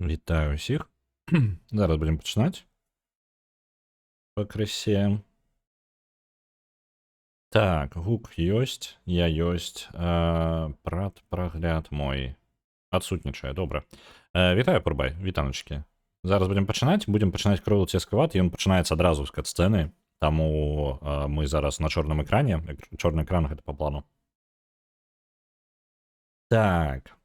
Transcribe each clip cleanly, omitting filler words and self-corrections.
Вітаю всіх. Зараз будемо починати. Пакрысе. Так, гук ёсць, я ёсць. Прагляд мой адсутнічае, добра. Вітаю, Пурбай, вітаначкі. Зараз будем пачынаць Cruelty Squad, ён пачынаецца адразу з кат-сцэны, таму мы зараз на чорным экране, чорны экран гэта па плану. Так.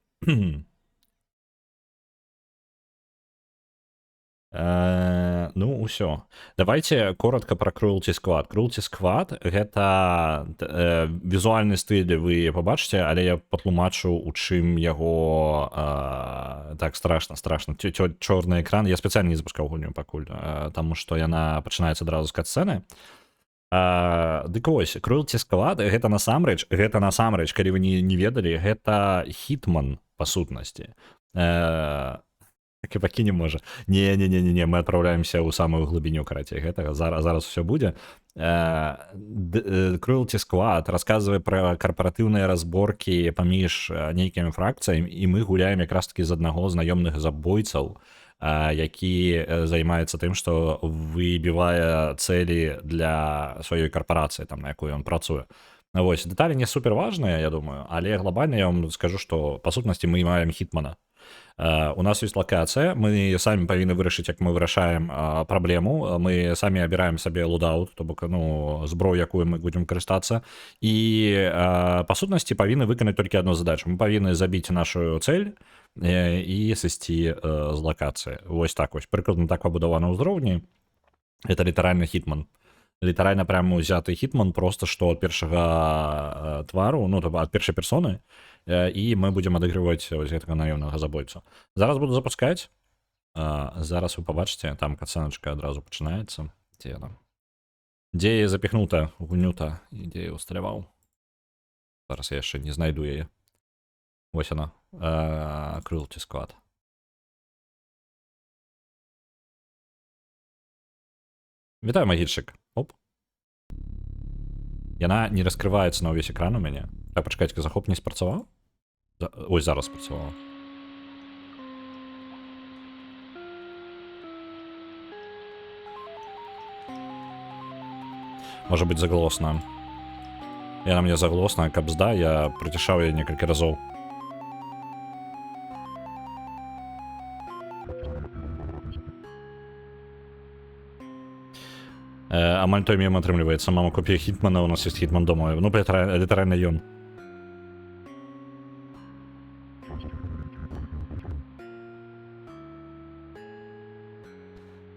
Ну, ўсё. Давайте коротко про Cruelty Squad. Cruelty Squad — гэта візуальны стыль вы пабачыце, але я патлумачу, у чым яго так страшна. Чорны экран. Я спецыяльна не запускаў гульню пакуль, таму што яна пачынаецца адразу з кат-сцэны. Дык вось, Cruelty Squad — гэта насамрэч, калі вы не ведалі, гэта Hitman, па сутнасці. Так і пакіне можа. Не, мы адпраўляемся ў самую глыбіню, карацей, гэтага. Зараз все будзе. Cruelty Squad расказвае пра карпаратыўныя разборкі паміж нейкімі фракцыямі, і мы гуляем якраз такі з аднаго знаёмых забойцаў, які займаецца тым, што выбівае цэлі для сваёй карпорацыі, там, на якой ён працуе. Вось, дэталі не супер важныя, я думаю, але глобальна я вам скажу, што па сутнасці мы маем Хітмана. У нас ёсць лакацыя, мы самі павінны вырашыць, як мы вырашаем праблему, мы самі абіраем сабе лудаут, то бок, ну, зброю, якую мы будзем карыстацца, і па сутнасці павінны выканаць толькі адну задачу. Мы павінны забіць нашу цэль і сысці з лакацыі. Вось так вось, прыкладна так пабудавана ўзроўні. Это літаральна Хітман. Літаральна прямо узяты Хітман, просто што ад першага твару, ну, ад першай персоны, і мы будзем адыгрываць ось гэтага наёмнага забойцу. Зараз буду запускаць. Зараз вы пабачыце, там кацаначка адразу пачынаецца. Дзе яна? Дзе я запіхнута, гунюта, і дзе я усталяваў. Зараз я яшчэ не знайду яе. Вось яна. Cruelty Squad. Вітаю, магільчык. Оп. Яна не раскрываецца на ўвесь экран у мяне. Так, пачакайце, захоп не спрацаваў? Ой, зараз спрацавала. Можа быць заглосна. Яна мне заглосна, каб зда, я прыцішаў яе некалькі разоў. Амаль той мем атрымліваецца. Мама, купі Хітмана, у нас ёсць Хітман дома. Ну, літаральна ён.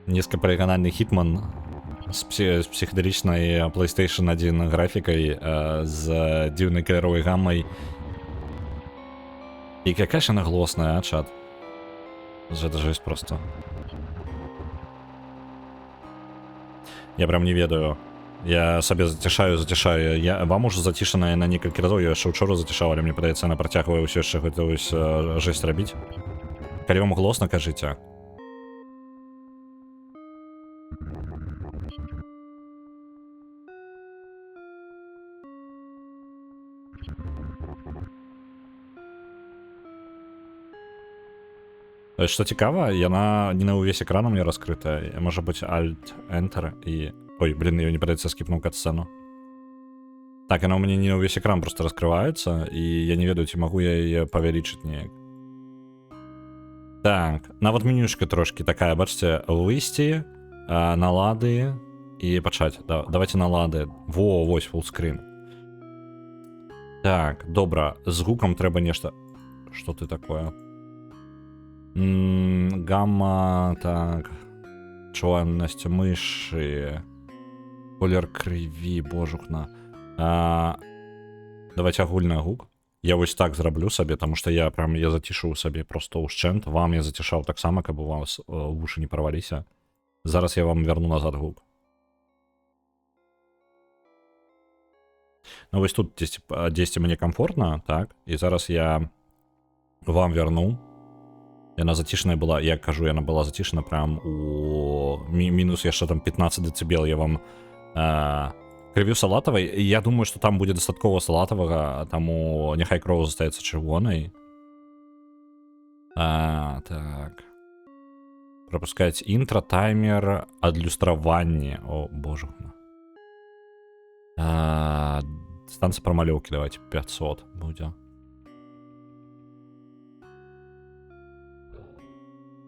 Нізкапарыганальны Хітман з псіхадэлічнай PlayStation 1 графікай, з дзіўнай каляровай гаммай. І какая ж яна глосная, чат? Гэта жесть просто. Я прям не ведаю. Я сабе зацішаю. Вам ужо зацішана на некалькі разоў, я яшчэ учора зацішаў, але мне падаецца, яна працягвае ўсё яшчэ гэта вось жесть рабіць. Калі вам глосна, кажыце. Што цікава, яна не на ўвесь экран у мне раскрытая. Можа быць Alt-Enter і... Ой, блин, я не падаецца скіпнуў кат-сцэну. Так, яна ў мяне не на ўвесь экран просто раскрываецца, і я не ведаю, ці магу я яе павялічыць неяк. Так, нават менюшка трошки такая, бачыце, выйсці, налады і пачаць. Давайте налады. Во, вось, фулскрин. Так, добра, з гукам трэба нешта... Што ты такое? Гамма, так, чуальнасць мышы, колер крыві, божухна. Давайте агульны гук. Я вось так зраблю сабе, таму што я зацішу сабе просто ўшчэнт. Вам я зацішаў таксама, каб у вас вушы не парваліся. Зараз я вам верну назад гук. Ну вось тут дзесьці мне комфортна, так, і зараз я вам верну. Яна зацішаная была, я кажу, яна была зацішана прям у мінус яшчэ там 15 дБ. Я вам крывю салатавай. Я думаю, што там будзе дастаткова салатавага, таму няхай кроў застаецца чырвонай. Так. Пропускаць інтра, таймер, адлюстраванне. О, боже. Станцыя прамалёўкі, давайте 500 будзе.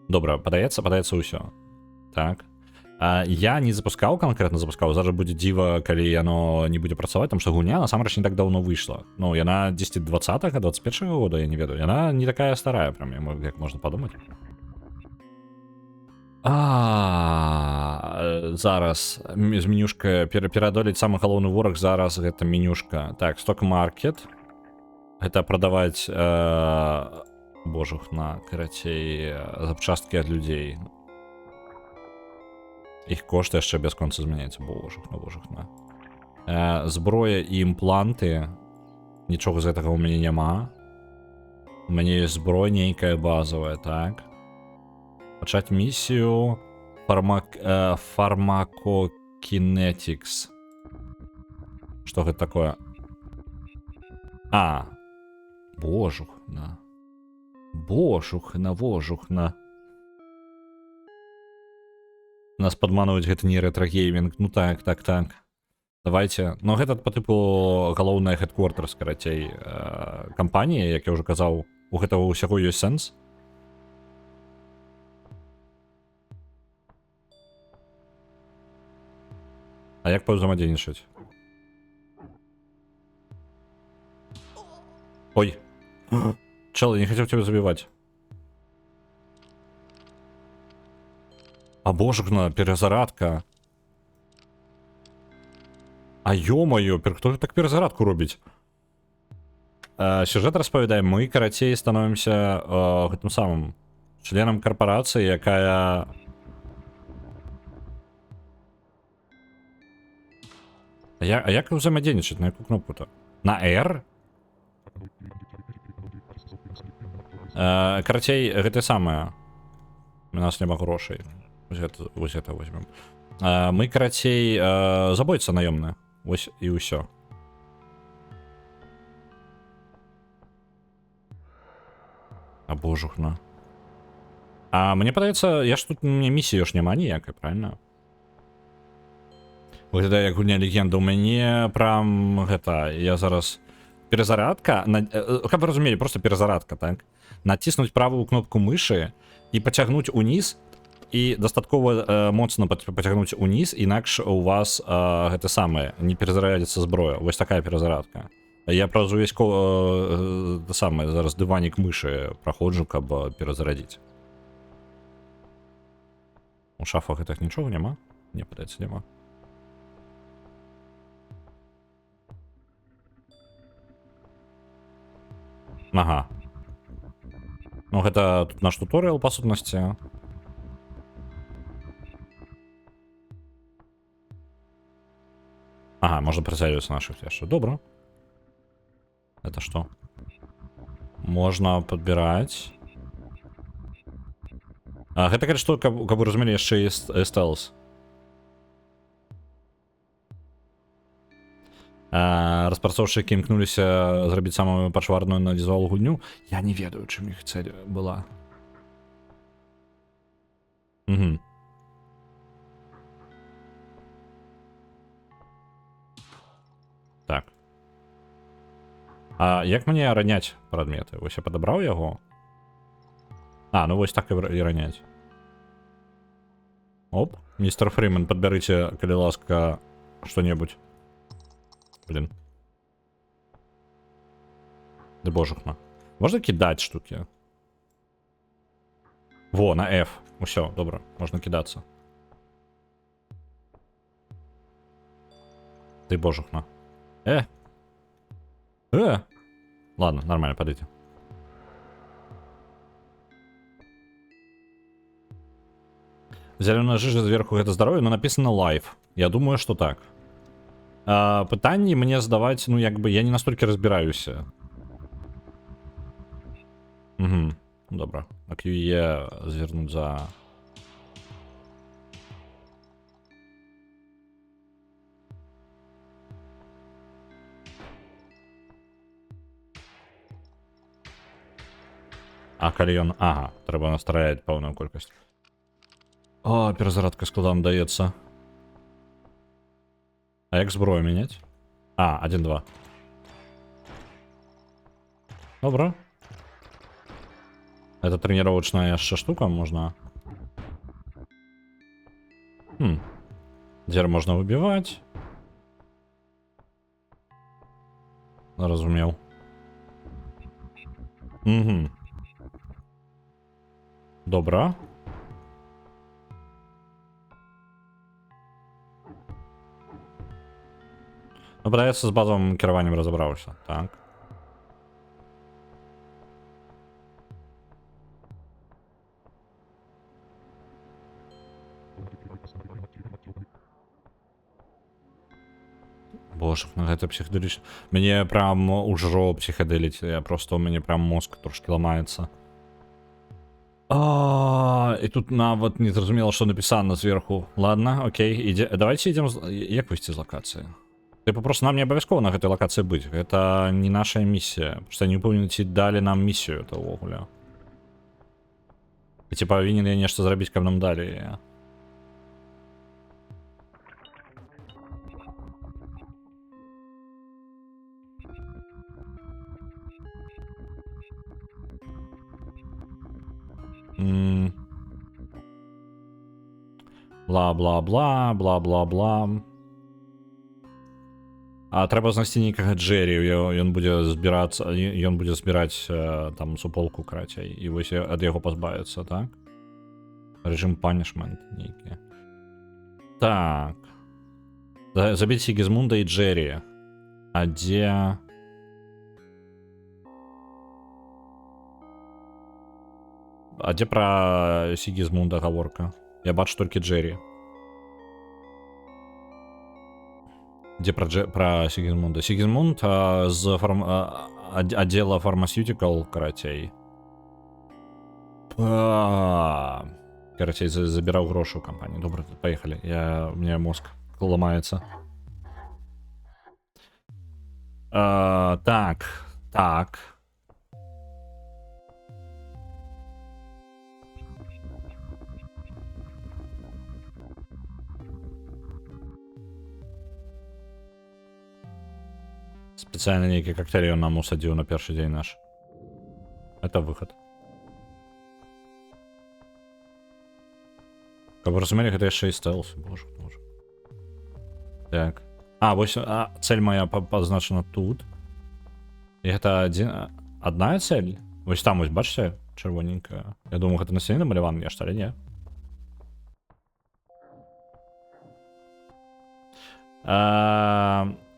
Добра, падаецца ўсё. Так. Я не запускаў, канкрэтна запускаў. Зараз будзе дзіва, калі яно не будзе працаваць, там што гульня насамрэч не так даўно выйшла. Ну, яна 10 20-га, 21-го года, я не ведаю. Яна не такая старая, прям, як можна падумаць. Зараз з менюшка пераадолець самы галоўны вораг зараз гэта менюшка. Так, сток-маркет. Гэта прадаваць божухна, карацей, запчасткі ад людзей. Іх кошт яшчэ бясконца змяняецца. Божухна. Зброя і імпланты. Нічога з гэтага ў мяне няма. У мяне ёсць зброя нейкая базовая, так. Пачаць місію Pharmacokinetics. Што гэта такое? Божухна. Вожухна. Нас падманваюць, гэта не ретро-геймінг. Ну так. Давайте. Ну гэта па тыпу галоўная headquarters, карацей, кампанія, як я ўжо казаў, у гэтага ўсяго ёсць сэнс. А як паўзамадзейнічаць? Ой. Чел, я не хотел тебя забивать. Божухна, перезарадка. Ё-моё, хто так перезарадку робіць? Сюжет распавядаем, мы, карацей, становимся гэтым самым членам корпорацыі, якая... як взаимодейничать? На яку кнопку-то? На R? Карацей, гэта самае. У нас няма грошай. Вось гэта возьмем. Мы, карацей, забойца наёмная. Вось і ўсё. Божухна. Мне падаецца, я ж тут, мне місіі ж няма ніякай, правильно? Выглядае як гульня легенда. У мяне прям гэта, я зараз... Перезарадка, каб вы разумелі, просто перезарадка, так? Націснуць правую кнопку мышы і пацягнуць уніз, і дастаткова моцна пацягнуць уніз, інакш у вас гэта самае, не перезарядзіцца зброя. Вось такая перезарадка. Я праз увесь самае, зараз дыванік мышы праходжу, каб перезарадзіць. У шафах гэтых нічога няма? Не, падаецца, няма. Ага. Ну, гэта тут наш туторыял, па сутнасці. Ага, можна прыцэльвацца нашых яшчэ. Добра. Это што? Можна падбіраць. Гэта, калі што, каб вы разумелі, яшчэ і стэлс. Распрацоўшчыкі імкнуліся зрабіць самую пачварную на візуал гульню. Я не ведаю, чым іх цэль была. Угу. Так. Як мне раняць прадметы? Вось я падабраў яго? Ну вось так і раняць. Оп, містер Фріман, падбярыце, калі ласка, што-небудзь. Блин. Да божухна. Можна кідаць штукі? Во, на F. Усё, добра, можна кідацца. Ты божухна. Ладно, нормально, подойди. Зеленая жижа зверху гэта здароўе, но написано life. Я думаю, что так. Пытанні мне здаваць, ну як бы я не настолькі разбіраюся. Угу, добра. QE звернуць за... калі ён... Ага, трэба настраять пэўную колькасць. О, перезарядка складам дається. А як зброю мінять? А, 1-2. Добре. Это тренировочная ще штука можна. Теперь можно выбивать. Разумел. Угу. Добра. Ну, подається, з базовим керуванням розібрався. Так. Боже, ну гэта псіхаделічна. Мне прям ужо псіхаделіць. Я просто у мяне прям мозг трошки ламаецца. І тут нават не зразумела, што напісана зверху. Ладно, окей, давайте ідем. Як выйсці з лакацыі? Типа просто нам не абавязкова на гэтай лакацыі быць. Гэта не наша місія. Просто не памятаю, ці далі нам місію это ўвогуле. І ці павінен я нешта зрабіць, каб нам далі яе. Бла-бла-бла, бла-бла-бла. А трэба знайсці нейкага Джері, ён будзе збірацца, ён будзе збіраць там суполку крацей, і вось ад яго пазбавіцца, так? Рэжым панішмент нейкі. Так. Забіць Сігізмунда і Джері. А дзе... А дзе пра Сігізмунда гаворка? Я бачу толькі Джері. Где про Сигизмунда? Сигизмунд з отдела Pharmaceutical, карацей. Карацей, забирал грошы у компании. Добро, поехали. У меня мозг ломается. Так. Специально некий коктейль он нам усадил на первый день наш. Это выход. Как вы разумели, это еще и стелс. Боже. Так. Вот цель моя позначена тут. И это одна цель? Вот там, вот, бачите, червоненькая. Я думал, это на стене намалевано, я что ли, не?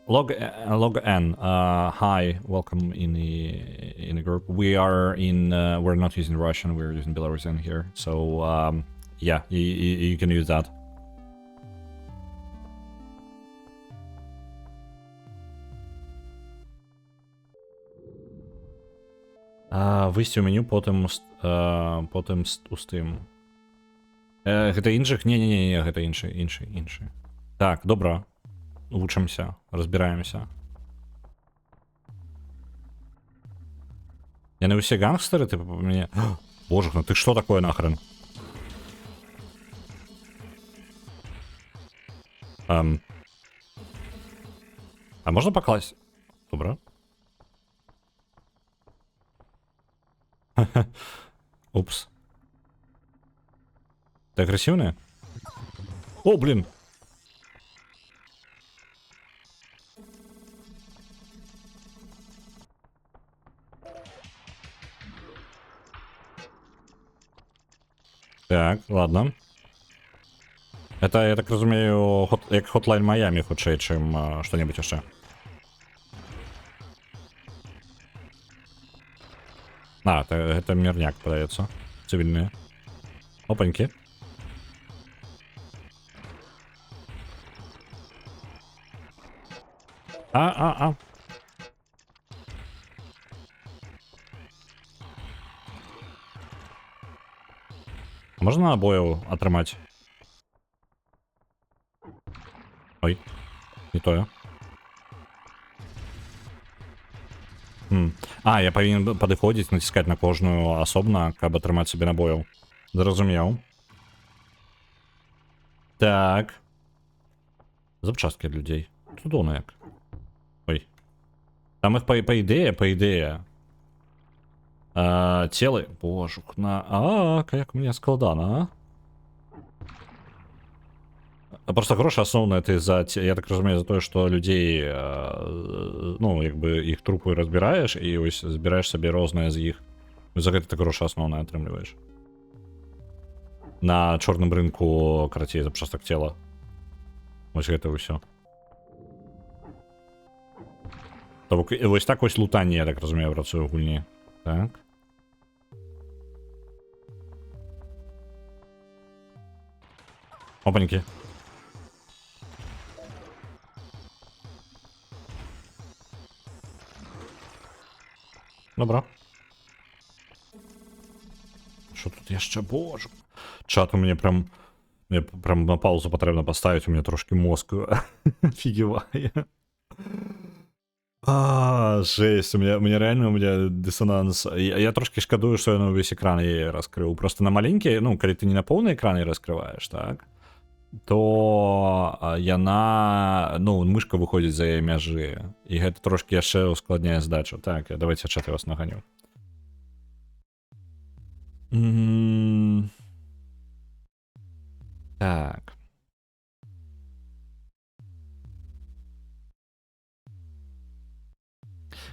Log N, hi, welcome in the group. We're not using Russian, we're using Belarusian here. So, yeah, you can use that. Вийти у меню, потім з тим. Гэта інших? Не, гэта інший. Так, добро. Учимся, разбираемся. Я не все гангстеры, ты по мне... Боже, ну ты что такое нахрен? А можно покласть? Добро. Упс. Ты агрессивная? О, блин! Так, ладно. Это, я так разумею, як Hotline Miami худший, чем что-нибудь еще. Это мирняк подается. Цивильные. Опаньки. Можно обоев отрымать? Ой, не то. Я повинен подыходить, натискать на кожную особно, как бы отрымать себе набоев. Зразумел. Так. Запчастки від людей. Чудово як. Ой. Там їх по ідеї. Тіли. Боже, як мені складано, Просто гроші основне ти я так розумію, за те, що людей, ну, якби їх трупи розбираєш, і ось збираєш собі розне з їх. За це ти гроші основне отримуєш. На чорному ринку, короче, запчасток тіла. Ось це все. Тобто, ось так ось лутання, я так розумію, працює в гульні. Так. Опаньки. Добре. Що тут я ще, боже? Чат у мене прям... Мне прям на паузу потрібно поставити, у мене трошки мозк фігіває. Жесть, у меня реально диссонанс. Я трошки шкодую, що я на весь екран її розкрив. Просто на маленький, ну, коли ти не на повний екран її розкриваєш, так? То яна, ну, мишка виходить за її межі. І це трошки ще ускладняє здачу. Так, давайте чат я вас наганю. Так.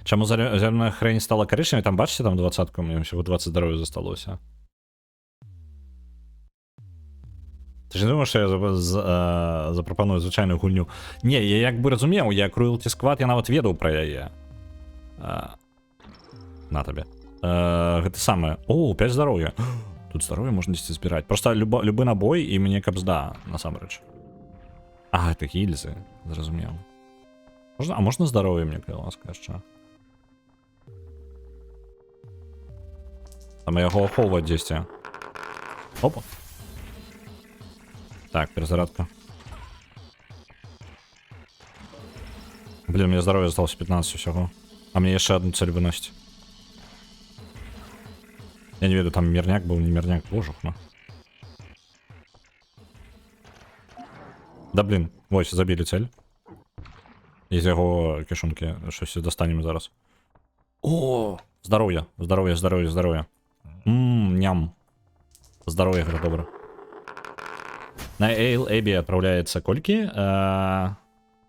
Чому зелена хрень стала коричневою? Там бачите, там 20-ку, мені всього 20 здоров'я зосталося. Ти ж не думаєш, що я запропоную звичайну гульню? Ні, я якби розумів, я Cruelty Squad, я навіть ведав про її. На тобі. Це саме. О, 5 здоров'я. Тут здоров'я можна десь збирати. Просто любий набой і мені капзда, насамреч. Це гільзи, зрозумів. А можна здоров'я, мені казалось, що? Там його оховувати десь. Опа. Так, перезарядка. Блин, мне здоровья осталось 15 всего. А мне еще одну цель выносить. Я не веду, там мирняк был, не мирняк, боже, ну. Да блин, ось, забили цель. Із його кишунки щось достанемо зараз. О, здоров'я, здоров'я, здоров'я, здоров'я. Ням. Здоров'я, это добре. На ALAB отправляется кольки. Не,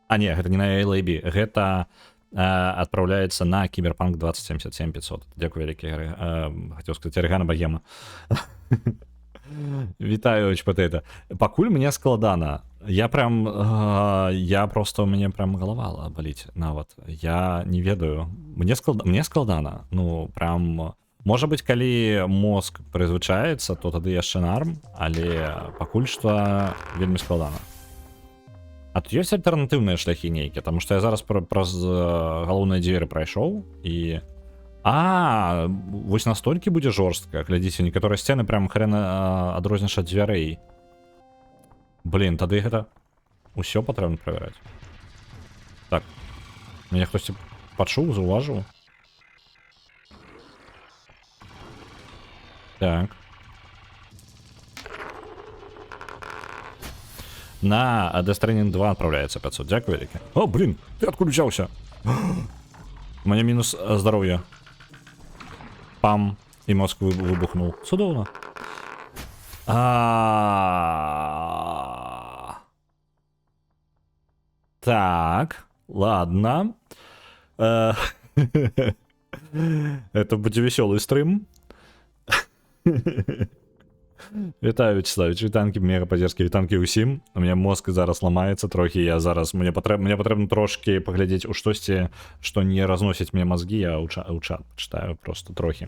это не на ALAB. Это отправляется на Киберпанк 2077 500. Дякую, великий. Хотел сказать, Орегана Богема. Вітаю, Чпотейта. Пакуль мне складана. Я прям... Я просто... У меня прям голова болить. нават. Я не ведаю. Мне складана. Ну, прям... Може бути, коли мозг призвичається, то тоді яшчэ нарм, але пакуль што вельмі складана. А тут ёсць альтэрнатыўныя шляхі нейкія, таму што я зараз праз галоўныя дзверы прайшоў і... Вось настолькі будзе жорстка, глядзіце, некаторыя сцены прям хрен адрозніш ад дзвярэй. Блін, тады гэта ўсё патрэбна правяраць. Так, мяне хтосьці пачуў, заўважыў? Так. На Death Stranding 2 отправляется 500. Дякую, великий. О, блин, ты откуда взялся? У меня минус здоровье. Пам. И мозг выбухнул. Судовно. Так. Ладно. Это будет веселый стрим. Вітаю, Вячеславич, вітанки, мега поддержки, вітанки усім. У мене мозг зараз ламається трохи, я зараз, мені потрібно трошки поглядіти у штості, що не розносить мені мозги, я у чат читаю просто трохи.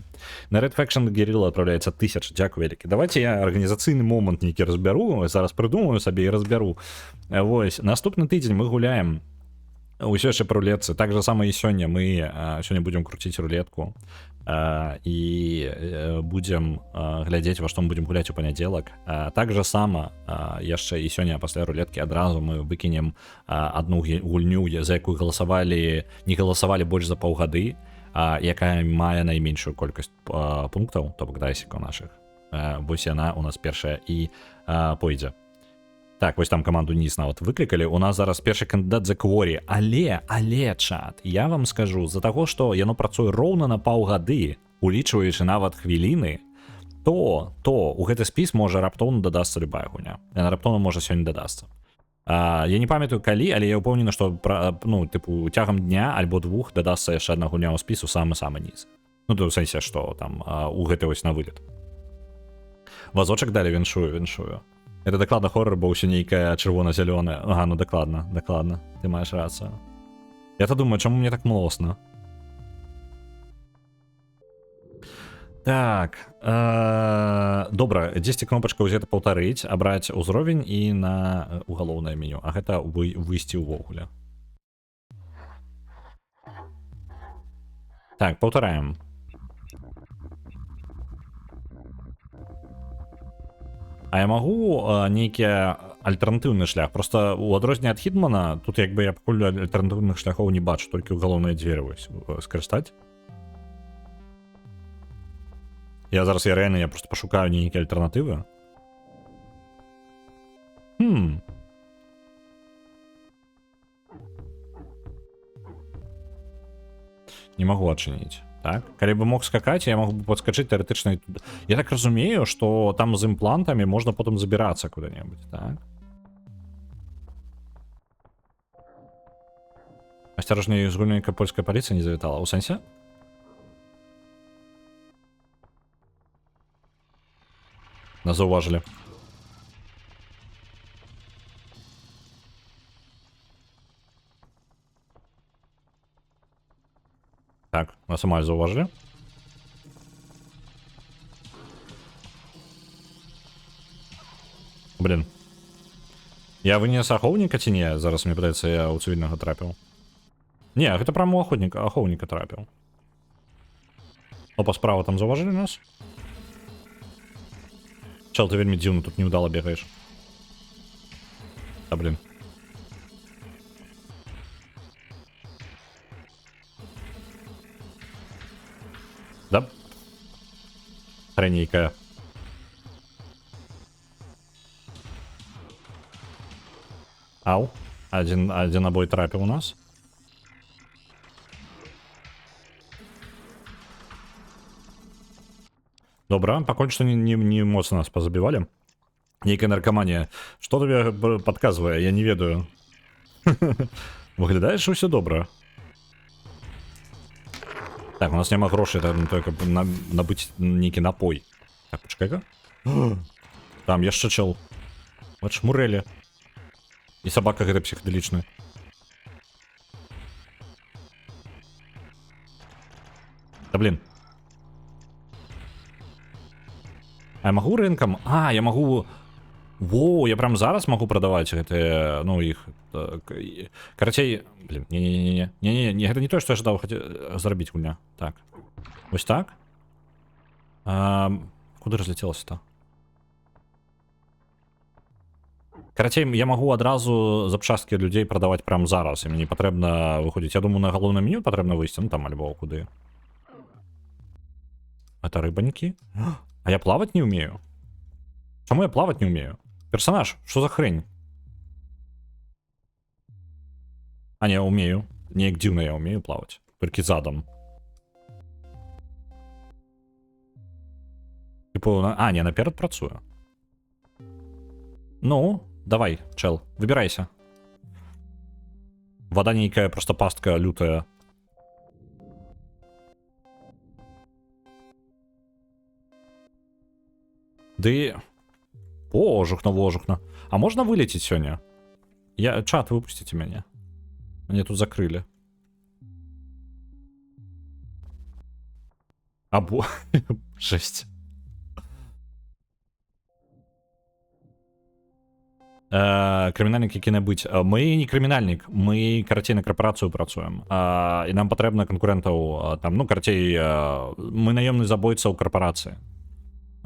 На Red Faction Guerrilla отправляється 1000, дякую велике. Давайте я організаційний момент некий розберу, зараз придумаю собі і розберу. Ось, наступний тиждень ми гуляємо. Усё яшчэ про рулетцы. Так же самое и сёння. Мы сёння будем крутить рулетку. И будем глядзець, во што мы будем гуляць у панядзелак. Так же само яшчэ і сёння пасля рулеткі адразу мы выкінем одну гульню, за якую не галасавалі больш за паўгады, якая мае найменшую колькасць пунктаў, то бок дайсікаў нашых. Вось яна у нас першая і пойдзе. Так, вось там каманду ніс нават выклікалі. У нас зараз першы кандыдат за Кворі. Але, чат, я вам скажу, з-за таго, што яно працуе роўна на паўгады, улічваючы нават хвіліны, то у гэты спіс можа раптоўна дадасца любая гульня. Яна раптоўна можа сёння дадасца. Я не памятаю калі, але я ўпэўнены, што цягам дня альбо двух дадасца яшчэ адна гульня ў спісу самы низ. Ну, то ў сэнсе, што там у гэты вось на вылет. Вазочак далі віншую. Это дакладна хоррор, бо ўсё нейкая чырвона-зялёная. Ага, ну дакладна. Ты маеш рацыю. Я-то думаю, чаму мне так млосна? Так, добра, 10 кнопачка ўзета паўтарыць, абраць узровень і на угалоўнае меню, а гэта выйсці ўвогуле. Так, паўтараем. А я магу нейкі альтэрнатыўны шлях, просто у адрозненне ад Хітмана, тут як бы я пакуль альтэрнатыўных шляхоў не бачу, толькі ў галоўныя дзверы вось скарыстаць. Я реально просто пошукаю нейкія альтэрнатывы. Не могу адчыніць. Так, калі бы мог скакаць, я могу бы подскачыць тэарэтычна. Я так разумею, што там з імплантамі можна потым забірацца куды-небудзь, так? Асцярожней, з гульненька польская паліцыя не завітала. У сэнсе? Нас заўважылі. Так, нас амаль заўважылі. Блин. Я вынес ахоўніка ці не? Зараз мне падаецца, я ў цывільнага трапіў. Не, гэта прямо у ахоўніка трапіў. Опа, справа там заўважылі нас? Чел, ты вельмі дзіўна тут неудала бегаеш. А, блин. Да? Хренейкая. Ау. Один набой трапіў у нас. Добра, пакуль што не моцна нас пазабівалі. Нейкая наркаманія. Што табе падказвае? Я не ведаю. Выглядаеш усё добра. Так, у нас няма грошай, каб набыць нейкі напой. Так, пачакай-ка. Там яшчэ чел. Вот шмурэлі. І сабака гэта псіхадэлічная. Да блин. А я могу рынкам? А, я могу... Воу, я прям зараз могу продаваць гэтыя, ну, іх... Карацей... Блин, не-не-не, гэта не тое, што я жадаў зарабіць гульня. Так. Вось так? Куды разлетелася-то? Карацей, я могу адразу запчасткі людзей прадаваць прям зараз, і мне не патрэбна выходзіць. Я думаю, на галоўнае меню патрэбна выйсці, ну, там, альбо куды. Это рыбанікі? А я плавать не умею. Чему я плавать не умею? Персонаж, что за хрень? А не, умею. Неяк дзіўна я умею плавать. Толькі задом. Типу, а, не, наперад працую. Ну, давай, чел, выбирайся. Вода нейкая, просто пастка лютая. Ды... Вожухна. А можно вылететь сегодня? Чат, выпустите меня. Меня тут закрыли. Жесть. Крымінальнік які-небудзь. Мы не крымінальнік, мы карацей на карпорацыю працуем. І нам патрэбна канкурентаў там, ну, карацей, мы наёмны забойца ў карпорацыі.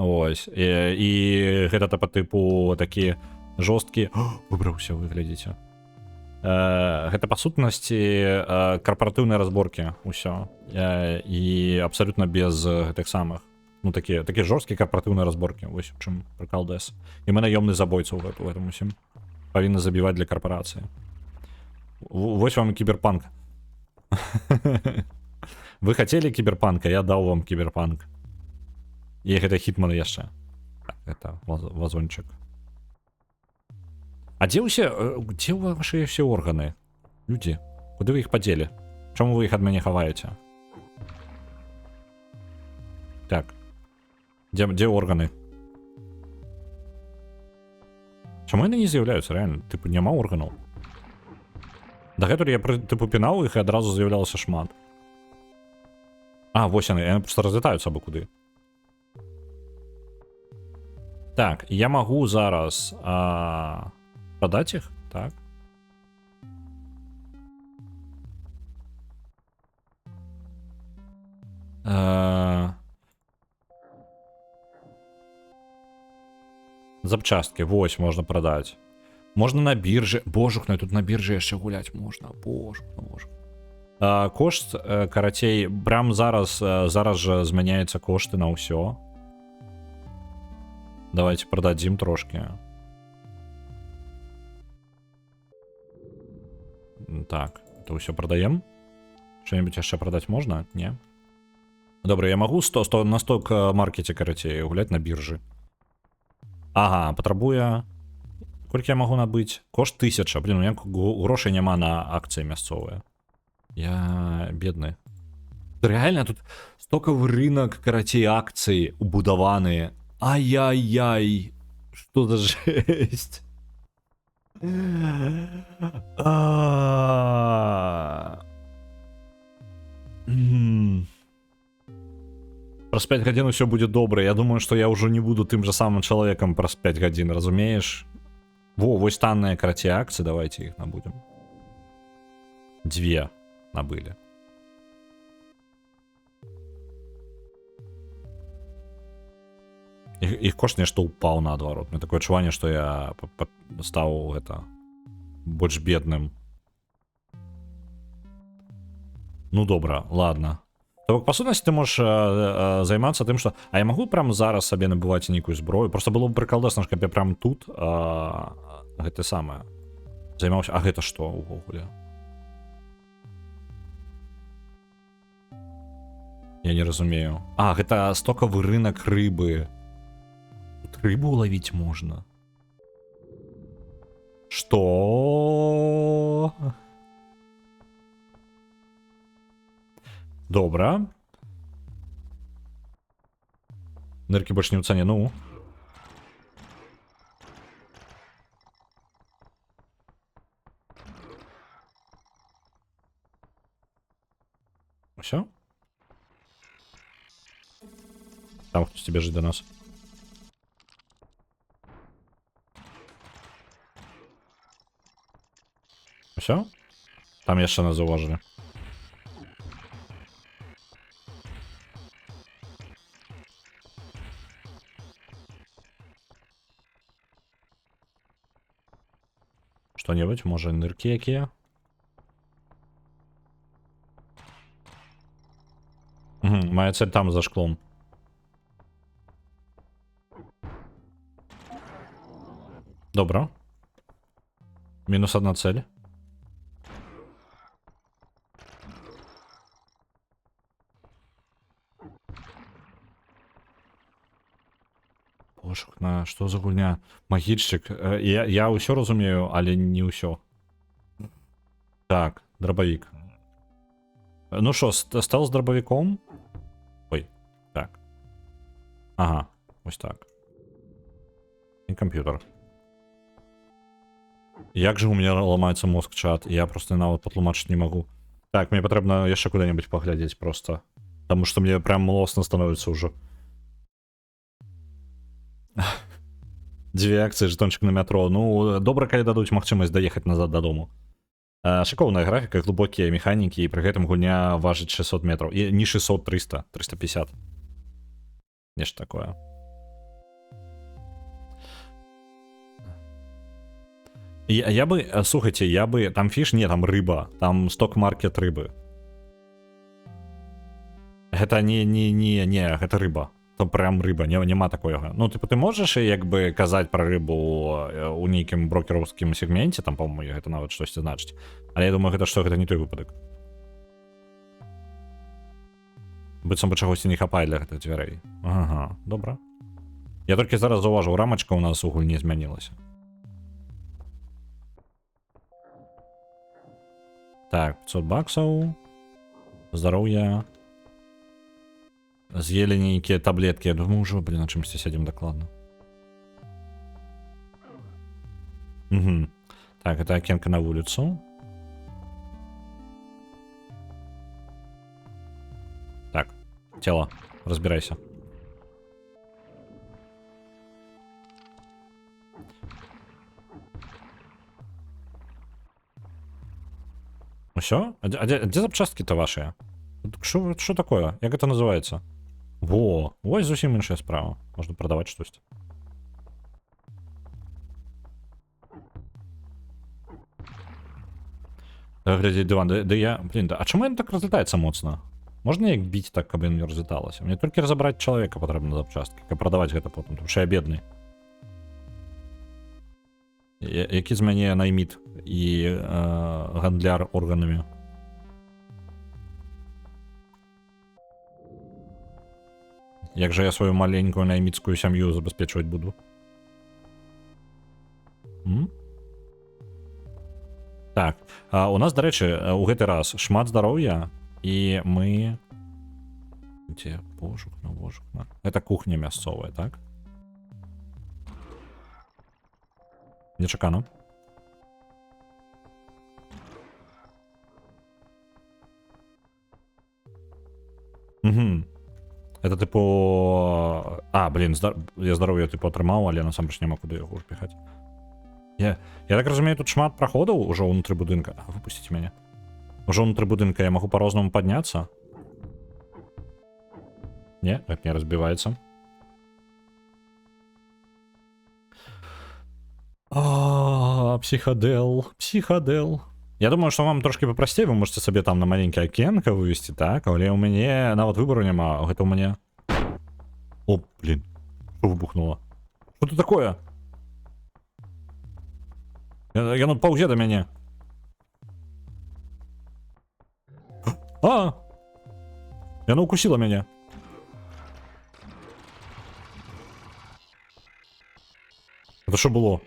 Ось, і гэта по тыпу такі жорсткі... Выбраўся, вы глядзіце. Гэта па сутнасці карпаратыўныя разборкі, усё. І абсалютна без гэтых самых. Ну, такі жорсткія карпаратыўныя разборкі. Вось у чым прыкал дэс. І мы наёмны забойца ў гэтым усім. павінны забіваць для карпорацыі. Вось вам кіберпанк. Вы хацелі кіберпанка, я даў вам кіберпанк. І гэта хітман яшчэ. Так, это вазончык. А дзе вашыя ўсе органы? Людзі, куды вы іх падзелі? Чаму вы іх ад мяне хаваеце? Так. Дзе органы? Чаму яны не з'яўляюцца, рэальна? Тыпу, няма органаў. Дагэтуль я тыпу пінаў іх і адразу з'яўлялася шмат. А, вось яны просто разлетаюцца абы куды. Так, я магу зараз прадаць іх, так. Запчасткі, вось, можна прадаць. Можна на біржы. Божухна, тут на біржы яшчэ гуляць можна. Божухна. Кошт, карацей, прям зараз жа змяняюцца кошты на ўсё. Давайте продадим трошки. Так, это все продаем. Что-нибудь еще продать можно? Не. Добре, я могу на сток маркете, короче, гулять на бирже. Ага, патрабуе. Колькі я могу набыць? Кошт 1000. Блин, у меня грошей няма на акции мясцовые. Я бедны. Реально тут стоковый рынок, короче, акций убудаваны. Ай-яй-яй. Что за жесть? Праз 5 гадзін усё будзе добра. Я думаю, что я ўжо не буду тым же самым чалавекам праз 5 гадзін, разумееш? Вось танныя, караці, акцыі, давайте іх набудем. 2 набылі. Іх кошт нешта упаў наадварот. Мне такое адчуванне, што я стаў гэта больш бедным. Ну добра, ладно. То бок, па сутнасці, ты можаш займацца тым, што... А я магу прям зараз сабе набываць нейкую зброю? Просто было б прыкалдэсна, каб я прям тут гэта самае займаўся. А гэта што увогуле? Я не разумею. А, гэта стокавы рынок рыбы. Тут рыбу ловить можно. Что? Добра. Нырки больше не в цене, ну. Все? Там кто тебе жить до нас? Все? Там jeszcze nas zauważyli. Что-нибудь? Może nyrki jakie? Моя цель там за шклом. Добро. Минус одна цель. Божух, на что за гульня? Магільчик. Я ўсё разумею, але не ўсё. Так, дробовик. Ну что, стал с дробовиком? Ой, так. Ага, ось так. И компьютер. Як же у меня ломается мозг, чат? Я просто нават патлумачыць не могу. Так, мне патрэбна яшчэ куда-нибудь поглядеть просто. Потому что мне прям млосно становится уже. 2 акции, жетончик на метро. Ну, добра, калі дадуць магчымасць даехаць назад дадому. Шикоўная графіка, глубокія механікі, і пры гэтым гульня важыць 600 метров. І не 600, 300, 350. Нешта такое. Я бы, слухайте, я бы... Там фіш? Не, там рыба. Там сток-маркет рыбы. Гэта не, гэта рыба. то прям рыба, няма такого. Ну, типу, ты можаш як бы казаць пра рыбу у нейкім брокераўскім сегменце, там, по-моему, гэта нават штосьці значыць. Але я думаю, гэта не той выпадак. Быццам бы чагосьці не хапае для гэтых дзвярэй. Ага, добра. Я толькі зараз заўважыў, рамачка ў нас у гульні змянілася. Так, 500 баксаў. Здароўя. З'елі нейкія таблеткі. Я думаю, ўжо, блин, на чымсьці сядзім дакладна. Угу. Так, это акенка на вуліцу. Так, тело, разбирайся. Все? А где запчастки-то ваши? Что такое? Як это называется? Во, ось зусім іншая справа. Можна прадаваць штосьці. Глядзець дыван, да я... Блин, да, а чаму ён так разлетаецца моцна? Можна як біць так, каб ён не разлеталася? Мне толькі разабраць чалавека патрэбна запчасткі, каб прадаваць гэта потым, тому што я бедны. Які з мяне найміт і гандляр органамі? Як жа я сваю маленькую найміцкую сям'ю забяспечваць буду? Так, у нас, дарэчы, у гэты раз шмат здароўя, і мы... Дзе? Божукна, божукна. Это кухня мясцовая, так? Нечакана. Угу. Это типу... А, блин, я здоров'я типу атрымаў, але насамрэч няма куды яго ўпіхаць. Я так разумею, тут шмат праходаў ужо ўнутры будынка. А, выпусціце мяне. Ужо ўнутры будынка я магу па-рознаму падняцца? Не, так не разбіваецца. Психодел, психодел. Я думаю, что вам трошки попростей, вы можете себе там на маленькое окенко вывести, так? Але у меня нават выбору няма, гэта у меня... О, блин, что выбухнуло? Что это такое? Я ну паузе до меня. А! Яно укусила меня. Это что было?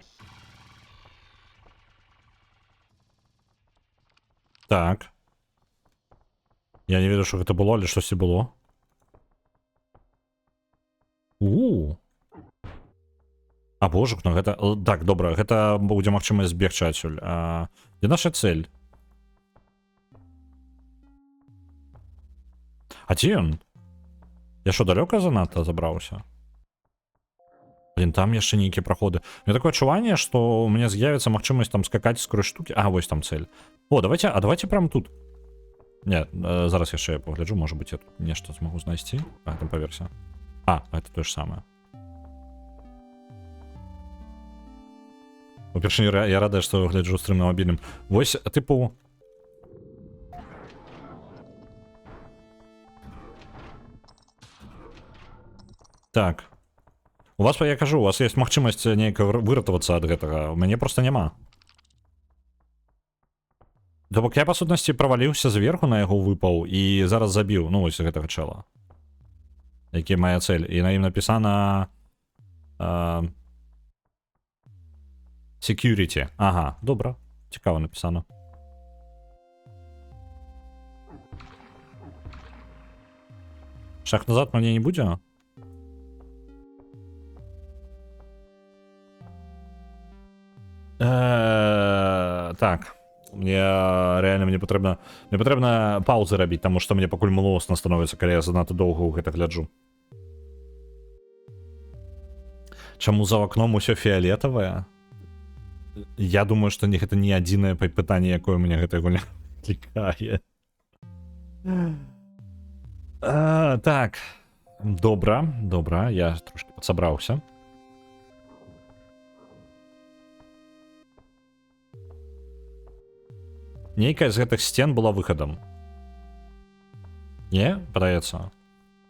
Так. Я не ведаю, что это было, але штосьці было. А божук, ну гэта... Так, добра, гэта будзе магчымасць збегчы адсюль. Дзе наша цель? А ці ён? Я що, далёка занадта забраўся? Блин, там яшчэ нейкія праходы. У меня такое адчуванне, што у меня з'явіцца магчымасць там скакаць скрозь штукі. А, вось там цель. О, давайте прям тут. Не, зараз яшчэ я погляджу, может быть, я тут нешта змагу знайсці. А, там паверся. А, это то же самое. Во-перше, я рада, што гляджу стрым на мобільным. Вось, типу... Так. У вас, я кажу, у вас есть магчымасць нейка выратавацца ад гэтага. У мяне просто няма. То бок я, па сутнасці, праваліўся зверху, на яго выпаў і зараз забіў, ну, вось гэтага чэла. Які моя цель. І на ім напісана... Security. Ага, добра. Цікава напісана. Шаг назад мне не будзе? Так. Мне патрэбна паузы рабіць, таму што мне пакуль млосна становіцца, калі я занадта доўга ў гэта гляджу. Чаму за акном усё фіолетавае? Я думаю, што гэта не адзінае пытанне, якое мне гэтая гульня клікае. Так. Добра, я трошки падсабраўся. Нейкая з гэтых сцен была выхадам. Не, падаецца.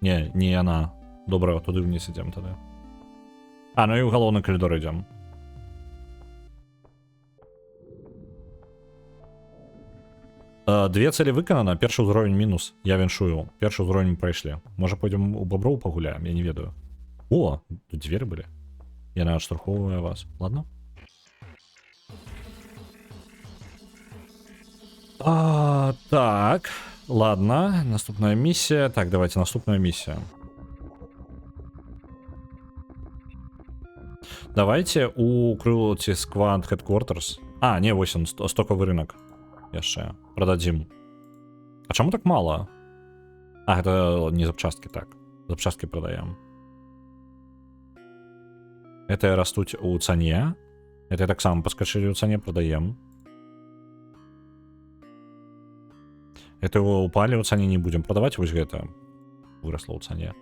Не яна. Добре, туди вниз ідемо тоді. А, ну і в головний коридор йдемо. Две цели виконано, перший уровень мінус. Я віншую. Перший уровень пройшли. Може пойдем у Бобров погуляємо, я не ведаю. О, тут двери были. Я не отштурховываю вас. Ладно? Так. Ладно, наступная миссия. Так, давайте, наступная миссия. Давайте у Cruelty Squad Headquarters. А, не, 8, стоковый рынок. Яшчэ. Продадим. А чему так мало? А, это не запчастки, так. Запчастки продаем. Это растуть у цане. Это так само поскочили у цане, продаем. Это упали у цане, не будем продавать. Вот это выросло у цане.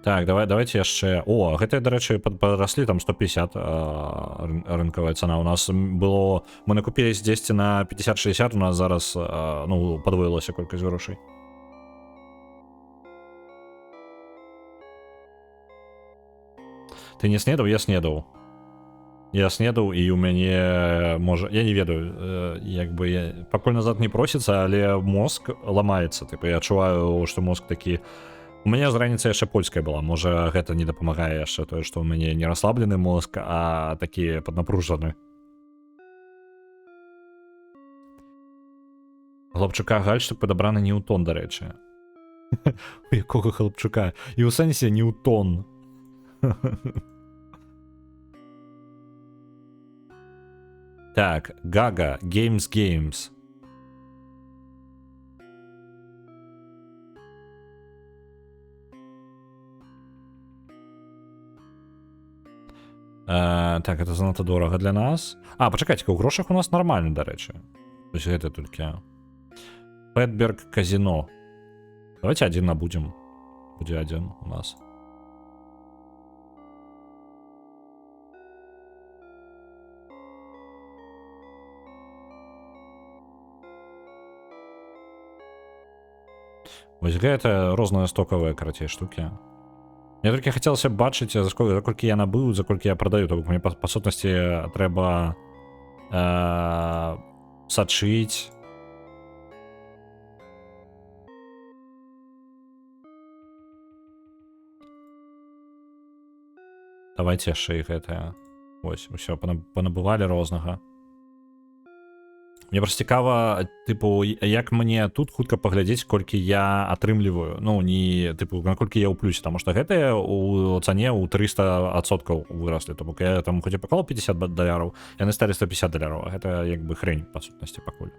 Так, давайте яшчэ... О, гэта, да рэчы, падраслі там 150 рынкавая цана. У нас было... Мы накупились 10 на 50-60, у нас зараз, ну, подвоилася колькасць грошай. Ты не снедаў? Я снедаў. Я снедаў, і у мяне... Можа... Я не ведаю, як бы... Я... Пакуль назад не просіцца, але мозг ламаецца. Типа, я адчуваю, што мозг такі... У мяне з раніцы яшчэ польская была. Можа, гэта не дапамагае яшчэ тое, што ў мяне не расслаблены мозг, а такі паднапружаны. Хлопчука гальштук падабраны не ў тон, дарэчы. У якога хлопчука? І ў сэнсе не ў тон. Так, Гага, Games. Так, это занадто дорого для нас. А, почекайте, у грошах у нас нормально, до речі. Ось гэта тільки. Петберг казино. Давайте один набудем. Буде один у нас. Ось гэта розныя стоковые, карацей, штуки. Мне тільки хотілося б бачити, за скільки я набив, за скільки я продаю. Тобто мені по сутності треба сачить. Давайте ще їх это. Ось, все, понабивали розного. Мне просто цікаво, типу, як мені тут хутка паглядзець, колькі я атрымліваю. Ну, не, типу, наколькі я ў плюсе, таму што гэтыя у цане ў 300% выраслі. Тому я там хоць і паклаў $50, яны сталі $150. Гэта як бы хрень, па сутнасці, пакуль.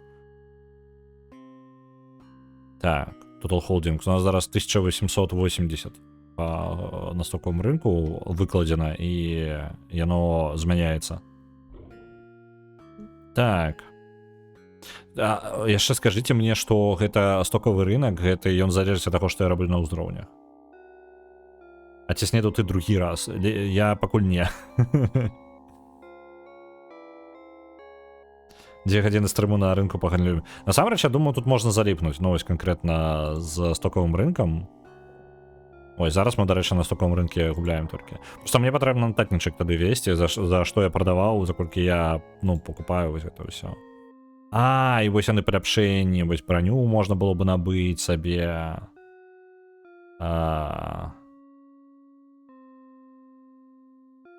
Так, Total Holdings. У нас зараз 1880 на стоковому рынку выкладзена, і яно змяняецца. Так. Яшчэ скажыце мне, што гэта стоковы рынок, гэта ён залежыць ад таго, што я раблю на ўзроўнях. А ці снедаў ты другі раз? Я пакуль не. 2 гадзіны стрыму на рынку пагандлюем. Насамрэч, я думаю, тут можна заліпнуць. Ну, ось канкрэтна з стоковым рынкам. Ой, зараз мы, дарэчы, на стоковым рынке губляем толькі. Просто мне патрэбна нататнічак тады весці, за што я прадаваў, за колькі я, ну, покупаю вось гэта ўсё. А, і вось яны паляпшэнні, вось броню можна было бы набыць сабе.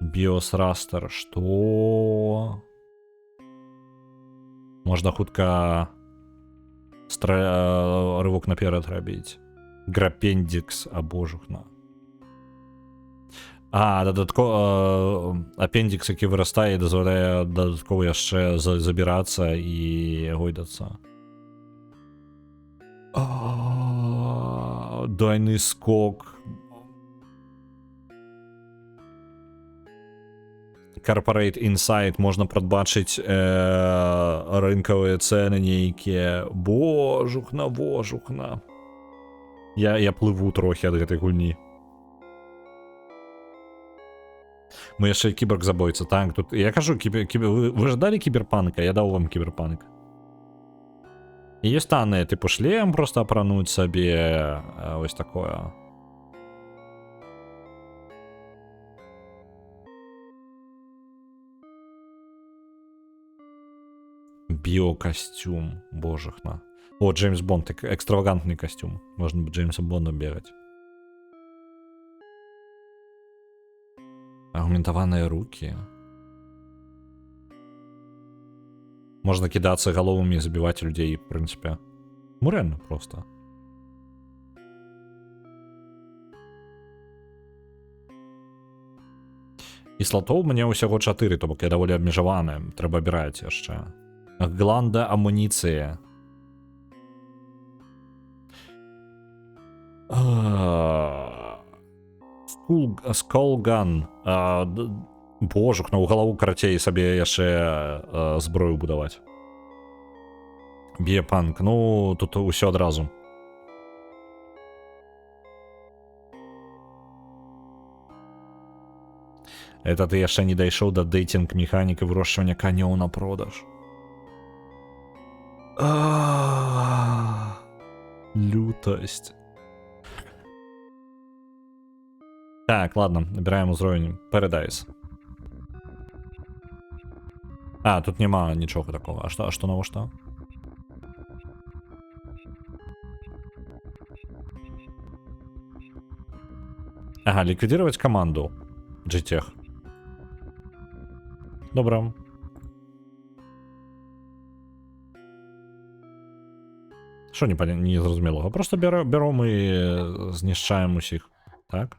Bios Raster, што? Можна хутка рывок наперад рабіць. Грапендикс, абожухна. А, дадатково апендикс, які вырастае, дазваляе дадаткова яшчэ забірацца і гойдацца. Дайны скок. Corporate Insight, можна прадбачыць рынкавыя цэны нейкія. Божухна. Я плыву трохі ад гэтай гульні. Мы яшчэ кіберг забойца. Так, тут... Я кажу, вы ждали кіберпанка? Я даў вам кіберпанк. І є стани, типу, шлем просто апрануть собі, ось такое. Биокостюм, божехна. О, Джеймс Бонд, экстравагантный костюм. Можно быть Джеймсом Бондом бегать. Агментованные руки. Можно кидаться головами и забивать людей, в принципе. Ну, реально просто. І слотоў мне ўсяго 4, то бок я даволі абмежаваны. Трэба абіраць яшчэ. Гланда амуніцыі. Сколган. Божух, на ў галаву карацей сабе яшчэ зброю будаваць. Біепанк. Ну, тут усё адразу. Это ты яшчэ не дайшоў да дэйтинг механікі вырошчвання канёў на продаж. Лютость. Так, ладно, набираем узровень. Paradise. А, тут нема нічога такого. А што нового што? Ага, ликвидировать команду. GTech. Добре. Що не зрозумілого? Просто беремо і знищаємо усіх. Так?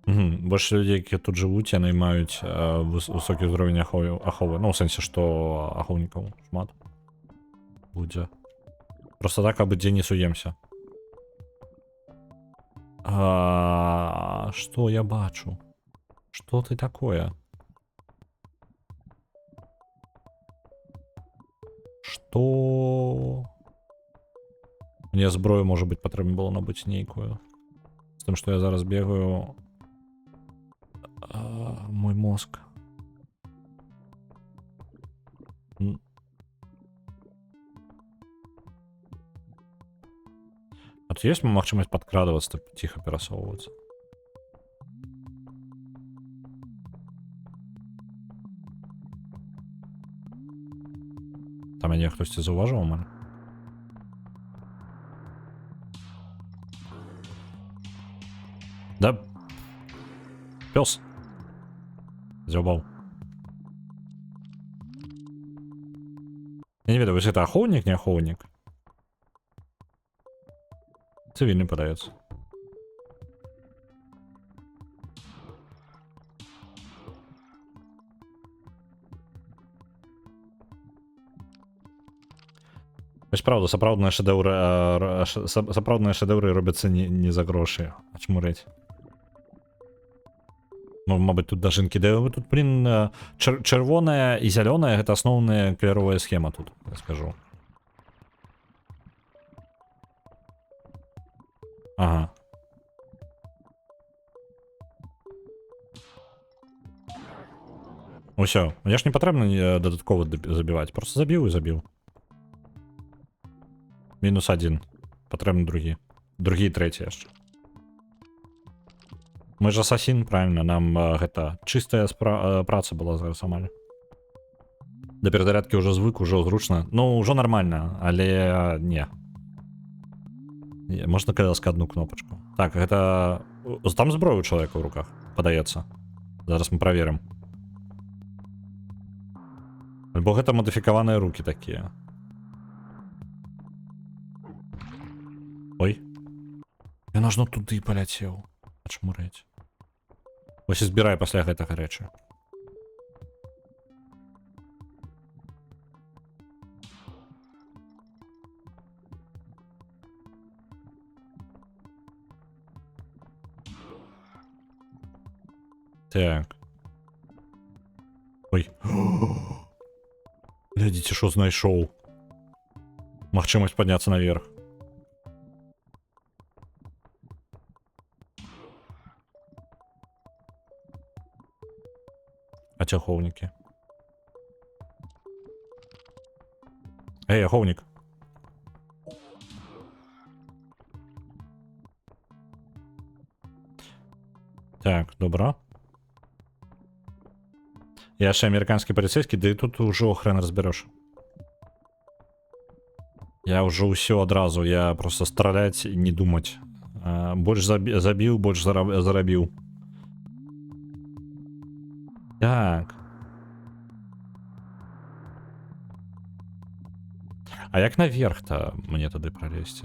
Угу. Больше людей, які тут живуть, яны мають високий уровень ахови. Ну, в сенсі, що аховників шмат буде. Просто так, аби день не суємся. Что я бачу? Что ты такое? Что? Мне зброю, може бути, потрібно було набути нейкую. З тим, що я зараз бігаю. Мой мозг. А тут есть магчимость подкрадываться, тихо пересовываться? Там меня хтось зауважив у мене? Да? Пес. Зёбал. Я не ведаю, это охотник, не охотник? Цивильный подается. Ось правда, сапраўдныя шэдэўры робяцца не за грошы, а чмурыць. Ну, мабыць, тут дажынкі, да тут, блин, чырвоная і зялёная гэта асноўная каляровая схема тут, я скажу. Ага. Усё, мне ж не патрэбна дадаткова забіваць, просто забіў і забіў. Мінус 1. Патрэбны другі. Другі і трэці яшчэ. Мы ж асасін, правильно, нам гэта чыстая праца была зараз амаль. Да перазарядкі ўжо звык, ужо зручна. Ну, ўжо нормально, але не. Можна каласка одну кнопочку. Так, гэта... Там зброю у чалавека ў руках, падаецца. Зараз мы праверым. Альбо гэта мадыфікаваныя рукі такія. Ой. Я нажно туды паляцеў. Ачмурэць. Вось і збірай пасля гэтага рэчы. Так. Ой. Глядзіце, што знайшоў. Магчымасць падняцца наверх. ці ахоўнікі? Эй, ахоўнік. Так, добра. Я ще американський поліцейський, да і тут уже хрен разбереш. Я уже все одразу, я просто стрелять и не думать. Больше забил, больше заробил. Так. А як наверх-то мне туди пролезть?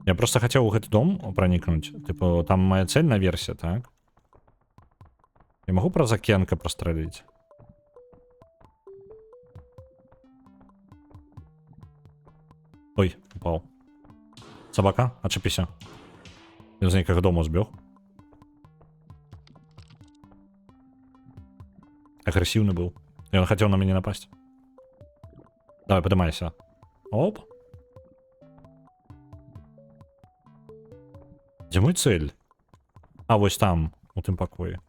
Я просто хотел в этот дом проникнуть. Типа, там моя цель наверсе, так? Я могу про Закенка прострелить? Ой, упал. Собака, отшипися. Він з якого дому збіг. Агрессивный был. И он хотел на меня напасть. Давай, поднимайся. Оп. Где мой цель? А, вот там, у тим покое.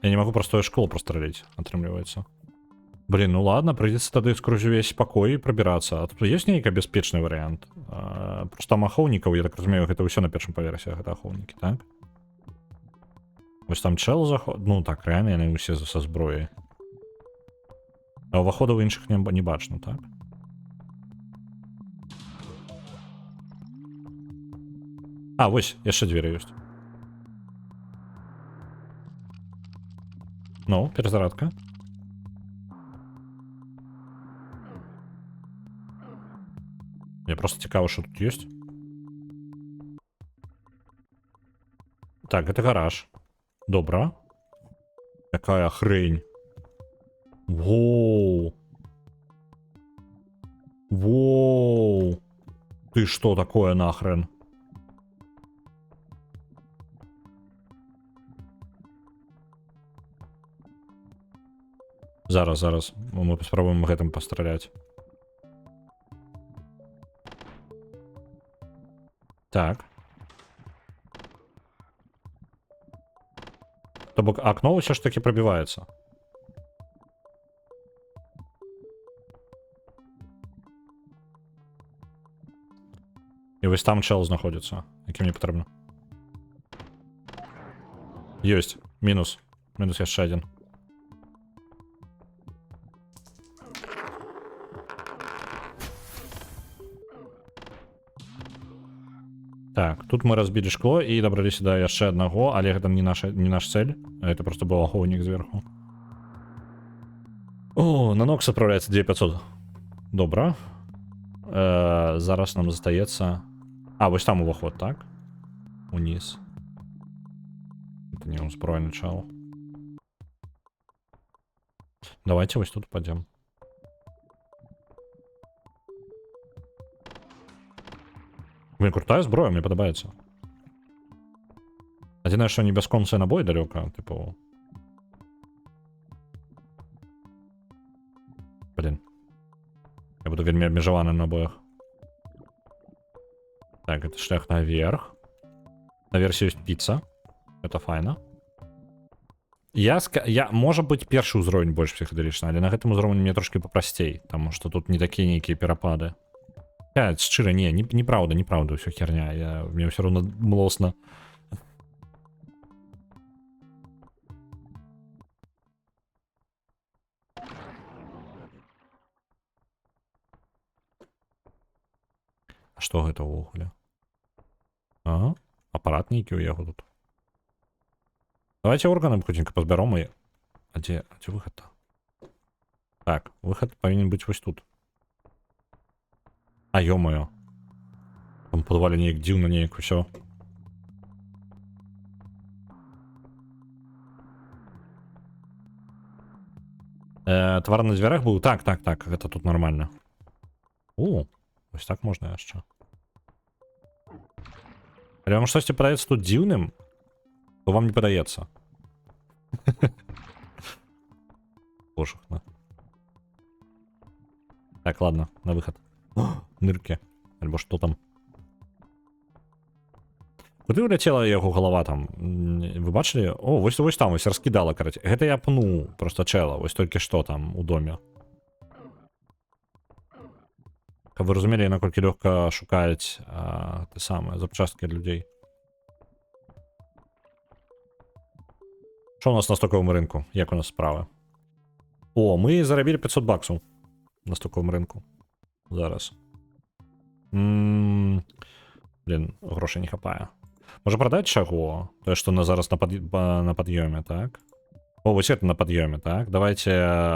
Я не могу простую школу прострелить, отрымливается. Блин, ну ладно, придется тогда сквозь весь покой пробираться. А тут есть некий беспечный вариант. Просто там ахоўнікаў, я так разумею, это все на першым паверсе, это ахоўнікі, так? Вось там чел заход... Ну так, реально, яны усе со зброяй. А уваходаў іншых не бачно, так? А, вось, яшчэ двери ёсць. Ну, перезарадка. Мне просто цікаво, что тут есть. Так, это гараж. Добро. Какая хрень. Воу. Воу. Ты что такое нахрен? Зараз. Мы спробуем гэтым пострелять. Так. То бок окно все ж таки пробивается. И вось там чел знаходится, який мне потрібно. Есть. Минус. Минус яшчэ один. Так, тут мы разбили шкло и добрались до яшчэ одного, але гэта не наш цель. Это просто был охотник сверху. О, на Нокс отправляется 2500. Добро. Зараз нам застаецца... А, вось там уваход, так? Униз. Это не узброены чел. Давайте вось тут пойдем. Блин, крутая зброя, мне подобается. Адзінае, што не бясконцыя набой далёка, типу. Блин. Я буду вельмі абмежаваны на набоях. Так, это шлях наверх. Наверх есть пицца. Это файна. Я может быть, першы ўзровень больш псіхадэлічны, але на гэтым узроўні мне трошки папрасцей, таму што тут не такія нейкія перапады. Шчыра, неправда, все херня. Мне все равно млосно. А што гэта ўвогуле? Ага, апарат нейкі ў яго тут. Давайте органы хутенька пазбяром і... А дзе выход-то? Так, выход павінен быць вось тут. А, ё-моё. Там падвале неяк дзіўна, неяк усё. Твар на дзвярах быў? Так, гэта тут нормально. О, вось так можна яшчэ. Але вам штосьці падаецца тут дзіўным, то вам не падаецца. Пошухна. Так, ладно, на выход. Нырки. Альбо што там. Куды ўляцела яго галава там? Вы бачылі? О, вось там, вось раскідала, караць. Гэта я пнуў проста чэла, вось толькі што там у доме. Каб вы разумелі, наколькі лёгка шукаюць ты самыя запчасткі ад людзей. Што у нас на стоковым рынку? Як у нас справа? О, мы зарабілі 500 баксаў на стоковым рынку. Зараз. Блин, грошай не хапае. Можа прадаць чаго? Тое, што на зараз на пад'ёме, так? О, вось это на пад'ёме, так? Давайте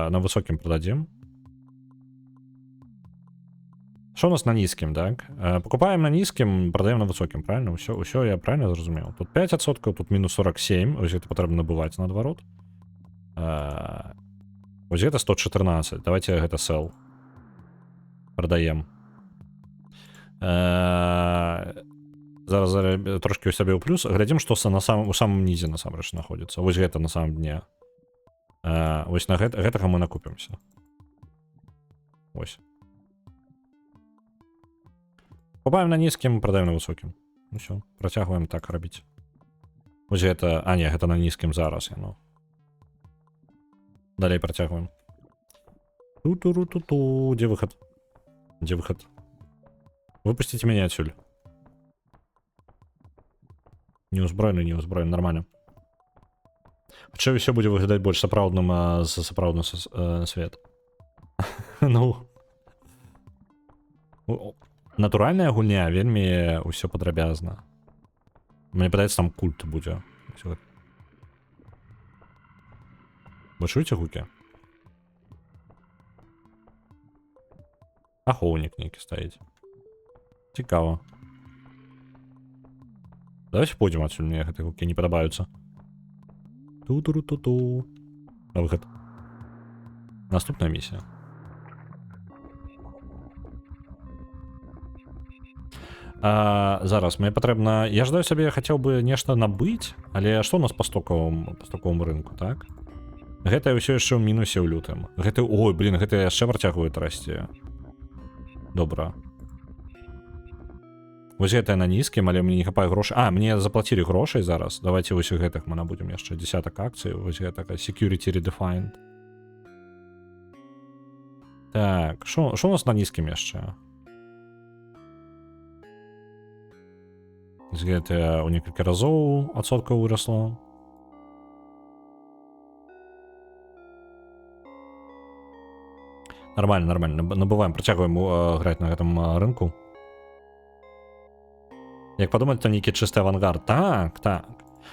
на высокім прададзім. Що у нас на нізкім, так? Покупаем на нізкім, прадаем на высокім, правильно? Усё я правильно зразумеў. Тут 5%, тут мінус 47, ось гэта патрэбна набываць наадварот. Ось гэта 114, давайте гэта sell. Прадаем. Зараз трошки у сябе ў плюс. Глядзім, што у самым нізе насамрэч знаходзіцца. Вось гэта на самом дне. Вось на гэтага мы накупімся. Вось. Купаем на нізкім, прадаем на высокім. Ну все, працягваем так рабіць. Вось гэта... А, не, гэта на нізкім зараз яно. Далей працягваем. Ту-ту-ру-ту-ту. Дзе выхад? Дзе выхад? Выпусціце мяне адсюль. Неўзброены, нормально. Хутчэй усё будзе выглядаць больш сапраўдным за сапраўдны свет. Ну... Натуральная гульня, вельмі ўсё падрабязна. Мне падаецца, там культ будзе. Вы чуеце гукі? Ахоўнік нейкі стаіць. Цікава. Давайте пойдзем адсюль, мне гэтыя гукі не падабаюцца. Ту-ту-ру-ту-ту. На выхад. Наступная місія. Зараз мне патрэбна... Я жадаю сабе, я хацеў бы нешта набыць, але што у нас па стоковому рынку, так? Гэта ўсё яшчэ ў мінусе ў лютым. Гэта... Ой, блин, гэта яшчэ працягваюць расці. Добра. Вось гэта на нізкім, але мне не хапае грошай. А, мне заплацілі грошай зараз. Давайте вось у гэтых мы набудзем яшчэ десятак акцый. Вось гэтага security redefined. Так, што у нас на нізкім яшчэ? Гэта ў некалькі разоў адсотка вырасла. Нормально. Набываем, працягваем граць на гэтым рынку. Як падумаць, то нейкі чысты авангард. Так.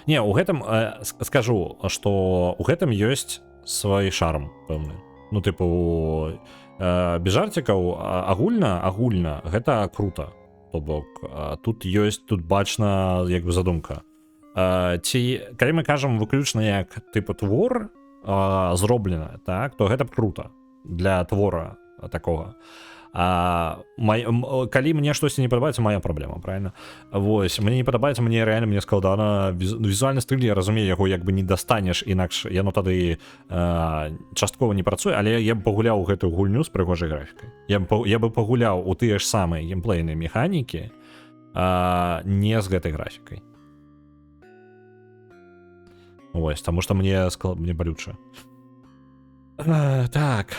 Не, у гэтым скажу, што у гэтым ёсць свой шарм пэўны. Ну, тыпу, без жарцікаў, агульна гэта круто. То бок, тут бачна як бы задумка. Калі мы кажам выключна як тыпу твор зроблена, так, то гэта б круто для твора такога. Калі мне штосьці не падабаецца, моя праблема, правильно? Вось, мне не падабаецца, мне реально мне складана. Візуальны стыль, я разумею, яго як бы не дастанеш, інакш яно тады часткова не працуе, але я б пагуляў гэтую гульню з прыгожай графікай. Я бы пагуляў у тыя ж самыя геймплейныя механікі не з гэтай графікай. Вось, таму што мне балюча. Так...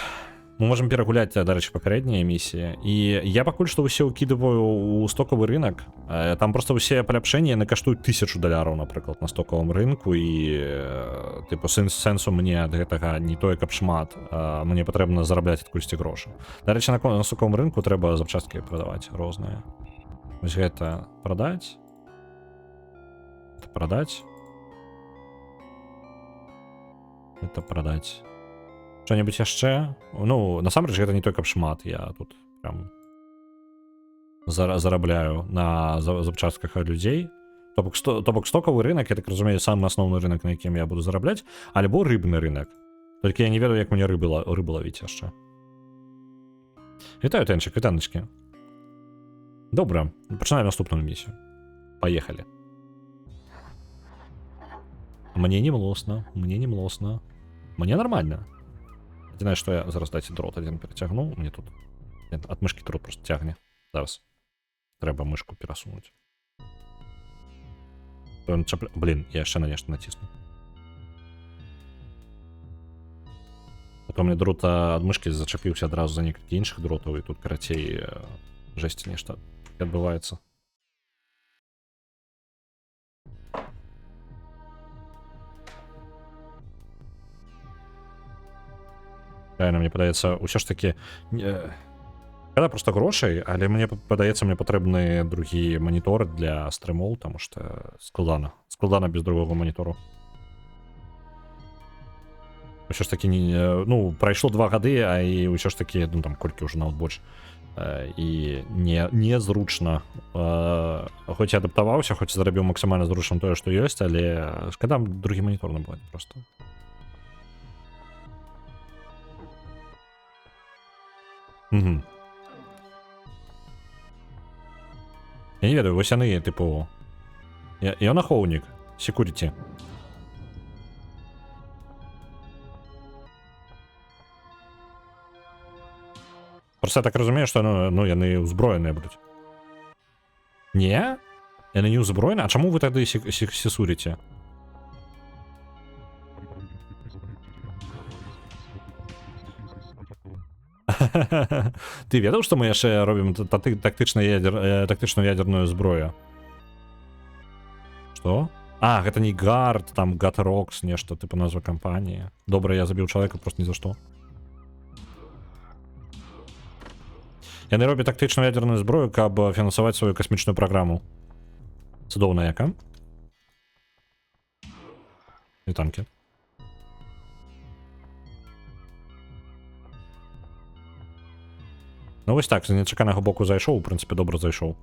Мы можем перагуляць, дарэчы, папярэднія місіі. І я пакуль што ўсе ўкідываю ў стоковы рынок. Там проста ўсе паляпшэнні яны каштуюць $1000, напрыклад, на стоковым рынку. І тыпу сэнсу мне ад гэтага не тое, каб шмат. Мне патрэбна зарабляць адкульсьці грошы. Дарэчы, на стоковым рынку трэба запчасткі прадаваць розныя. Вось гэта прадаць. Это прадаць. Это прадаць. Что-нибудь яшчэ? Ну, насамрэч, гэта не той, каб шмат. Я тут прям зарабляю на запчастках ад людзей. То бок стокавы рынок, я так разумею, самы асноўны рынок, на якім я буду зарабляць, альбо рыбны рынок. Толькі я не ведаю, як мне рыбу лавіць яшчэ. Вітаю, Тэнчык, вітаночкі. Добра, пачынаем наступную місію. Паехалі. Мне не млосна. Мне нормально. Адзінае, што я зараз дайце дрот адзін перацягну, мне тут Ад мышкі тут просто цягне. Зараз. Трэба мышку перасунуць. Блін, я яшчэ на нешта націсну. Потом мне дрот ад мышкі зачапіўся адразу за некалькі іншых дротаў, і тут, карацей, жэсці нешта адбываецца. Реально, мне падаецца, ўсё ж такі... Когда просто грошай, але мне падаецца, мне патрэбны другі манітор для стрымоў, таму што складана. Складана без другого манітору. Ўсё ж такі, ну, прайшло 2 гады, а і ўсё ж такі, ну, там, колькі ўжо нават больш. І незручна. Хоць і адаптаваўся, хоць зрабіў максімальна зручным тое, што ёсць, але шкада другі манітор набываць просто. Угу. Я не ведаю, вось яны, тыпу... Ён ахоўнік, секуріці. Просто я так разумею, што ну, яны ўзброеныя будуць. Не? Яны не ўзброены? А чаму вы тады сесуріце? Ты ведаў, што мы яшчэ робім тактычную ядерную зброю? Што? А, гэта не гард, там Гатрокс, нешта, типа назва кампаніі. Добра, я забіў чалавека просто ні за што. Яны робяць тактычную ядерную зброю, каб фінансаваць сваю касмічную праграму. Цудоўна яка. І танкі. Ну вось так, з нечаканага боку зайшоў, у прынцыпе, добра зайшоў.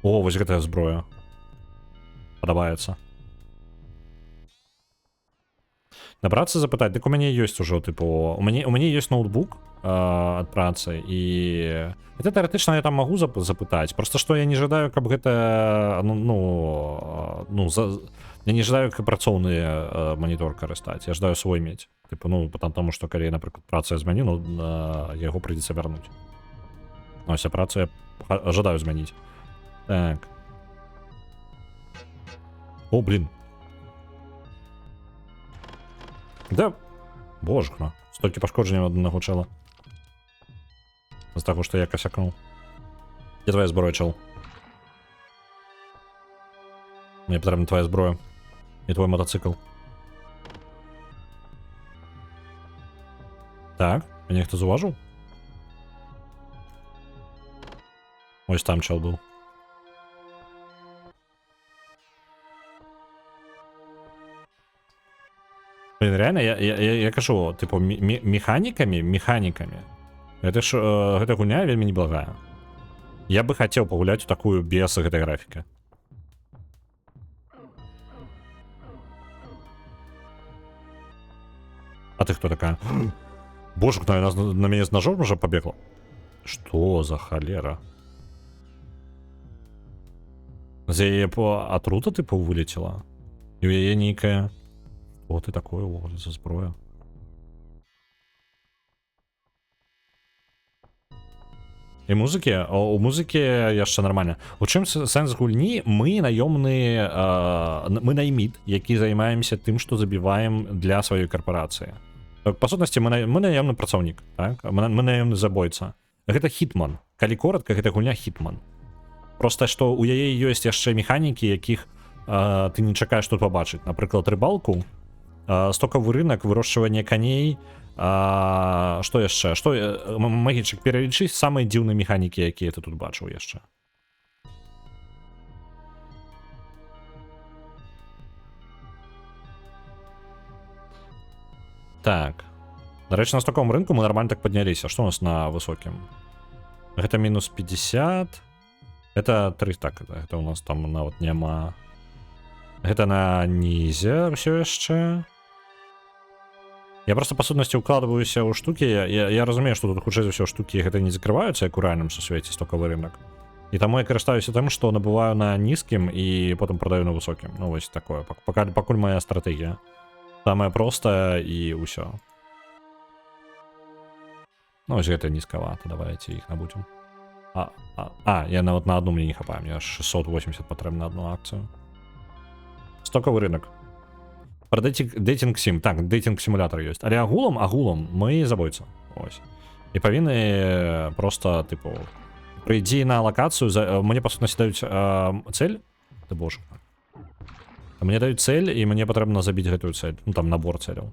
О, вось гэтая зброя. Падабаецца. На працы запытаць, дык у мяне ёсць ужо, тыпу, у мяне ёсць ноутбук ад працы, і гэта тэарэтычна я там магу запытаць, просто што я не жадаю, каб гэта, я не жадаю, каб працоўны манітор карыстаць, я жадаю свой мець. Тыпу, ну, потому што, калі, напрыклад, працу я змяню, ну, яго прыйдзецца вярнуць. Ось, а працу я жадаю змяніць. Так. О, блин. Да, божухна. Столькі пашкоджанняў аднаго чэла. З таго, што я касякнуў. Дзе твоя зброя, чэл? Мне патрэбна твоя зброя. І твой мотоцикл. Так, мяне хто заўважыў? Ось там чел был. Блин, реально, я кажу, типу, механікамі, гэта гульня вельмі неблагая. Я бы хотел погулять у такую без гэтай графіка. А ты кто такая? Боже, на меня с ножом уже побегла. Что за холера? За яе атрута, типу, вылетела? І у яе нейкая... О, ты такое, о, за зброя. І музыкі? У музыкі яшчэ нормально. У чым сэнс гульні? Мы наёмны... мы найміт, які займаемся тым, што забіваем для сваёй карпорацыі. Па сутнасці, мы наёмны працаўнік, так? Мы наёмны забойца. Гэта хітман. Калі коротка, гэта гульня хітман. Просто што у яе ёсць яшчэ механікі, якіх ты не чакаеш тут пабачыць. Напрыклад, рыбалку, стокавы рынок, вырошчванне коней, што яшчэ? Што, магічык, пералічыць самыя дзіўныя механікі, якія ты тут бачыў яшчэ. Так. Дарэчы, на стоковым рынку мы нормально так падняліся. Што у нас на высокім? Гэта мінус 50... Это 3, так, это у нас там нават няма. Гэта на нізе ўсё яшчэ. Я просто па сутнасці укладваюся ў штукі. Я разумею, што тут хутчэй за ўсё штукі гэта не закрываюцца, як у рэальным сусвеце стокавы рынок. І таму я карыстаюся тым, што набываю на нізкім і потым прадаю на высокім. Ну вось такое. Пакуль моя стратэгія. Самая простая і ўсё. Ну, ось гэта нізкавата, давайте іх набудзем. Я нават на одну мне не хапаю, мне 680 патрэбна на одну акцыю. Стоковый рынок. Про дейтинг сим. Так, дейтинг симулятор ёсць. Але агулам мы забойца. Ось. І павінны просто, типу, прыйдзі на лакацыю, мне, па сутнасці, даюць цель. Ты боже. Мне даюць цель, і мне патрэбна забіць гэтую цель. Ну, там набор целяў.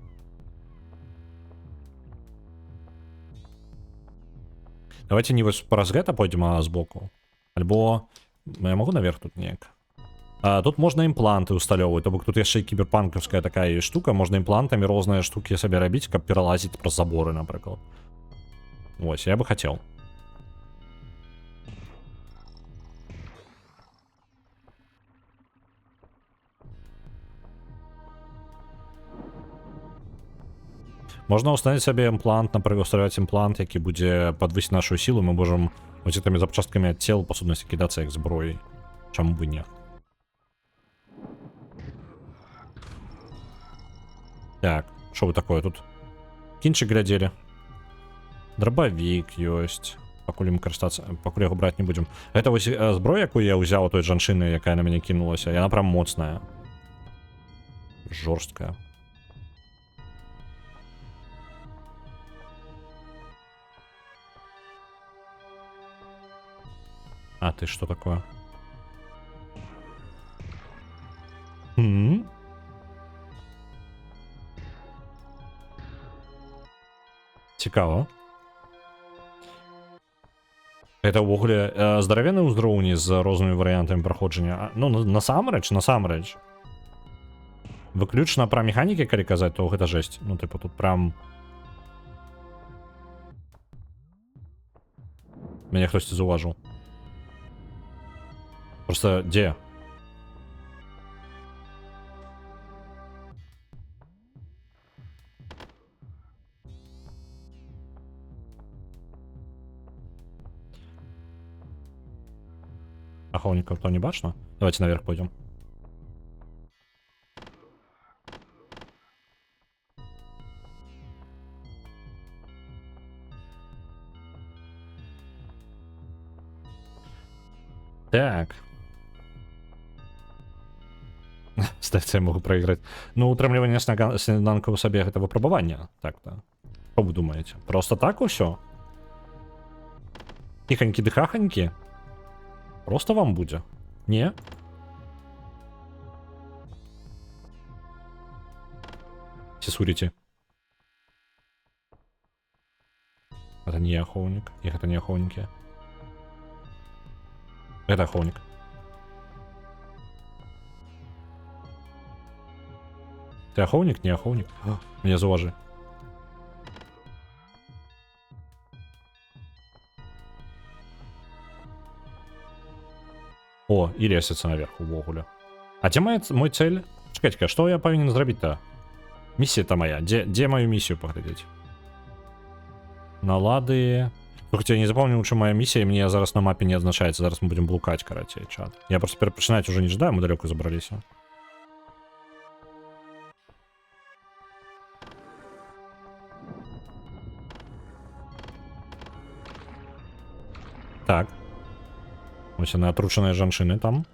Давайте не вось праз гэта пойдзем, а збоку. Альбо я могу наверх тут неяк. Тут можна імпланты усталёўваць, то бок тут яшчэ і кіберпанкаўская такая штука, можна імплантамі розныя штукі сабе рабіць, каб пералазіць праз заборы, напрыклад. Вось, я бы хацеў. Можна ўставіць сабе імплант, напрыклад, усталяваць імплант, які будзе падвысіць нашу сілу, мы можам вось гэтымі запчасткамі ад цел, па сутнасці, кідацца як зброяй. Чаму бы не? Так, что вы такое тут? Кінчик глядзелі. Дробавік ёсць. Пакуль мы карыстацца, пакуль яго браць не будзем. Гэта вось зброя, якую я ўзяў у той жанчыны, якая на мяне кінулася. Яна прям моцная. Жорсткая. А ты что такое? Цікаво. Это ўвогуле здаравенны ўзроўні з рознымі варыянтамі праходжання. Ну, насамрэч. Выключна пра механікі, калі казаць, то гэта жэсць. Ну, типа, тут прям... Мяне хтосьці заўважыў. Просто дзе? Ахоўнікаў то не бачна? Давайте наверх пойдем. Так. Ставьте, я могу проиграть. Ну, утрымліванне сніданка ў сабе гэта выпрабаванне. Так-то. Што вы думаете? Просто так усё? Тихонькі-дыхахонькі? Просто вам будзе? Не? Ці суріце? Гэта не ахоўнік. І гэта не ахоўнікі. Гэта ахоўнік. Ты ахоўнік? Не ахоўнік? Мне заўважы. О, і лесіцца наверх увогуле. А дзе мой цель? Чакайце, што я павінен зрабіць-то? Місія-то моя. Дзе маю місію паглядзець? Налады... Слухайте, я не запомнил, чым моя місія, і мне зараз на мапе не азначаецца. Зараз мы будем блукаць, карацей, чат. Я просто перапачынаць уже не ждаю, мы далёка забраліся. Так. Ось яны атручаныя жанчыны там.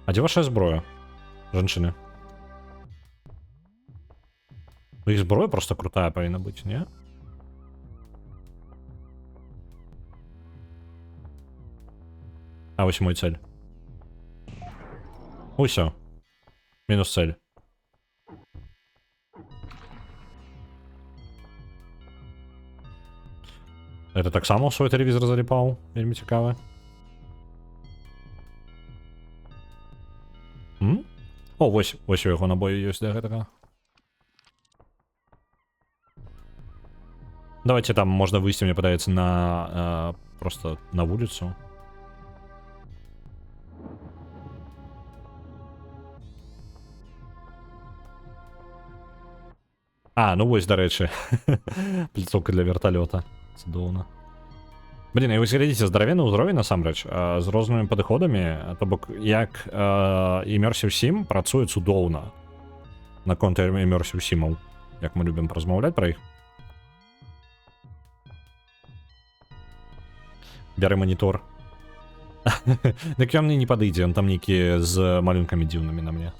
А дзе ваша зброя? Жанчыны. Іх зброя просто крутая павінна быць, не? А вось мой цель. Усё. Мінус цель. Это таксама ў свой тэлевізор заліпаў. Вельмі цікава. О, вось у яго набоі ёсць для гэтага. Давайте там можна выйсці, мне падаецца, на... просто на вуліцу. А, ну вось, дарэчы. Пляцоўка для верталёта. Цудоўна. Блин, і вось глядзіце, здаравенны ўзровень насамрэч з рознымі падыходамі, то бок як Immersive Sim працуе цудоўна. наконт Immersive Sim'аў, як мы любім размаўляць пра іх. Бяры манітор. Дык ён мне не падыдзе, ён там нейкі з малюнкамі дзіўнымі на мне.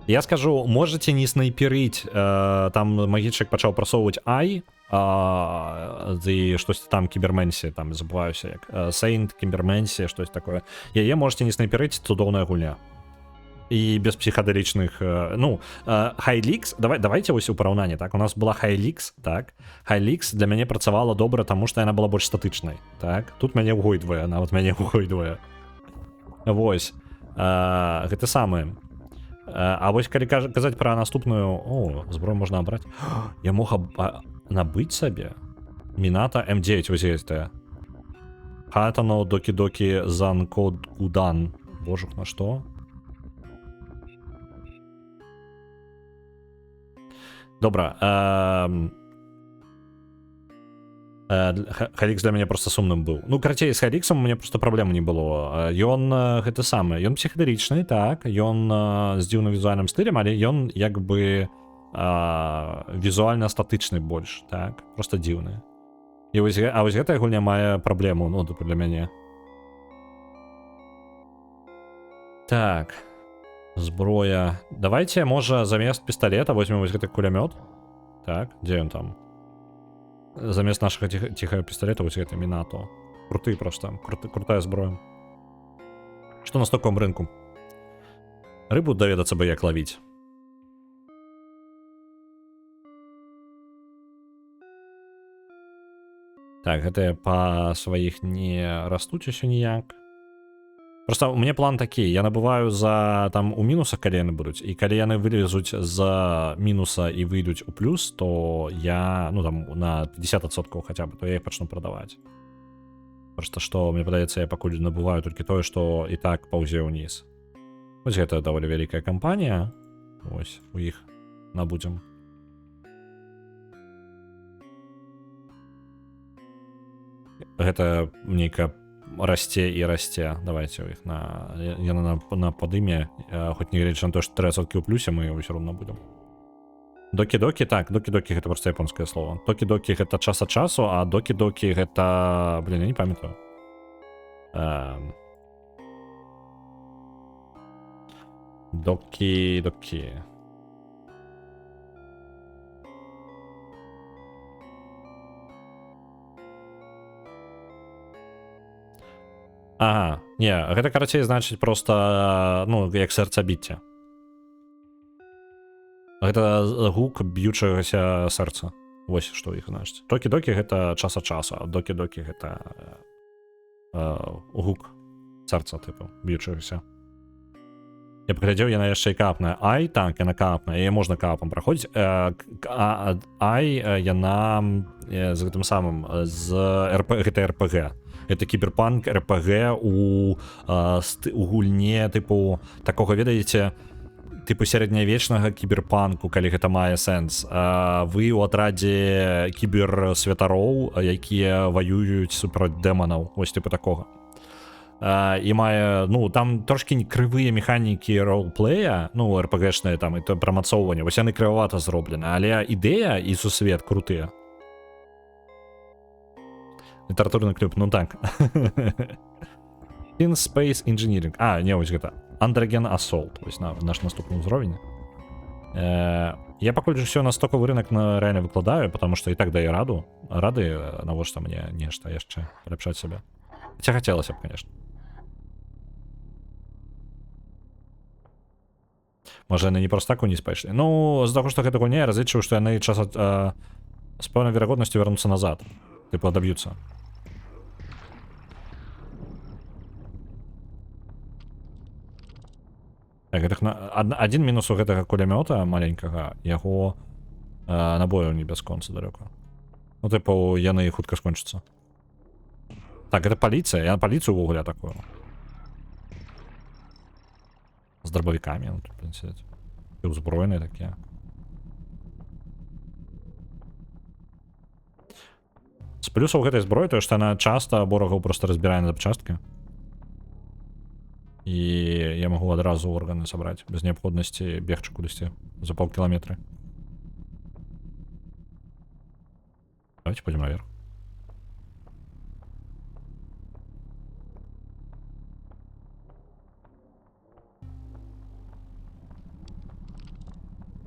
Я скажу, можете не снайперить, там магічык пачаў прасоўваць ай, і штось там кіберменсі, там забываюся як, Сейнт, кіберменсі, штось такое. Яе можете не снайперить, цудоўная гульня. І без псіхадэлічных, ну, Хайлікс, давайте вось у параўнанні, так, у нас была Хайлікс, так, Хайлікс для мяне працавала добра, таму што яна была больш статычнай, так, тут мяне ўгойдвае, нават мяне ўгойдвае. Вось, гэта самае. А вось калі казаць пра наступную, о, зброю можна абраць. Я мог набыць сабе Міната М9, вось гэтая. Хатано докі-докі занкод гудан. Божух, на што? Добра. Хайлікс для мяне просто сумным быў. Ну, карацей, з Хайліксом у мяне просто праблем не было. Ён гэта самае, ён псіхадэлічны, так, ён з дзіўным візуальным стылем, але ён як бы візуальна статычны больш, так, просто дзіўны. І вось, а вось гэтая гульня мае праблему, ну, для мяне. Так, зброя. Давайте, можа, замест пісталета возьмем вось гэты кулямёт. Так, дзе ён там? Замест нашага ціхага пісталета вось гэта Мінато. Круты просто, крутая зброя. Што на стоковым рынку? Рыбу даведацца бы як лавіць. Так, гэтыя па сваіх не растуць усё ніяк. Просто у мяне план такі, я набываю за там у мінусах, калі яны будуць, і калі яны вылезуць з мінуса і выйдуць у плюс, то я, ну там на 50% хаця б, то я іх пачну прадаваць. Просто што, мне падаецца, я пакуль набываю толькі тое, што і так паўзе ўніз. Вось гэта даволі вялікая кампанія. Вось, у іх набудзем. Гэта нейкая расце і расце. Давайте іх яна на падыме, хоць не гледзячы на то, што 3% у плюсе, мы ўсё роўна будем. Докі-докі, так, докі-докі гэта проста японскае слово. Докі-докі гэта час ад часу, а докі-докі гэта, блин, я не памятаю. Докі-докі. Ага, не, гэта карацей значыць проста, ну, як сэрцабіцце. Гэта гук б'ючагася сэрца. Вось што іх значыць. Докі-докі гэта час ад часу, а докі-докі гэта гук сэрца, тыпу, б'ючагася. Я паглядзеў, яна яшчэ і капная. Ай, так, яна капная, яе можна капам праходзіць. Ай, яна з гэтым самым, з гэта РПГ. Это кіберпанк РПГ у гульне, тыпу, такога, ведаеце, тыпу сярэднявечнага кіберпанку, калі гэта мае сэнс. Вы ў атрадзе кіберсвятароў, якія ваююць супраць дэманаў, вось тыпу такога. І мае, ну, там трошкі крывыя механікі ролплея, ну, РПГшныя там, і то прамацоўванне, вось яны крывавата зроблены, але ідэя і сусвет крутыя. Літаратурны клуб, ну так. In Space Engineering. А, не, вось гэта. Androgen Assault. Вось наш наступны ўзровень. Я пакуль ўсё на стоковы рынок реально выкладаю, потому что і так дае раду. Рады, навошта мне нешта яшчэ паляпшаць сябе. Хаця хацелася б, конечно. Можа, яны не проста так уніз пайшлі. Ну, з таго, што гэта гульня, я разлічваю, што яны час з пэўнай верагоднасцю вернуцца назад. Тыпу, адаб'юцца. Так, адзін мінус у гэтага кулямёта маленькага, яго набояў не бясконца далёка. Ну, тыпу, яны хутка скончацца. Так, гэта паліцыя, я паліцыю ўвогуле такую. З дробавікамі, ну, тут, в прынцыпе, і ўзброеныя такія. З плюсаў гэтай зброі тое, што яна часта ворагаў просто разбірае на запчасткі. І я магу адразу органы сабраць без неабходнасці бегчы кудысьці за паўкіламетры. Давайте пойдем наверх.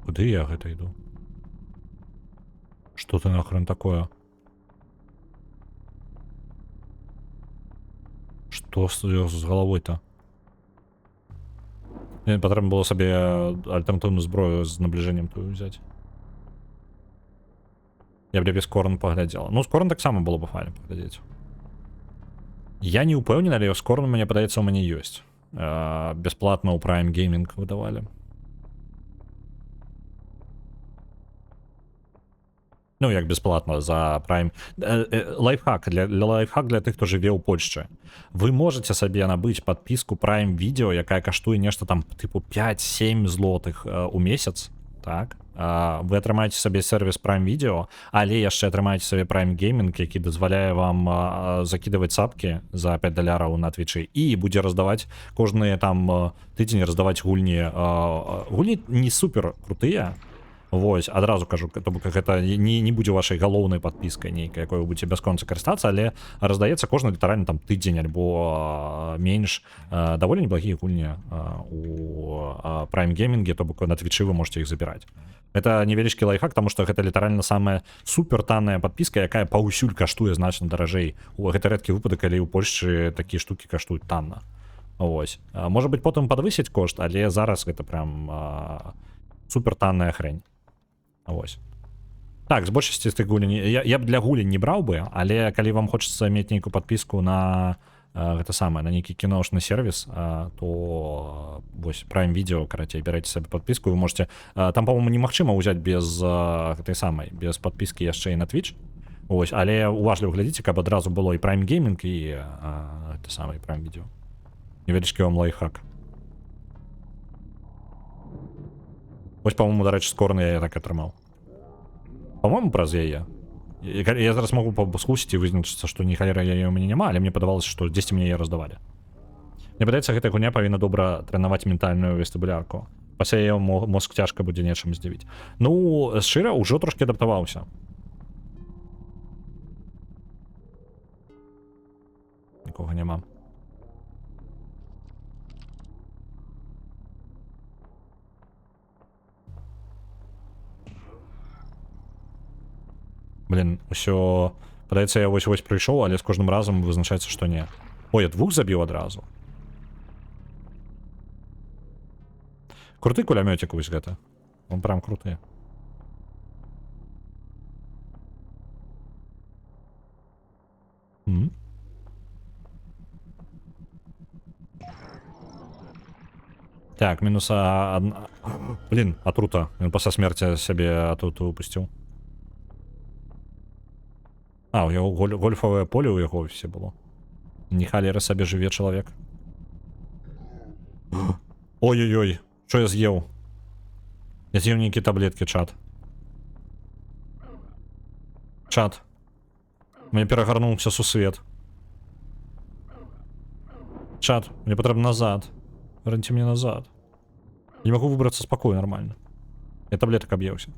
Куды я гэта іду? Что ты нахрен такое? Что с головой-то? Мне патрэбна было сабе альтэрнатыўную зброю з набліжэннем тую взять. Я б без Корн паглядзела. Ну, з Корн таксама было б файна паглядзець. Я не ўпэўнены, але з Корн, мне падаецца, у мяне ёсць. Бесплатна ў Prime Gaming выдавалі. Ну, як бесплатно за Prime. Лайфхак для тых, хто жыве ў Польшчы. Вы можете сабе набыць подпіску Prime Video, якая каштуе нешта там типу 5-7 злотых у месяц, так? Вы атрымаеце сабе сервіс Prime Video, але яшчэ атрымаеце сабе Prime Gaming, які дазваляе вам закидываць сапкі за $5 на Твічы і будзе раздаваць кожныя там тыдзень раздаваць гульні. Гульні не супер крутыя. Вось, адразу кажу, то бок гэта не будзе вашай галоўнай падпіскай нейкай, якой вы будзеце бясконца карыстацца, але раздаецца кожны літаральна там тыдзень альбо менш. Даволі неблагія гульні у Prime Gaming, то бок на Твічы вы можете іх забіраць. Это невялічкі лайфхак, таму што гэта літаральна самая супер танная падпіска, якая паўсюль каштуе значна даражэй. Гэта рэдкі выпадак, калі ў Польшчы такія штукі каштуюць танна. Вось. Можа быць, потым падвысіць кошт, але зараз гэта прям супер танная хрень. Вось. Так, з большасці з тых гулень я б для гулень не браў бы, але калі вам хочацца мець нейкую падпіску на гэта самае, на нейкі кіношны сервіс, то вось Prime Video, карацей, бярайце сабе падпіску, вы можете там, па-моему, немагчыма ўзяць без гэтай самай, без падпіскі яшчэ і на Twitch. Вось, але уважліва глядзіце, каб адразу было і Prime Gaming і гэта самае Prime Video. Невялічкі вам лайфхак. Вось, па-моему, дарэчы, з Корн я так атрымаў. По-моему, праз яе. Я зараз могу паскусіць і вызначыцца, што ні халера яе ў мяне няма, але мне падавалася, што дзесьці мне яе раздавалі. Мне падаецца, гэтая гульня павінна добра трэнаваць ментальную вестыбулярку. Пасля яе мозг цяжка будзе нечым здзівіць. Ну, шчыра, ўжо трошкі адаптаваўся. Нікога няма. Блин, усё... Падаецца, я вось-вось прыйшоў, але з кожным разам вызначаецца, што не. Ой, я двух забіў адразу. Круты кулямётик вось гэта. Он прям круты. Так, мінус одна... Блин, атрута. Ён пасля смерці сябе атруту упусціў. А, у яго гольфавае поле ў яго все было. Не халера сабе жыве чалавек. Ой-ой-ой, што я з'еў? Я з'еў нейкія таблеткі, чат. Чат. Мне перагарнуўся сусвет. Чат, мне патрэбна назад. Верните мне назад. Я не могу выбраться спокойно, нормально. Я таблеток объелся.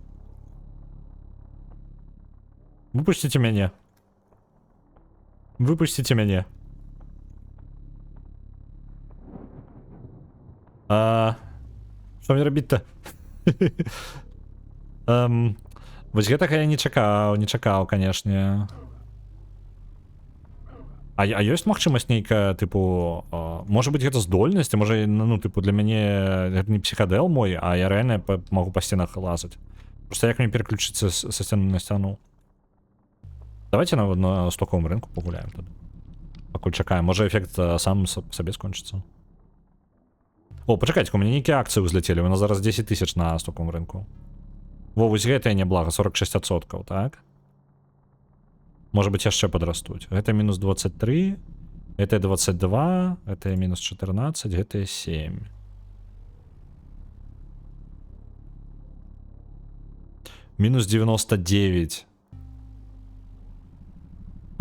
Выпустите меня. Выпустите меня. Что мне робить-то? Вось гэтага я не чакаў, канешне. А ёсць магчымасць нейкая, тыпу, можа быць, гэта здольнасць, можа, ну, тыпу, для мяне гэта не псіхадэл мой, а я рэальна магу па сценах лазаць. Просто як мне переключыцца са сцены на сцяну? Давайте на стоковым рынку пагуляем тады. Пакуль чакаем, можа эфект сам сабе скончыцца. О, пачакайце, у мяне нейкія акцыі ўзляцелі, у нас зараз 10 000 на стоковым рынку. Во, вось гэтае няблага, 46%, так? Может быть, яшчэ падрастуць. Гэта мінус 23, гэта 22, гэта мінус 14, гэта 7. Мінус 99.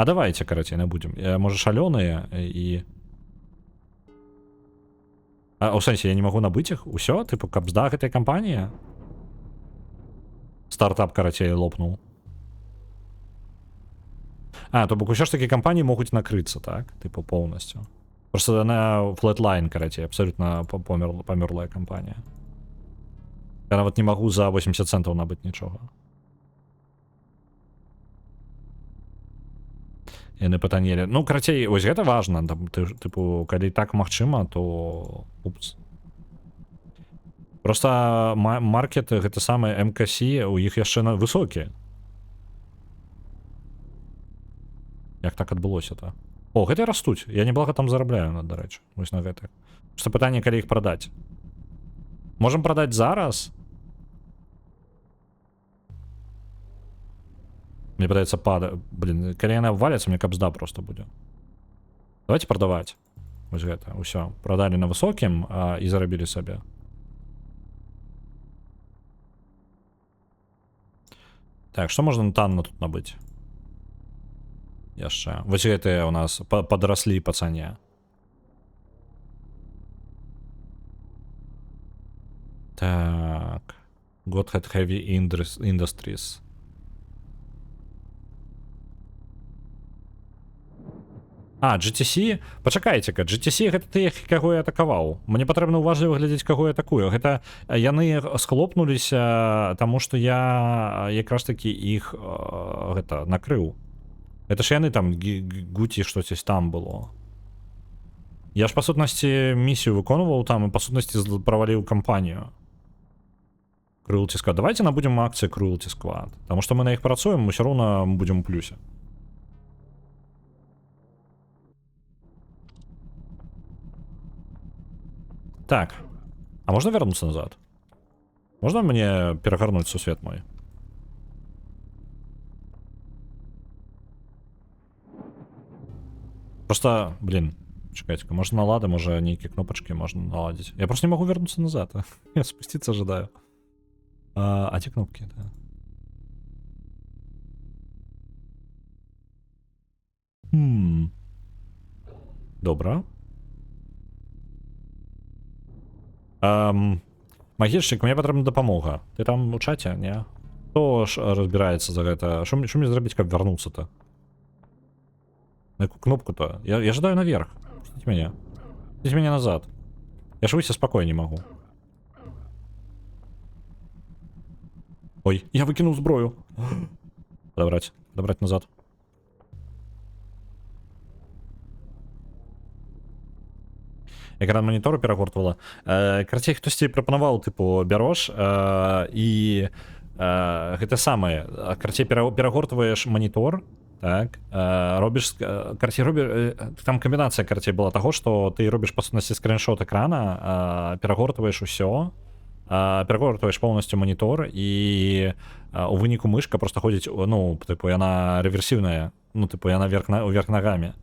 А давайте, карацей, не будем. Может, шалёные и... А, у сенсе, я не могу набыть их? Усё? Типа, капсда этой компании? Стартап, карацей, лопнул. А, то бок усё ж таки компании могут накрыться, так? Типа, полностью. Просто она флетлайн, карацей, абсолютно померлая компания. Я нават не могу за 80 центов набыть ничего. Яны патанелі. Ну, карацей, вось гэта важна. Там, тыпу, калі так магчыма, то... Упс. Просто маркет, гэта самае МКС, у іх яшчэ высокі. Як так адбылося-то? О, гэта растуць. Я неблага там зарабляю, дарэчы. Вось на гэтых. Просто пытанне, калі іх прадаць. Можем прадаць зараз? Мне падаецца пада... Блин, калі яна валіцца, мне капсда просто будзе. Давайте прадаваць. Вось гэта, усё. Прадалі на высокім і зарабілі сабе. Так, што можна танна тут набыць? Яшчэ. Вось гэтыя у нас падраслі па цане. Так. Godhead Heavy Industries. А, GTC? Пачакайце-ка, GTC гэта тыя, каго я атакаваў. Мне патрэбна уважліва глядзець, каго я атакую. Гэта яны схлопнуліся, таму што я якраз такі іх гэта накрыў. Это ж яны там гуці штосьці там было. Я ж па сутнасці місію выконваў там і па сутнасці праваліў кампанію. Cruelty Squad. Давайте набудем акцыі Cruelty Squad. Таму што мы на іх працуем, мы ўсё роўна будзем у плюсе. Так, а можно вернуться назад? Можно мне перегарнуть сусвет мой? Просто, блин, чекайте-ка, может налады, может некие кнопочки можно наладить. Я просто не могу вернуться назад. Я спуститься ожидаю. А те кнопки, да. Добро. Магільшчык, мне патрэбна дапамога. Ты там у чаце, не? Хто ж разбіраецца за гэта? Што мне зрабіць, каб вярнуцца-то? На якую кнопку-то? Я жадаю наверх. Пустите меня. Пустите меня назад. Я ж выйсці спакойна не магу. Ой, я выкінуў зброю. Подобрать назад. Экран монітору перагортвала. Карацей, хтосьці прапанаваў, тыпу, бярош і гэта самае. Карацей, перагортваеш манітор, так, робіш, карацей, там камбінацыя, карацей, была таго, што ты робіш, па сутнасці, скриншот экрана, перагортваеш усё, перагортваеш поўнасцю манітор і у выніку мышка просто ходзіць, ну, тыпу, яна рэверсіўная, ну, тыпу, яна вверх нагамі.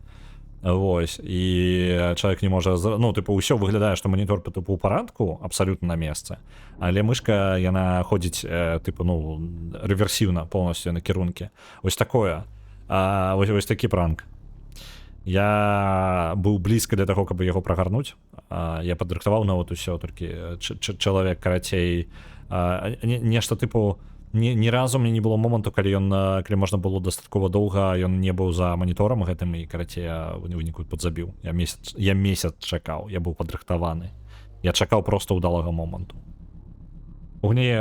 Вось, і чалавек не можа, ну, тыпу, ўсё выглядае, што манітор па тыпу ў парадку, абсалютна на месцы, але мышка, яна ходзіць, тыпу, ну, рэверсіўна поўнасцю на кірункі. Вось такое. Вось такі пранк. Я быў блізка для таго, каб яго прагарнуць. Я падрыхтаваў нават усё, толькі чалавек, карацей, нешта тыпу, ні разу мне не было моманту, калі можна было дастаткова доўга, ён не быў за маніторам гэтым і, карацей, я выніку падзабіў. Я месяц чакаў, я быў падрыхтаваны. Я чакаў проста ўдалага моманту. У гульні,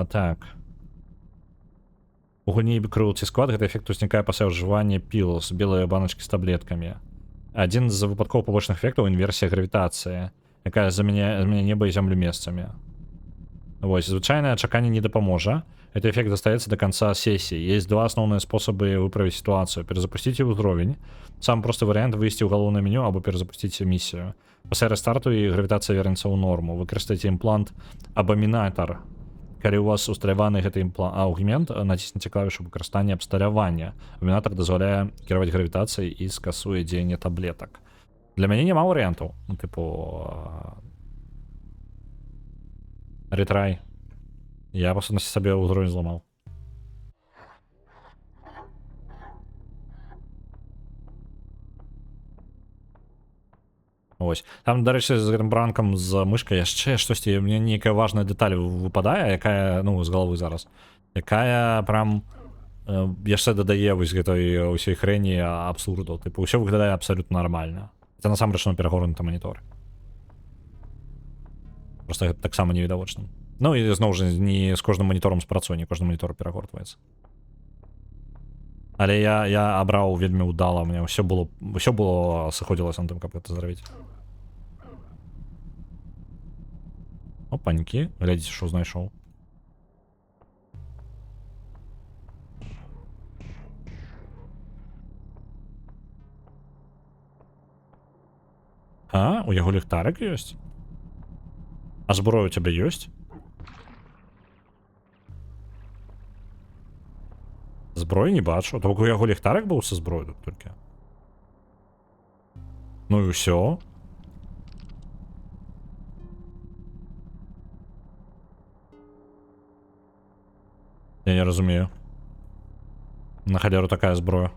так. У гульні Cruelty Squad гэты эфект узнікае пасля ўжывання пілс, белыя баначкі з таблеткамі. Адзін з выпадкова побочных эфектаў — інверсія гравітацыі, якая змяняе неба і зямлю месцамі. Вось, звычайнае чаканне не дапаможа. Этот эффект остается до конца сессии. Есть два основные способы выправить ситуацию. Перезапустите уровень. Самый простой вариант — вывести в головное меню або перезапустить миссию. После рестарту и гравитация вернется в норму. Выкористайте имплант Абаминатор. Калі у вас усталяваны гэты аугмент, націсніце клавішу выкарыстання абсталявання. Абамінатор дазваляе кіраваць гравітацыяй і скасуе дзеянне таблетак. Для мяне няма варыянтаў. Ну, тыпу... Ретрай. Я по сутнасці сабе ўзровень зламаў. Ось. Там, до речі, з гэтым бранкам з мышкай яшчэ штосьці, мне нейкая важная дэталь выпадае, якая, ну, з галавы зараз. Якая прям яшчэ дадае вось гэтай ўсёй хрэні абсурду. Тыпу, ўсё выглядае абсалютна нармальна. Це насамрэч на перагорнуты манітор. Просто гэта таксама невідавочна. Ну і зноў жа не з кожным маніторам спрацуе, не кожны манітор перагортваецца. Але я абраў вельмі ўдала, мне ўсё было сыходзілася на тым, каб гэта зрабіць. Опанькі, глядзіце, што знайшоў. А, у яго ліхтарик ёсць? А зброя у цябе ёсць? Зброю не бачу. Только у яго ліхтарик быў са зброей тут толькі. Ну і ўсё. Я не разумею. На халеру такая зброя.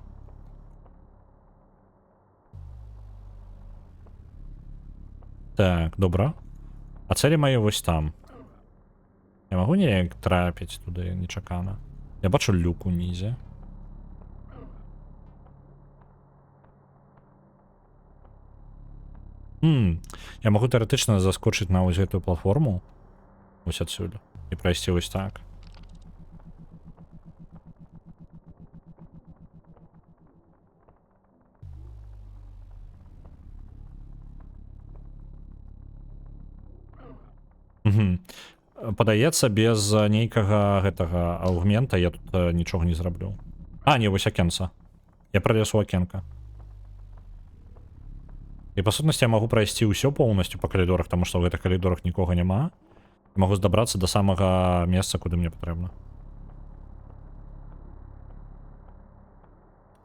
Так, добра. А цэлі мае вось там. Я магу неяк трапіць туды нечакана. Я бачу люк унізе. Я магу тэоретычна заскочыць на вось гэтую платформу. Вось адсюль. І прайсці вось так. Падаецца, без нейкага гэтага аугмента я тут нічога не зраблю. А, не, вось акенца. Я пралез у акенка. І па сутнасці я магу прайсці ўсё поўнасцю па калідорах, таму што ў гэтых калідорах нікога няма. Магу дабрацца да самага месца, куды мне патрэбна.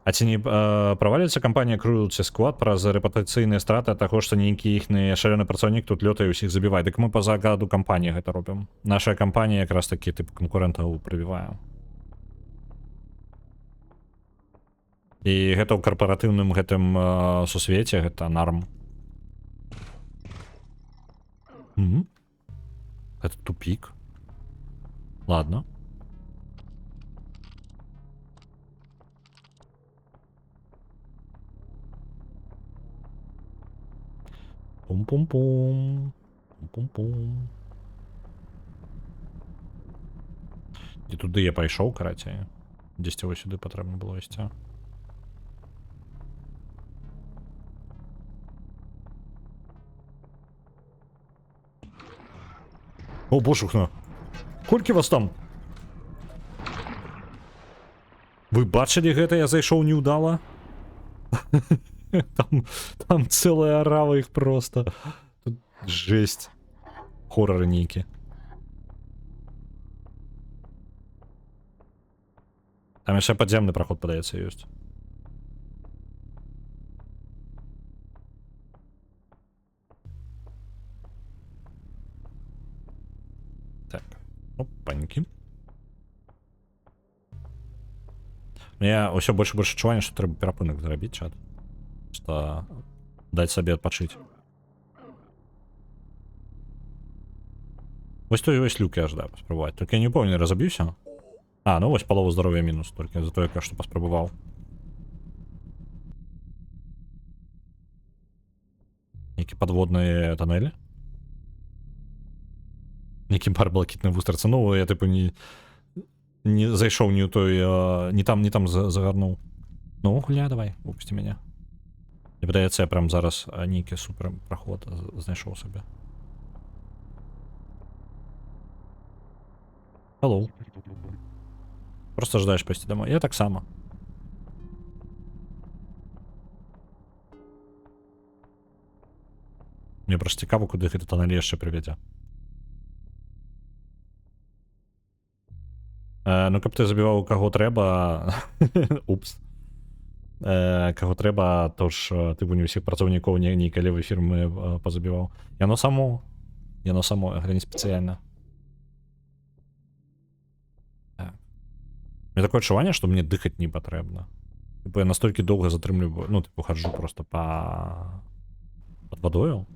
А ці не праваліцца кампанія Cruelty Squad праз рэпутацыйныя страты ад таго, што нейкі іхні шалёны працаўнік тут лётае ўсіх забівае. Дык мы па загаду кампаніі гэта робім. Наша кампанія якраз такі тып канкурэнтаў прыбівае. І гэта ў карпаратыўным гэтым сусвеце, гэта нарм. Гэта тупік. Ладно. Пум-пум-пум. Пум-пум-пум. І туди я пайшоў, карацей. Дзесьці вось сюди патрэбна было ісці. О, божухна. Колькі вас там? Вы бачылі гэта? Я зайшоў неўдала? Там целая орава их просто. Тут жесть. Хорроры нейкі. Там яшчэ падземны праход, падаецца, ёсць. Так. Опанькі. Мне ўсё больш і больш адчуванне, што трэба перапынак зрабіць, чат. Что дать себе отпочить. Вось той весь люк я ждаю паспрабаваць. Только я не помню, не разаб'юся. А, ну вось палову здоровья мінус, только за то, я што паспрабаваў. Нейкі падводныя тоннелі. Нейкі бар блакітны вустрацца. Ну, я типу не зайшоў не ў той, не там загарнуў. Ну, гуля, давай, выпусти мяне. Мне падаецца, я прям зараз нейкі супер праход знайшоў сабе. Hello. Просто ждаеш пайсці домой. Я таксама. Мне проста цікава, куды гэты тоннель яшчэ прывядзе. Ну, каб ты забіваў каго трэба... Упс. Каго трэба, то ж ты б не ўсіх працаўнікоў нейкай левай фірмы пазабіваў. Яно само, гэта не спецыяльна. Мне такое адчуванне, што мне дыхаць не патрэбна. Типу я настолькі доўга затрымліваю, ну, типу, хаджу просто па Под водою?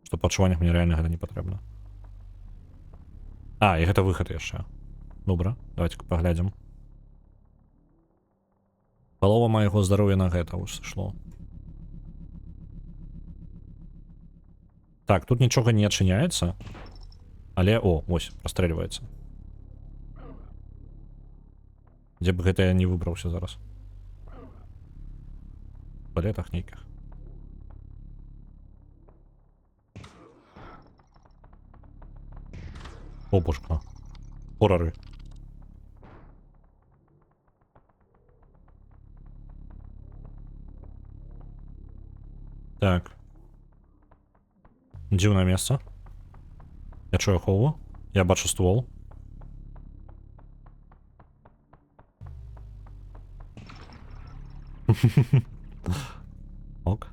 Што па адчуваннях мне рэальна гэта не патрэбна. А, і гэта выхад яшчэ. Добра, давайте паглядзім. Палова майго здароўя на гэта ўсё шло. Так, тут нічога не адчыняецца. Але, о, ось, прастрэльваецца. Дзе б гэта я не выбраўся зараз? В палетах нейкіх. О, божка. Хорары. Так. Дзіўнае месца. Я чую ахову. Я бачу ствол. Ок.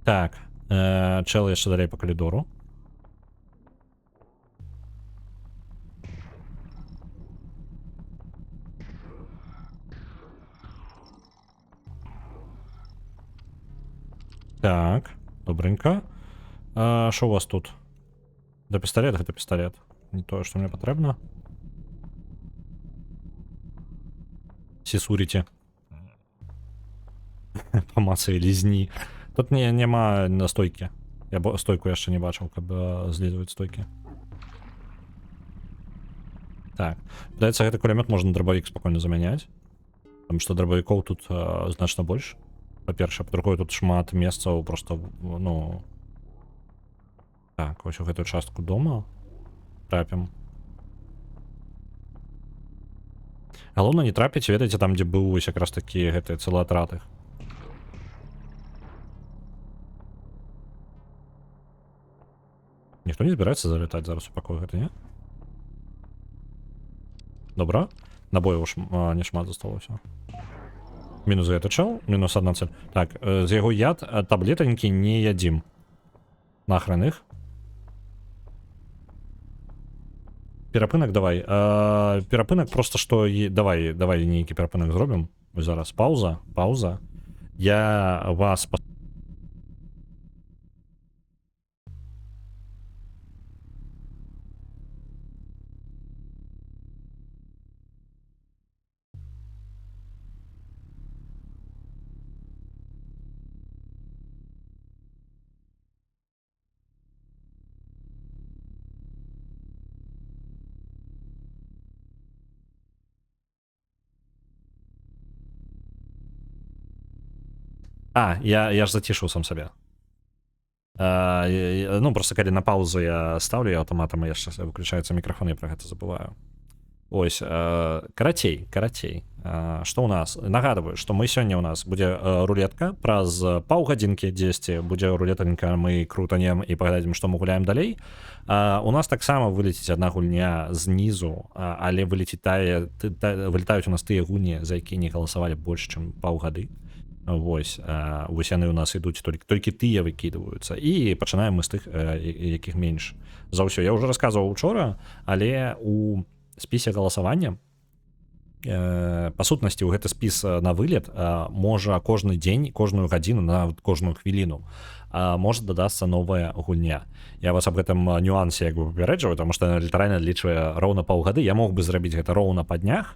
Так. Чел яшчэ далей по коридору. Так, добренько. Що у вас тут? Да пістолет, гэта пістолет. Не тое, што мне патрэбна. Сісуріце. Памацай лізні. Тут няма на стойкі. Я стойку яшчэ не бачыў, каб злізваць стойкі. Так. Падаецца, гэты кулямёт можна дробавік спакойна замяняць. Таму што дробавікоў тут значна больш. Па-першае, па-другое, тут шмат месцаў просто, ну... Так, вось у гэтую частку дома трапім. Галоўна не трапіць, ведаеце, там, дзе быў вось якраз такі гэтыя цэлы атрад іх. Ніхто не збіраецца залетаць зараз у пакой гэта, не? Добра. Набояў не шмат засталося. Мінус гэты чел, мінус одна цель. Так, з яго яд таблетанькі не ядзім. Нахрен іх. Перапынак давай. Перапынак просто што... Давай нейкі перапынак зробім. Вось зараз пауза. Я вас... Я ж зацішыў сам сабе. Ну, просто калі на паузу я ставлю, я аўтаматам яшчэ выключаецца мікрафон, я пра гэта забываю. Ось, карацей. Што ў нас? Нагадваю, што мы сёння ў нас будзе рулетка, праз паўгадзінкі дзесьці будзе рулетанька, мы крутанем і паглядзім, што мы гуляем далей. У нас таксама вылеціць адна гульня знізу, але вылетаюць у нас тыя гульні, за якія не галасавалі больш, чым паўгады. Вось яны у нас ідуць толькі тыя выкідваюцца, і пачынаем мы з тых, якіх менш за ўсё. Я ўжо расказваў учора, але у спісе галасавання па сутнасці ў гэты спіс на вылет можа кожны дзень, кожную гадзіну, нават кожную хвіліну можа дадасца новая гульня. Я вас аб гэтым нюансе як бы папярэджваю, таму што літаральна лічвае роўна паўгады. Я мог бы зрабіць гэта роўна па днях.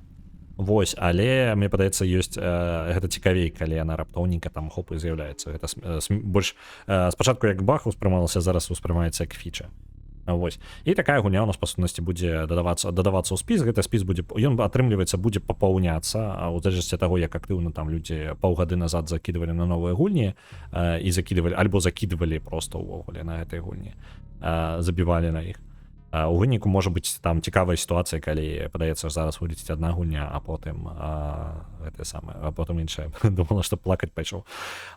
Вось, але мне падаецца, ёсць гэта цікавей, калі яна раптоўненька там хоп і з'яўляецца. Гэта больш спачатку як баг успрымалася, зараз успрымаецца як фіча. Вось. І такая гульня у нас па сутнасці будзе дадавацца ў спіс. Гэты спіс будзе, ён атрымліваецца, будзе папаўняцца у залежнасці ад таго, як актыўна там людзі паўгады назад закідвалі на новыя гульні і закідвалі, альбо закідвалі проста ўвогуле на гэтай гульні, забівалі на іх. У выніку можа быць там цікавая сітуацыя, калі падаецца зараз вылеціць адна гульня, а потым гэта самае, а потым іншая. Думала, што плакаць пайшоў.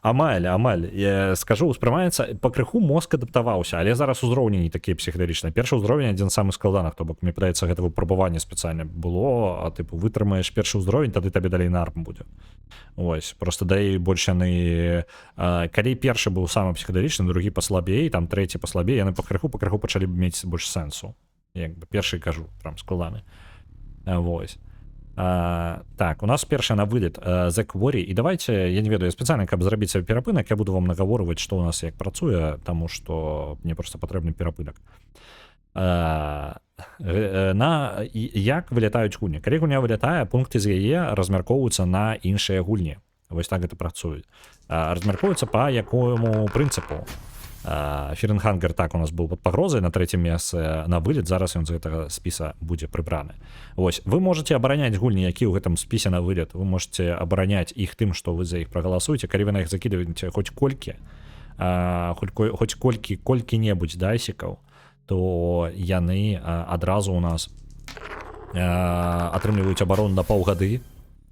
Амаль. Я скажу, успрымаецца, пакрыху мозг адаптаваўся, але зараз узроўні не такія псіхадэрычныя. Першы ўзровень адзін з самых складаных, то бок мне падаецца, гэта выпрабаванне спецыяльна было, тыпу вытрымаеш першы ўзровень, тады табе далей нарм будзе. Ось, просто дай больш яны, калі першы быў самы псіхадэрычны, другі паслабей, там трэці паслабей, яны пакрыху пачалі б мець больш сэнсу. Як бы першы кажу, прям складаны. Вось. Так, у нас першая на вылет The Quarry, і давайте, я не ведаю, спецыяльна, каб зрабіць перапынак, я буду вам нагаворваць, што у нас як працуе, таму што мне просто патрэбны перапынак. Як вылятаюць гульні? Калі гульня вылятае, пункты з яе размяркоўваюцца на іншыя гульні. Вось так гэта працуе. Размяркоўваюцца па якому прынцыпу. Фіренхангер так у нас быў пад пагрозай на трэцім месцы на вылет, зараз ён з гэтага спіса будзе прыбраны. Вось, вы можете абараняць гульні, які ў гэтым спісе на вылет, вы можете абараняць іх тым, што вы за іх прагаласуеце, калі вы на іх закідываеце хоць колькі-небудзь дайсікаў, то яны адразу у нас атрымліваюць абарону на паўгады.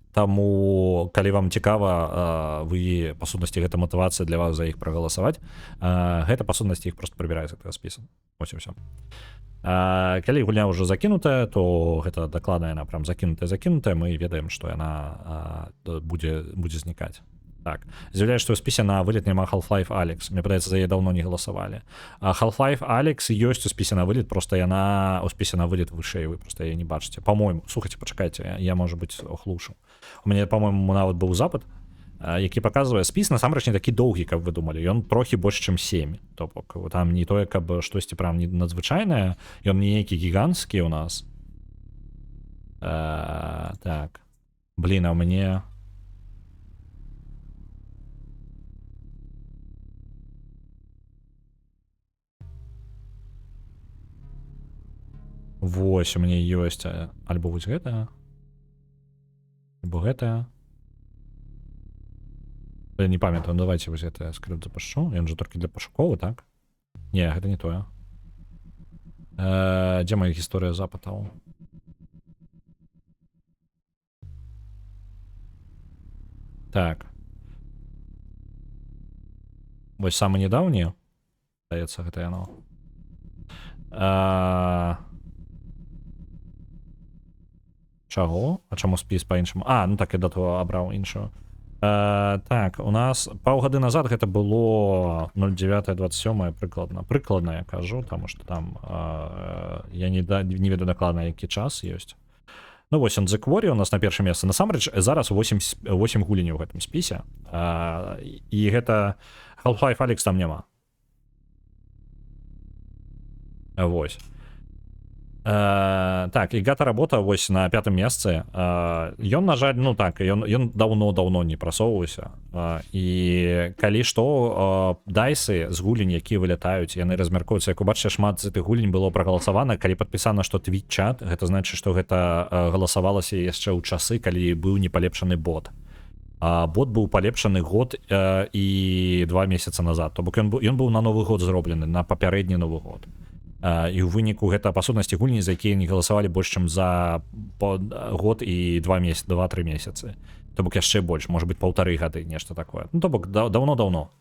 Таму, калі вам цікава, вы, па сутнасці, гэта матывацыя для вас за іх прагаласаваць, гэта, па сутнасці, іх просто прыбірае з гэтага спіса. Вось і ўсё. Калі гульня ўжо закінутая, то гэта дакладна яна прям закінутая, мы ведаем, што яна будзе знікаць. Так, з'яўляецца, што ў спісе на вылет няма Half-Life Алекс. Мне падаецца, за яе даўно не галасавалі. Half-Life Алекс ёсць у спісе на вылет, просто яна ў спісе на вылет вышэй, вы просто яе не бачыце. Па-мойму, слухайце, пачакайце, я, можа быць, охлушу. У мяне, па-мойму, нават быў запыт, які паказвае спіс, насамрэч не такі доўгі, каб вы думалі. Ён трохі больш, чым 7. То бок, там не тое, каб штосьці прям надзвычайнае, ён не нейкі гіганцкі у нас. Так. Блін, а ў мяне... Вось, у мяне ёсць альбо вось гэта, альбо гэта. Я не памятаю, давайте вось гэта скрыпт запашу. Ён жа толькі для пашуковы, так? Не, гэта не тое. Дзе моя гісторыя запытаў? Так. Вось самы недаўні, здаецца, гэта яно. Чаго? А чаму спіс па-іншаму? Ну так, я дату абраў іншую. Так, у нас паўгады назад гэта было 09-27 прыкладна. Прыкладна я кажу, таму што там я не ведаю дакладна, які час ёсць. Ну вось, The Quarry у нас на першым месцы. Насамрэч, зараз 8 гульняў у гэтым спісе. І гэта Half-Life Алекс там няма. Вось. Так, і Гата работа вось на 5-м месцы. Ён, на жаль, ну так, ён даўно не прасоўваўся. І калі што, дайсы з гулень, якія вылятаюць, яны размяркуюцца. Як вы бачыце, шмат з гэтых гулень было прагаласавана. Калі падпісана, што твіт-чат, гэта значыць, што гэта галасавалася яшчэ ў часы, калі быў не палепшаны бот. Бот быў палепшаны год і 2 месяца назад. То бок ён быў на Новы год зроблены, на папярэдні Новы год. І ў выніку гэта па сутнасці гульні, за якія не галасавалі больш, чым за год і 2-3 месяцы. То бок яшчэ больш, можа быць, 1,5 гады, нешта такое. Ну, то бок даўно-даўно.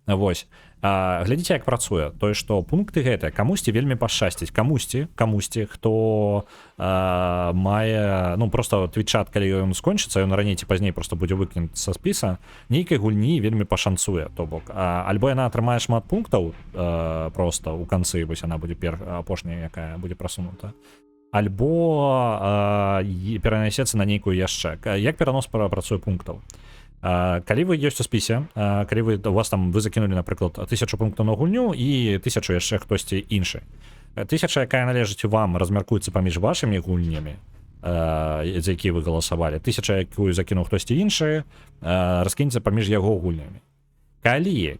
Вось. Глядзіце, як працуе. Тое, што пункты гэтыя камусьці вельмі пашчасціць. Камусьці, хто мае... Ну, просто твіт-чат, калі ён скончыцца, ён раней ці пазней просто будзе выкінуты са спіса, нейкай гульні вельмі пашанцуе. То бок, альбо яна атрымае шмат пунктаў просто ў канцы, вось яна будзе апошняя, якая будзе прасунута. Альбо перанясецца на нейкую яшчэ. Як перанос працуе пунктаў? Калі вы ёсць у спісе, калі у вас там вы закінулі, напрыклад, 1000 пунктаў на гульню і 1000 яшчэ хтосьці іншы. 1000, якая належыць вам, размяркуецца паміж вашымі гульнямі, за якія вы галасавалі. 1000, якую закінуў хтосьці іншы, раскінецца паміж яго гульнямі. Калі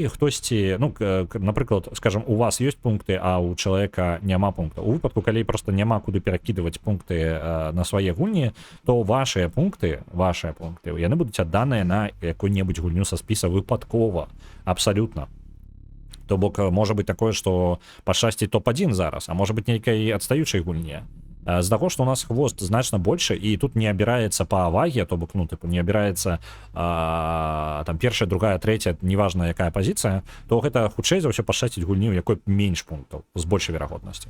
хтосьці, ну, напрыклад, скажем, у вас ёсць пункты, а у чалавека няма пункта. У выпадку, калі просто няма куды перакідваць пункты на свае гульні, то вашыя пункты, яны будуць адданыя на якую-небудзь гульню са спіса выпадкова. Абсалютна. То бок, можа быць такое, што пашчасціць топ-1 зараз, а можа быць нейкай адстаючай гульне. З таго, што у нас хвост значна больше, і тут не абіраецца па ваге, то бок, ну, тыпу, не абіраецца там першая, другая, трэця, неважна якая пазіцыя, то гэта хутчэй за ўсё пашчасціць гульні, у якой менш пунктаў, з большай верагоднасці.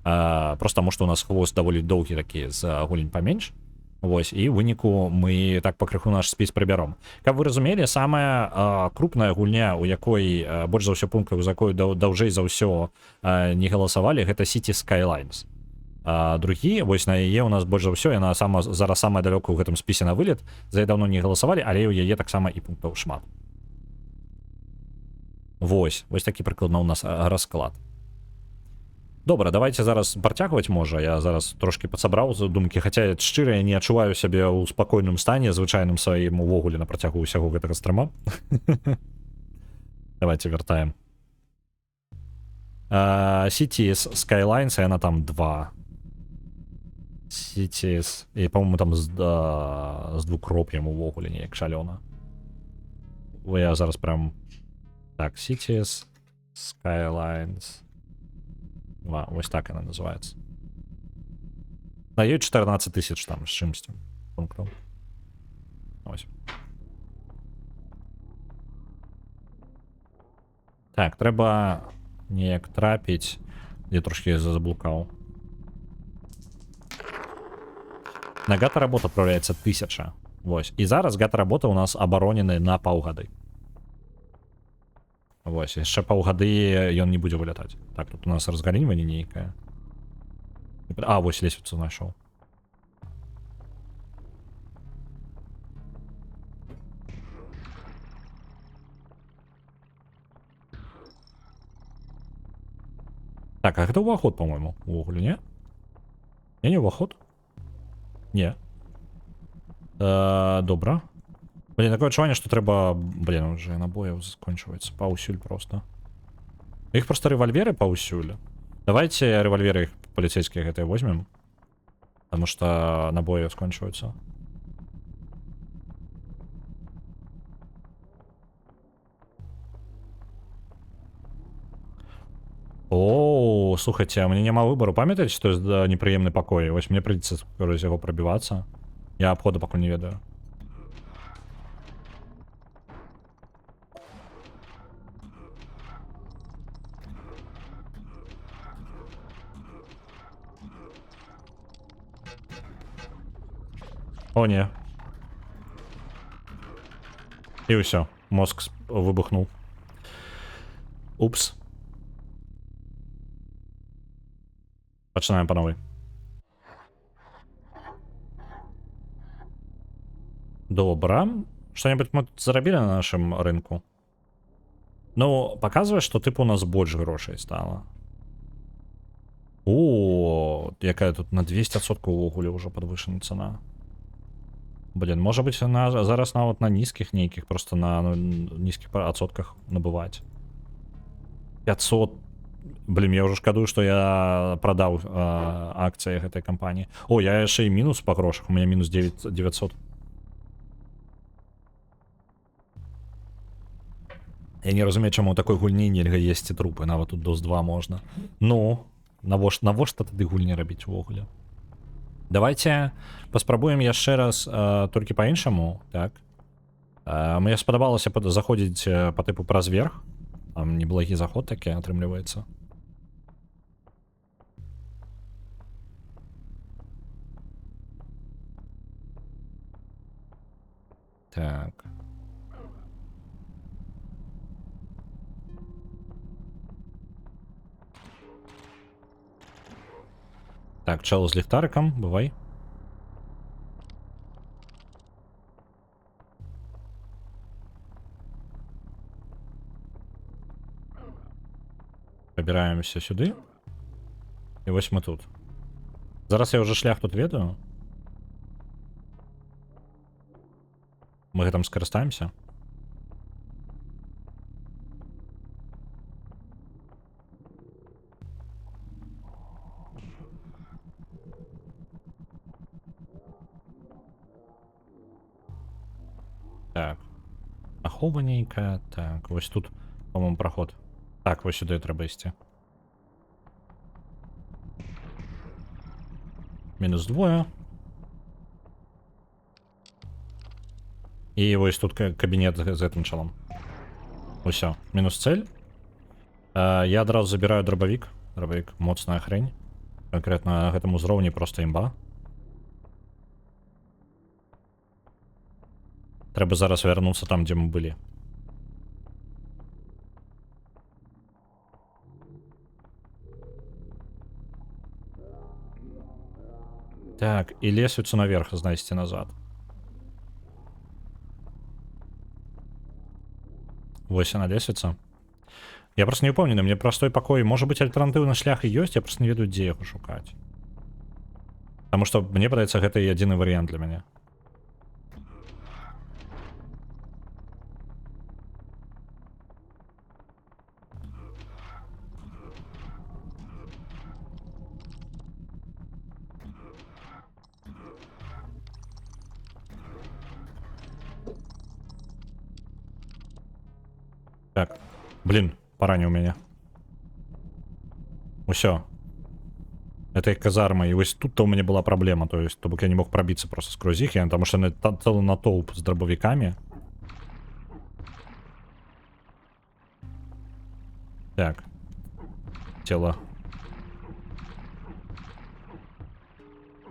Просто таму, што у нас хвост даволі доўгі такі, з гульень паменш. Вось, і ў выніку мы так пакрыху наш спіс прыбяром. Каб вы разумелі, самая крупная гульня, у якой больш за ўсё пунктаў, за якой даўжэй за ўсё не галасавалі, гэта City Skylines. другі, вось на яе у нас больш за ўсё, яна зараз самая далёка ў гэтым спісе на вылет, за яе даўно не галасавалі, але ў яе таксама і пунктаў шмат. Вось такі прыкладна ў нас расклад. Добра, давайте зараз працягваць можа, я зараз трошки падсабраў за думкі, хаця шчыра я не адчуваю сябе ў спакойным стане, звычайным сваім увогуле на працягу ўсяго гэтага стрыма. Давайте вяртаем. Cities Skylines, яна там 2. Cities, і, по-моему, там з двукроп'ем увогуле неяк шалёна. Я зараз прям... Так, Cities Skylines... Вось так она называется. Дают 14 тысяч там с чимось пунктов. Ось. Так, треба неяк трапіць. Я трошки заблукаў. На гата работа отправляется 1000. Вось. І зараз гата работа у нас абаронены на паўгады. Вось, яшчэ паўгады ён не будзе вылятаць. Так, тут у нас разгалінванне нейкае. Вось лесвіцу знайшоў. Так, а гэта ўваход, по-моему, увогуле, не? Не ўваход? Не. Добра. Блин, такое адчуванне, што трэба... Блин, уже набояў скончваецца паўсюль просто. Іх просто рэвальверы паўсюль. Давайте рэвальверы іх паліцейскія гэтыя возьмем. Потому что набоі скончваюцца. О, слухайте, а мне няма выбору. Памятаеце, што ёсць непрыемны пакой? Вось мне прыйдзецца з яго прабівацца. Я абхода пакуль не ведаю. О, не. І ўсё. Мозг выбухнул. Упс. Пачынаем па новой. Добра. Что-нибудь мы зарабілі на нашым рынку? Ну, показвае, што тыпу у нас больш грошай стала. О, якая тут на 200% увогуле ўжо падвышана цана. Блин, можа быць, зараз нават на нізкіх нейкіх, просто на нізкіх адсотках набываць. 500. Блин, я ўжо шкадую, што я прадаў акцыі гэтай кампаніі. О, я яшчэ і мінус па грошах, у мяне мінус 900. Я не разумею, чаму ў такой гульні нельга есці трупы, нават тут DOS 2 можна. Ну, навошта тады гульні рабіць увогуле? Давайте паспрабуем яшчэ раз толькі па-іншаму, так? Мне спадабалася заходзіць па тыпу праз верх. Там неблагі заход такі атрымліваецца. Так. Так, чел з ліхтариком, бувай. Пабіраемся сюди. І ось ми тут. Зараз я вже шлях тут ведаю. Ми гэтым скарыстаемся. Так. Ахова нейкая. Так, ось тут, по-моему, проход. Так, ось сюди треба йти. Мінус 2. І ось тут кабінет з гэтым чалом. Усё, мінус цель. Я одразу забираю дробовик. Дробовик, моцная хрень. Конкретно гэтому узроўні просто імба. Треба зараз вернуться там, де ми були. Так, и лесвицу наверх знайсці назад. Вось она лесвіца. Я просто не упомнены, мне простой пакой. Может быть, альтэрнатыўны шлях і ёсць, я просто не ведаю, дзе яго шукаць. Таму што мне падаецца, гэта адзіны варыянт для мяне. Так, блин, параніў мяне. Усё. Это их казарма, и вот тут-то у меня была проблема, то есть, то бок я не мог пробиться просто сквозь их, потому что целый натолп с дробовиками. Так. Тело.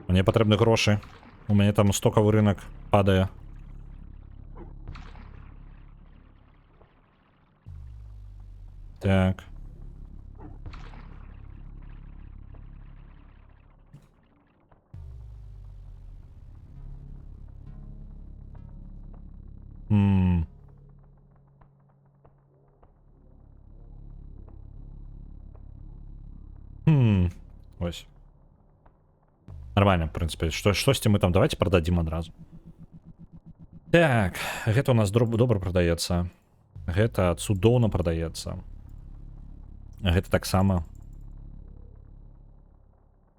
Мне потребны гроши. У меня там стоковый рынок падает. Так. Ось. Нормально, в принципе. Штосьці мы там давайте продадим адразу. Так, гэта у нас добра продаецца. Гэта цудоўна продаецца. Гэта таксама.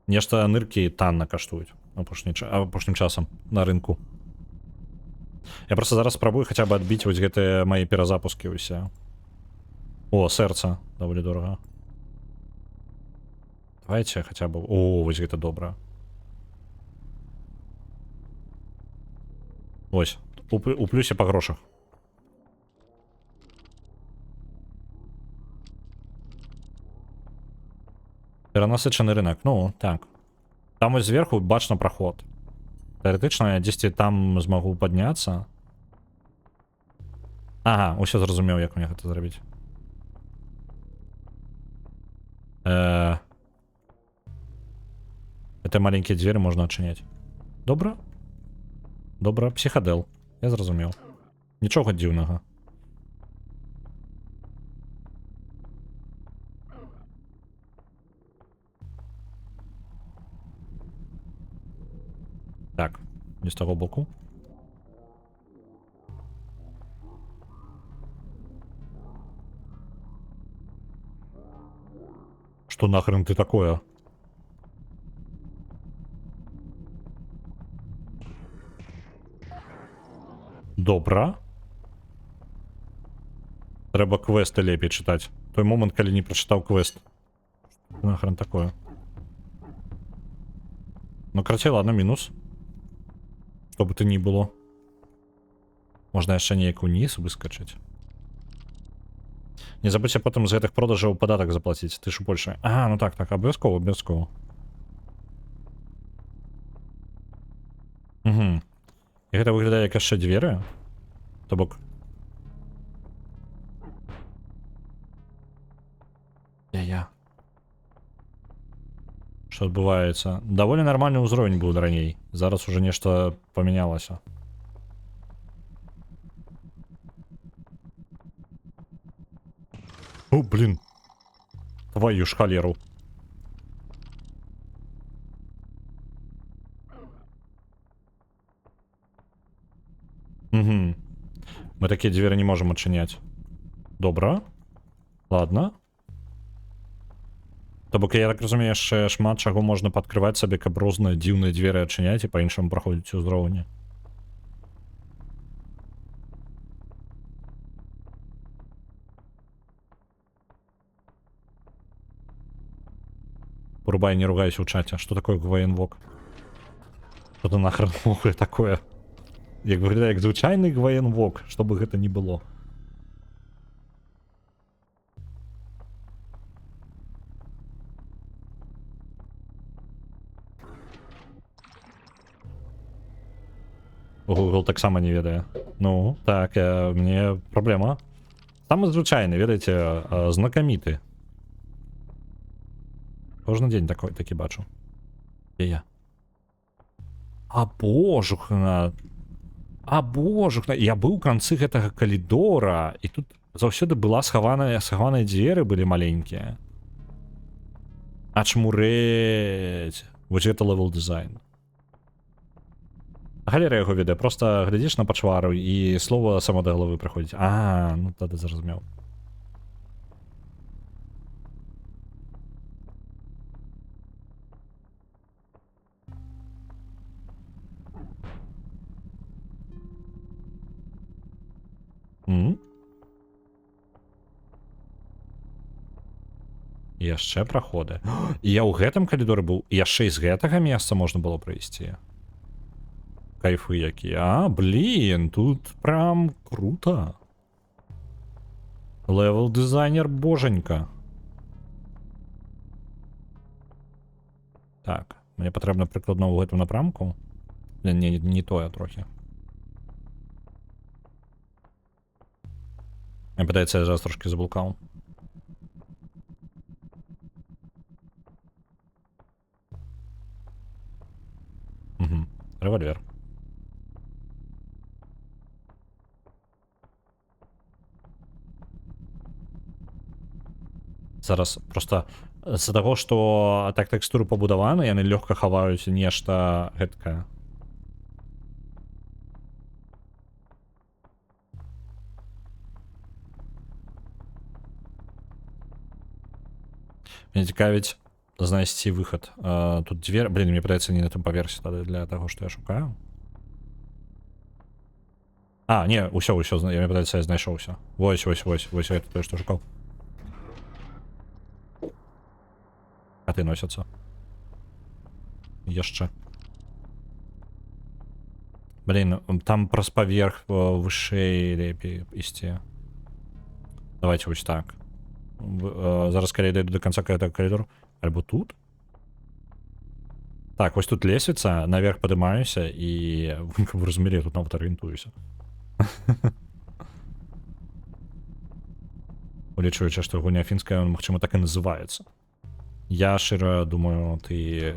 Нешта ныркі танна каштуюць апошнім часам на рынку. Я просто зараз спрабую хаця бы адбіць вось гэтыя мои перазапускі ўсе. О, сэрца, даволі дорага. Давайте хотя бы... О, вось гэта добра. Ось, у плюсе по грошах. Перанасычаны рынок, ну, так. Там вось зверху бачна праход. Тэарэтычна, я дзесьці там змагу падняцца. Ага, усё зразумеў, як мне гэта зрабіць. Это маленькие двери можно отчинять. Добра? Добра, психодел. Я зразумеў. Нічога дзіўнага. Так, не з того боку. Что нахрен ты такое? Добра. Трэба квесты лепей чытаць. Той момант, калі не прачытаў квест. Что нахрен такое? Ну, карацей, ладно, минус. Что бы то ни было. Можна яшчэ неяк униз выскачаць. Не забудьте потом з гэтых продажаў падатак заплаціць. Ты ж у Польшы. Ага, ну так, абавязкова, абавязкова. Угу. І гэта выглядае як яшчэ дзверы. То бок. Я. Што адбываецца? Даволі нармальны ўзровень быў раней. Зараз уже нешта памянялася. О, блин. Твою ж холеру. Угу. Мы такие двери не можем отчинять. Добра. Ладно. То бок, я так разумею, яшчэ шмат чаго можна падкрываць сабе, каб розныя дзіўныя дзверы адчыняць і па-іншаму праходзіць узроўні. Урубай, не ругайся ў чаце. Что такое гвоенвок? Что то нахрен такое? Як выглядае як звычайны гвоенвок, што бы гэта ни было. Google таксама не ведае. Ну, так, мне праблема. Самы звычайны, ведаеце, знакаміты. Кожны дзень такі бачу. Где я? А божухна. А божухна. Я быў у канцы гэтага калідора, і тут заўсёды была схаваныя дзверы былі маленькія. Ачмурэць. Вось гэта левел дизайн. Галера яго ведае, просто глядзіш на пачвару і слова само да головы прыходзіць. А, ну тады зразумеў. Яшчэ праходы. І я ў гэтым калідоры быў, яшчэ і з гэтага месца можна было прайсці. Кайфы якія. А, блин, тут прям круто. Левел дизайнер боженька. Так, мне патрэбна прыкладна ў гэтым напрамку. Не тое трохі. Мне падаецца, я зараз трошки заблукаў. Угу. Револьвер. Зараз просто з-за таго, што так тэкстуры пабудаваны, яны лёгка хаваюць нешта гэткае. Мне цікавіць знайсці выхад. Тут дзвер... Блин, мне падаецца не на тым паверсе тады для таго, што я шукаю. А, не, усё, мне падаецца, я знайшоў усё. Вось, гэта тое, што шукаў. А ты носяцца. Яшчэ. Блин, там праз паверх вышэй лепей ісці. Давайте вось так. Зараз калі дойду до конца гэтага коридора. Альбо тут? Так, вось тут лесвіца, наверх падымаюся і, каб вы разумелі, я тут нават арыентуюся. Улічваючы, што гульня фінская, магчыма, так і называецца. Я шчыра думаю, ты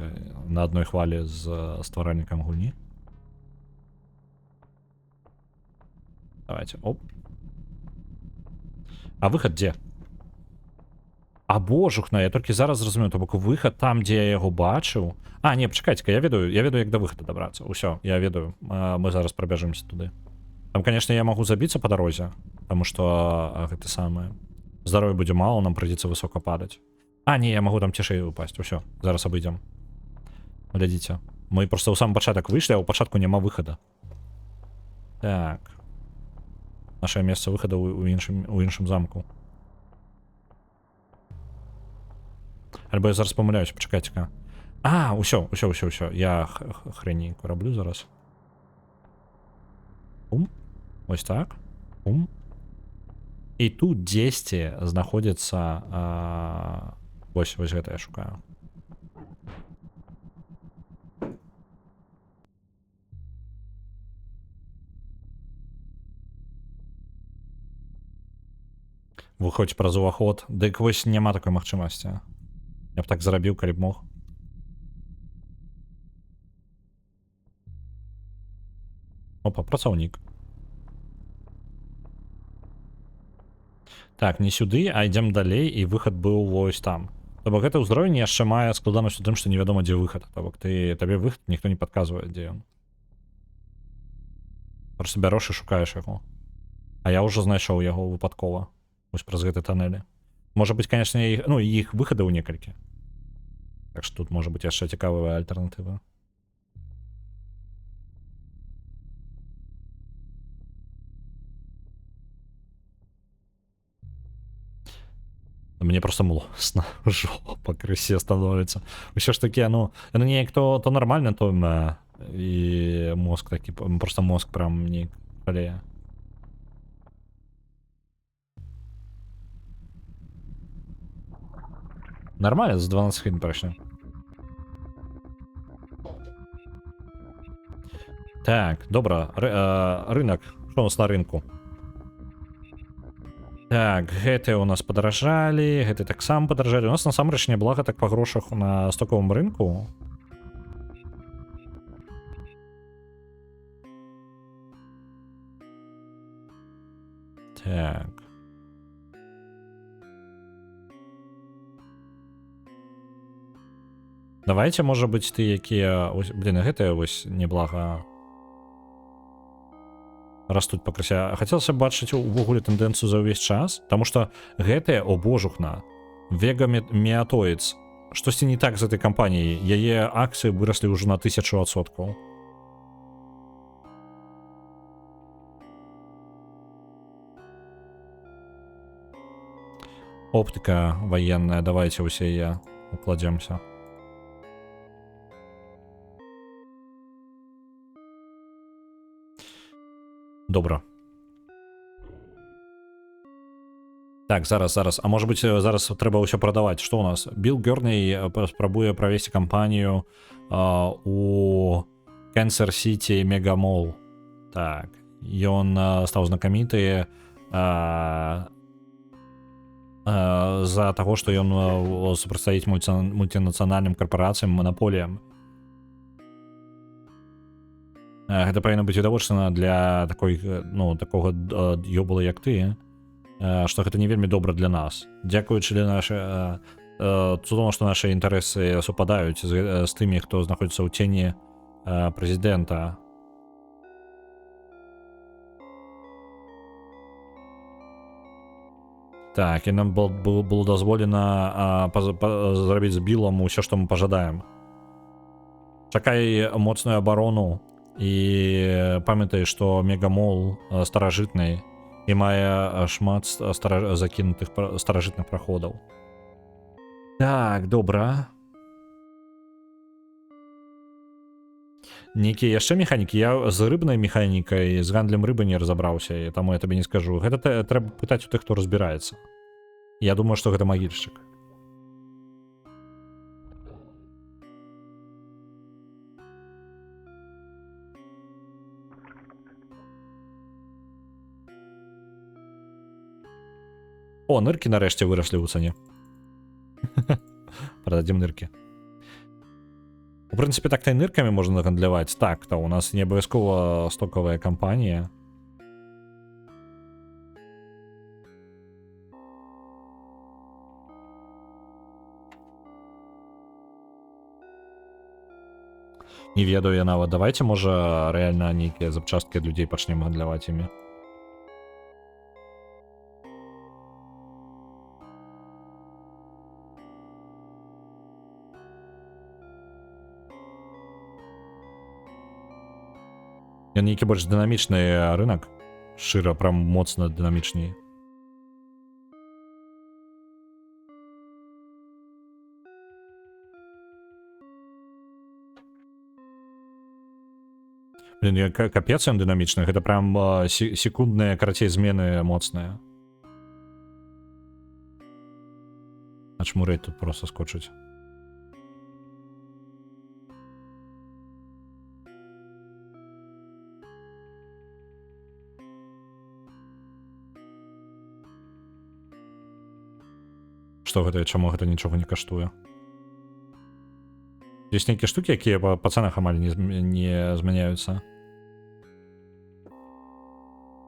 на адной хвалі з стваральнікам гульні. Давайте, оп. А выхад дзе? А божухна, я толькі зараз зразумеў, то бок выхад там, дзе я яго бачыў. А, не, пачакайце-ка, я ведаю, як да выхада дабрацца. Усё, я ведаю. Мы зараз прабяжымся туды. Там, конечно, я магу забіцца па дарозе, таму што гэта самае. Здароўя будзе мала, нам прыйдзецца высока падаць. А, не, я магу там цішэй упасть. Усё, зараз абыдзем. Глядзіце. Мы проста ў сам пачатак выйшлі, а ў пачатку няма выхада. Так. Нашае месца выхада ў іншым замку. Альбо я зараз памыляюсь, пачакайце-ка. А, усё. Я хрэнейку раблю зараз. Пум. Вось так. Пум. І тут дзесьці знаходзіцца... Вось гэта я шукаю. Выходзь праз уваход. Дык вось няма такой магчымасці. Я б так зарабіў, калі б мог. Опа, працаўнік. Так, не сюды, а ідзем далей, і выхад быў вось там. То бок гэта ўзроўень яшчэ мае складанасць у тым, што невядома, дзе выхад. То бок табе выхад ніхто не падказвае, дзе ён. Просто бярош і шукаеш яго. А я ўжо знайшоў яго выпадкова. Вось праз гэты тоннелі. Можа быць, конечно, іх выхадаў некалькі. Так што тут можа быць яшчэ цікавая альтэрнатыва. Мне просто млосна, жопа крысе становіцца. Усё ж такі, яно неяк то нормально, то і мозг такі, просто мозг прям не палее. Нормально, за 12 хвилин пройшли. Так, добра. Рынок. Що у нас на рынку? Так, гэты у нас падаражалі, гэты таксама падаражалі. У нас насамрэч няблага так па грошах на стоковым рынку. Так. Давайте, может быть, ты якія... Блин, гэтыя вось неблага растуць пакрыся. Хацелася б бачыць увогуле тэндэнцыю за ўвесь час, таму што гэтыя, о божухна, Vega Meatoids, штосьці не так з этой кампаніяй, яе акцыі выраслі ўжо на 1000%. Оптыка военная, давайте усе яе укладземся. Добра. Так, зараз. А может быть, зараз трэба ўсё прадаваць. Што у нас? Билл Гёрней спрабуе правесці кампанію у Kansas City Мегамол. Так. Ён стаў знакаміты за таго, што ён супрацьстаіць мультинацыянальным карпорацыям, монополіям. Гэта павінна быць відавочна для такой, ну, такога ёбала, як ты, што гэта не вельмі добра для нас. Дзякуючы для нашай... Цудоўна, што нашы інтарэсы супадаюць з тымі, хто знаходзіцца ў цені прэзідэнта. Так, і нам было дазволена зрабіць з Білом усё, што мы пажадаем. Чакай моцную абарону і памятай, што Мегамол старажытны і мае шмат закінутых старажытных праходаў. Так, добра. Нейкія яшчэ механікі? Я з рыбнай механікай, з гандлем рыбы не разабраўся, і таму я табе не скажу. Гэта трэба пытаць у тых, хто разбіраецца. Я думаю, што гэта магільшчык. О, ныркі нарэшце выраслі ў цане. Прададзім ныркі. У прынцыпе, так-то і ныркамі можна гандляваць. Так-то, у нас не абавязкова стокавая кампанія. Не ведаю я нават. Давайте, можа, рэальна нейкія запчасткі ад людзей пачнем гандляваць імі. Ён нейкі больш дынамічны рынок. Шчыра, прям моцна дынамічней. Блин, капец ён дынамічны. Гэта прям секундныя, карацей, змены моцныя. А чаму рэйд тут просто скочыць? Што гэта, чаму гэта нічога не каштуе? Ёсць нейкія штукі, якія па цанах амаль не змяняюцца.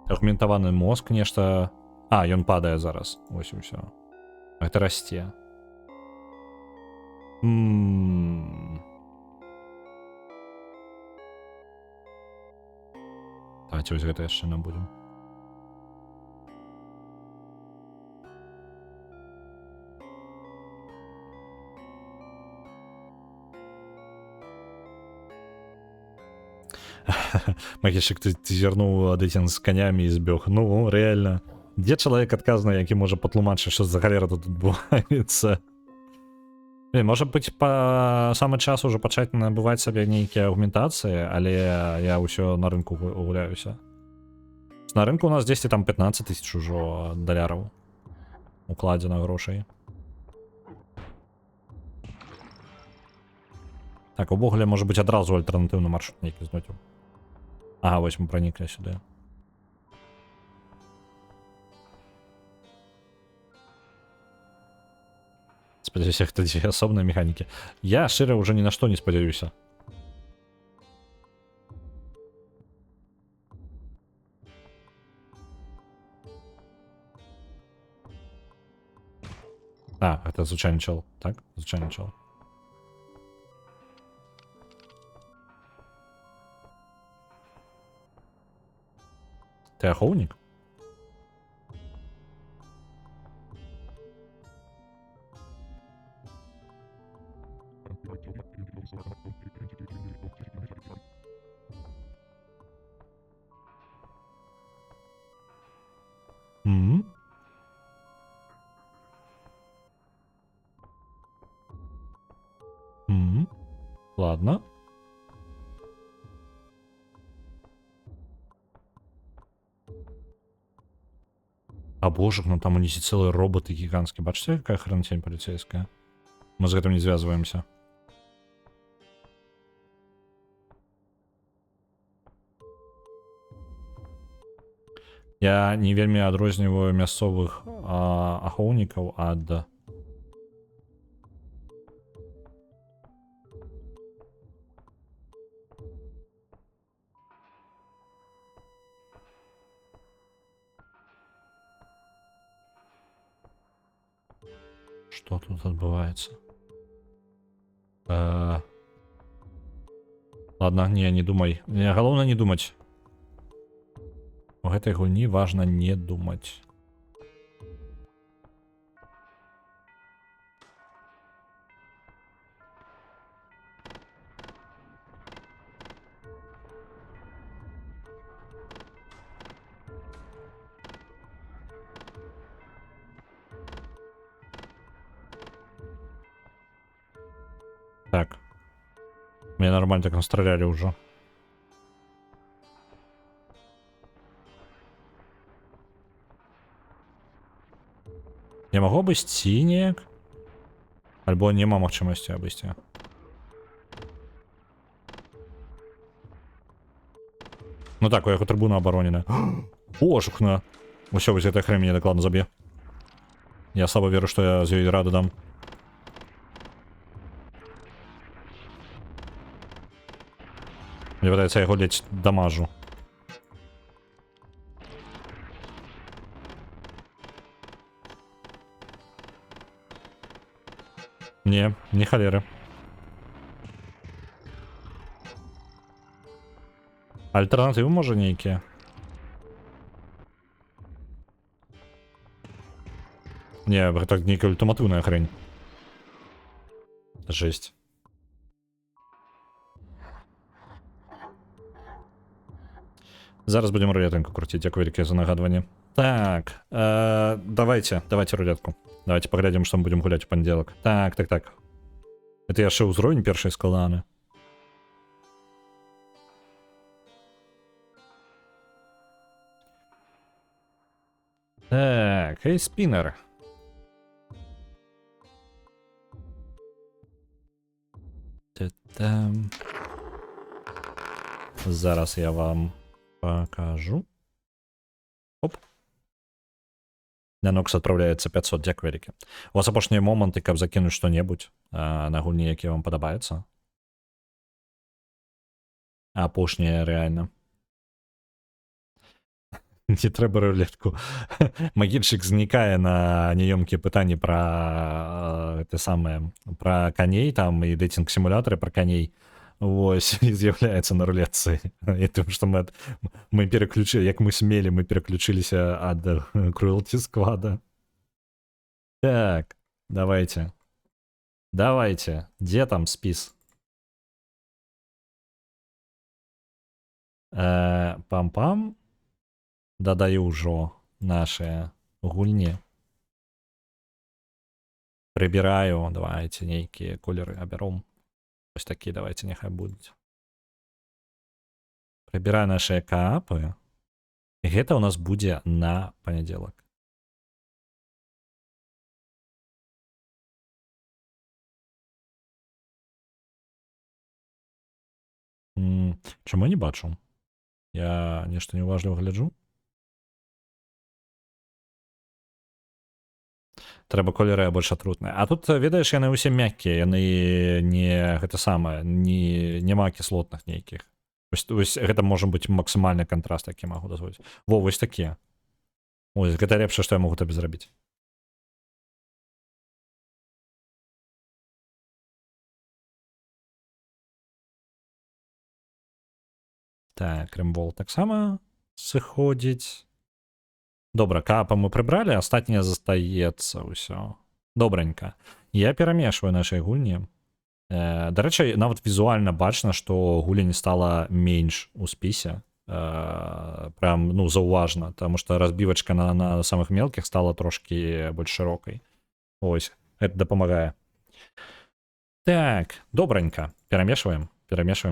Агментаваны мозг нешта... А, ён падае зараз. Вось і ўсё. Гэта расце. Давайте вось гэта яшчэ набудзем. Магічык, ты зірнуў адзін з канямі і збег. Ну, рэальна. Дзе чалавек адказны, які можа патлумачыць, што за галера тут адбываецца? Можа быць, самы час ужо пачаць набываць сабе нейкія агментацыі, але я ўсё на рынку гуляюся. На рынку у нас 10 там 15 тысяч ужо даляраў укладзена грошай. Так, увогуле, можа быць, адразу альтэрнатыўны маршрут нейкі знойдзем. Ага, вось мы праніклі сюды. Спадзяюся, гэта дзве асобныя механікі. Я шчыра ўжо ні на што не спадзяюся. А, это звычайны чел, так? Звычайны чел. Ты ахоўнік? М? М? Ладно. А боже, ну там унеси целые роботы гигантские. Бачите, какая хренотень полицейская? Мы с этим не связываемся. Я не вельмі адрозніваю мясцовых ахоўнікаў ад... Что тут адбываецца? Ладно, не думай. Галоўна не думаць. У гэтай гульні важна не думаць. Так. Меня нормально так настреляли уже. Я могу обысці неяк? Альбо няма магчымасці абысці. Ну так, у яго трыбуна абаронена. Пошукна. Усё, вось гэта хрень мне дакладна заб'е. Я слаба веру, што я з ёй раду дам. Мне падаецца, я яго ледзь дамажу. Не халеры. Альтэрнатывы можа нейкія? Не, гэта нейкая ультыматыўная хрень. Жесть. Зараз будем рулетку крутить, дзякуй вялікае за нагадванне. Так, давайте рулетку. Давайте поглядим, что мы будем гулять в понеделок. Так. Это яшчэ ўзровень першай скаланы. Так, эй, спиннер. Зараз я вам покажу. Оп. На Нокс отправляется 500, дзякуй вялікі. У вас апошнія моманты, каб закінуць што-небудзь на гульні, якія вам падабаюцца? Апошнія рэальна. Не трэба рулетку. Магільчык знікае на няёмкія пытанні пра те самае, пра каней там і дэйтинг-сімулятары пра каней. Вось, і з'яўляецца на рулетцы. І тым, што мы переключили, як мы смелі, мы переключиліся ад Cruelty Squad. Так, давайте. Дзе там спіс? Пам-пам. Дадаю ўжо нашыя гульні. Прыбіраю, давайте нейкія колеры абяром. Ось такие давайте нехай будуць. Прыбіраю нашыя каапы. І гэта у нас будзе на панядзелак. Чаму я не бачу? Я нешта неуважліва гляджу. Трэба колеры больш атрутныя. А тут, ведаеш, яны ўсе мяккія, яны не гэта самае, няма кіслотных нейкіх. Вось гэта можа быць максімальны кантраст, які магу дазволіць. Во, вось такія. Ось, гэта лепшае, што я магу табе зрабіць. Так, Крымвол таксама сыходзіць. Добра, капа мы прыбралі, астатняе застаецца ўсё. Добранька. Я перамешваю нашай гульні. Дарэчы, нават візуальна бачна, што гуля не стала менш у спісе. Прям, ну, заўважна, таму што разбівачка на самых мелкіх стала трошкі больш шырокай. Ось, гэта дапамагае. Так, добранька. Перамешваем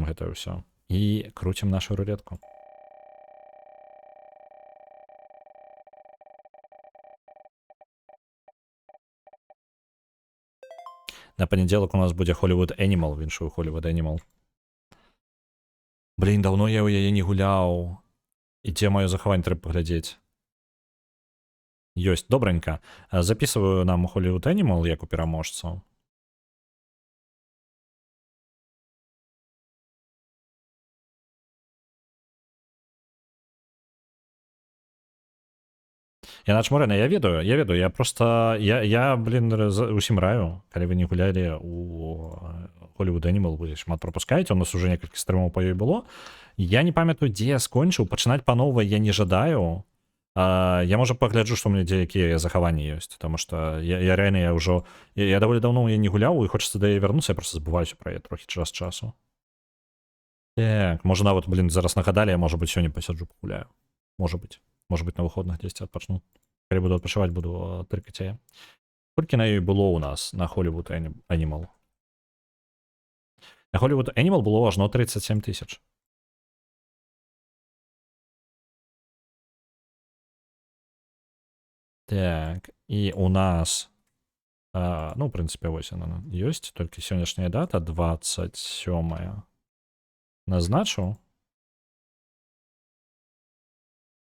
гэта ўсё. І круцім нашу рулетку. На панядзелак у нас будзе Hollywood Animal, віншую Hollywood Animal. Блін, даўно я ў яе не гуляў. І дзе маё захаванне трэба паглядзець. Ёсць, добранька. Записываю нам Hollywood Animal, як у пераможцаў. Яна чмурена, я ведаю, я просто, я блин, усім раю, калі вы не гулялі у Hollywood Animal, вы шмат пропускаеце, у нас уже некалькі стрымаў па ёй было. Я не памятаю, дзе я скончыў, пачынаць па-новай я не жадаю. Я, можа, пагляджу, што у мяне дзе якія захаванні ёсць, потому што я реально, я даволі даўно я не гуляў, і хочацца да яе вярнуцца, я просто забываюся пра яе трохі час часу. Так, можа нават, блин, зараз нагадалі, я, можа быць, сёння пасяджу, пагуляю. Можа быць, на выходных дзесьці адпачну. Калі буду адпачываць, буду тыркаць яе. Колькі на ёй было ў нас на Hollywood Animal? На Hollywood Animal было ажно 37 000. Так, і у нас, ну, в прынцыпе, вось яна ёсць, толькі сённяшняя дата 27. Назначу.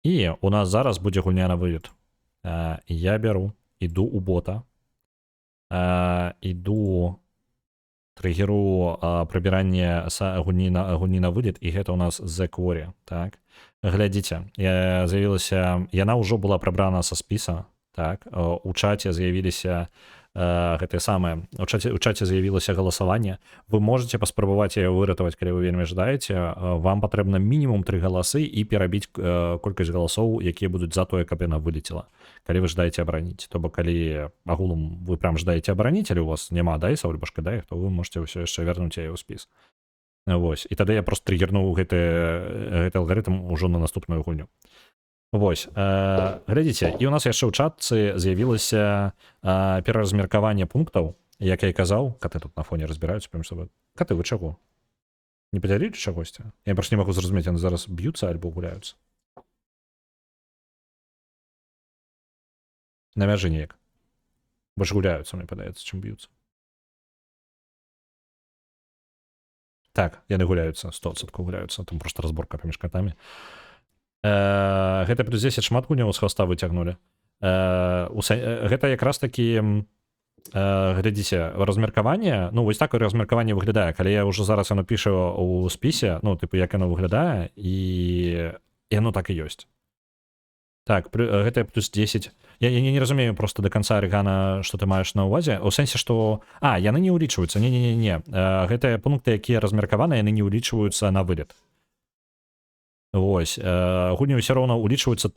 І у нас зараз будзе гульня на вывед. Я беру, іду у бота, іду, триггеру прыбіранне гульні на вылет, і гэта у нас The Quarry, так. Глядзіце, з'явілася, яна ўжо была прыбрана са спіса, так, у чаце з'явіліся гэтыя самыя, у чаце з'явілася галасаванне, вы можете паспрабаваць яе выратаваць, калі вы вельмі жадаеце, вам патрэбна мінімум 3 галасы і перабіць колькасць галасоў, якія будуць за тое, каб яна вылецела, калі вы жадаеце абараніць, то бок калі агулам вы прям жадаеце абараніць, але у вас няма дайсаў, альбо шкадаек, то вы можете ўсё яшчэ вярнуць яе ў спіс. Вось, і тады я просто триггернуў гэты алгарытм ужо на наступную гульню. Вось, глядзіце, і у нас яшчэ ў чатцы з'явілася пераразмеркаванне пунктаў, як я і казаў, каты тут на фоне разбіраюцца паміж сабой. Каты, вы чаго? Не падзялілі чагосьці? Я проста не магу зразумець, яны зараз б'юцца альбо гуляюцца. На мяжы неяк. Больш гуляюцца, мне падаецца, чым б'юцца. Так, яны гуляюцца, 100% гуляюцца, там просто разборка паміж катамі. Гэта плюс 10 шмат гульняў з хваста выцягнулі. Гэта якраз такі, глядзіце, размеркаванне, ну, вось так размеркаванне выглядае, калі я ўжо зараз яно пішу у спісе, ну, тыпу, як яно выглядае, і яно так і ёсць. Так, гэта плюс 10. Я не разумею просто до конца, Арыгана, што ты маеш на ўвазе. У сэнсе, што... яны не ўлічваюцца. Не. Гэтыя пункты, якія размеркаваны, яны не ўлічваюцца на вылет. Вось. Гульні ўсё роўна ўлічваюцца,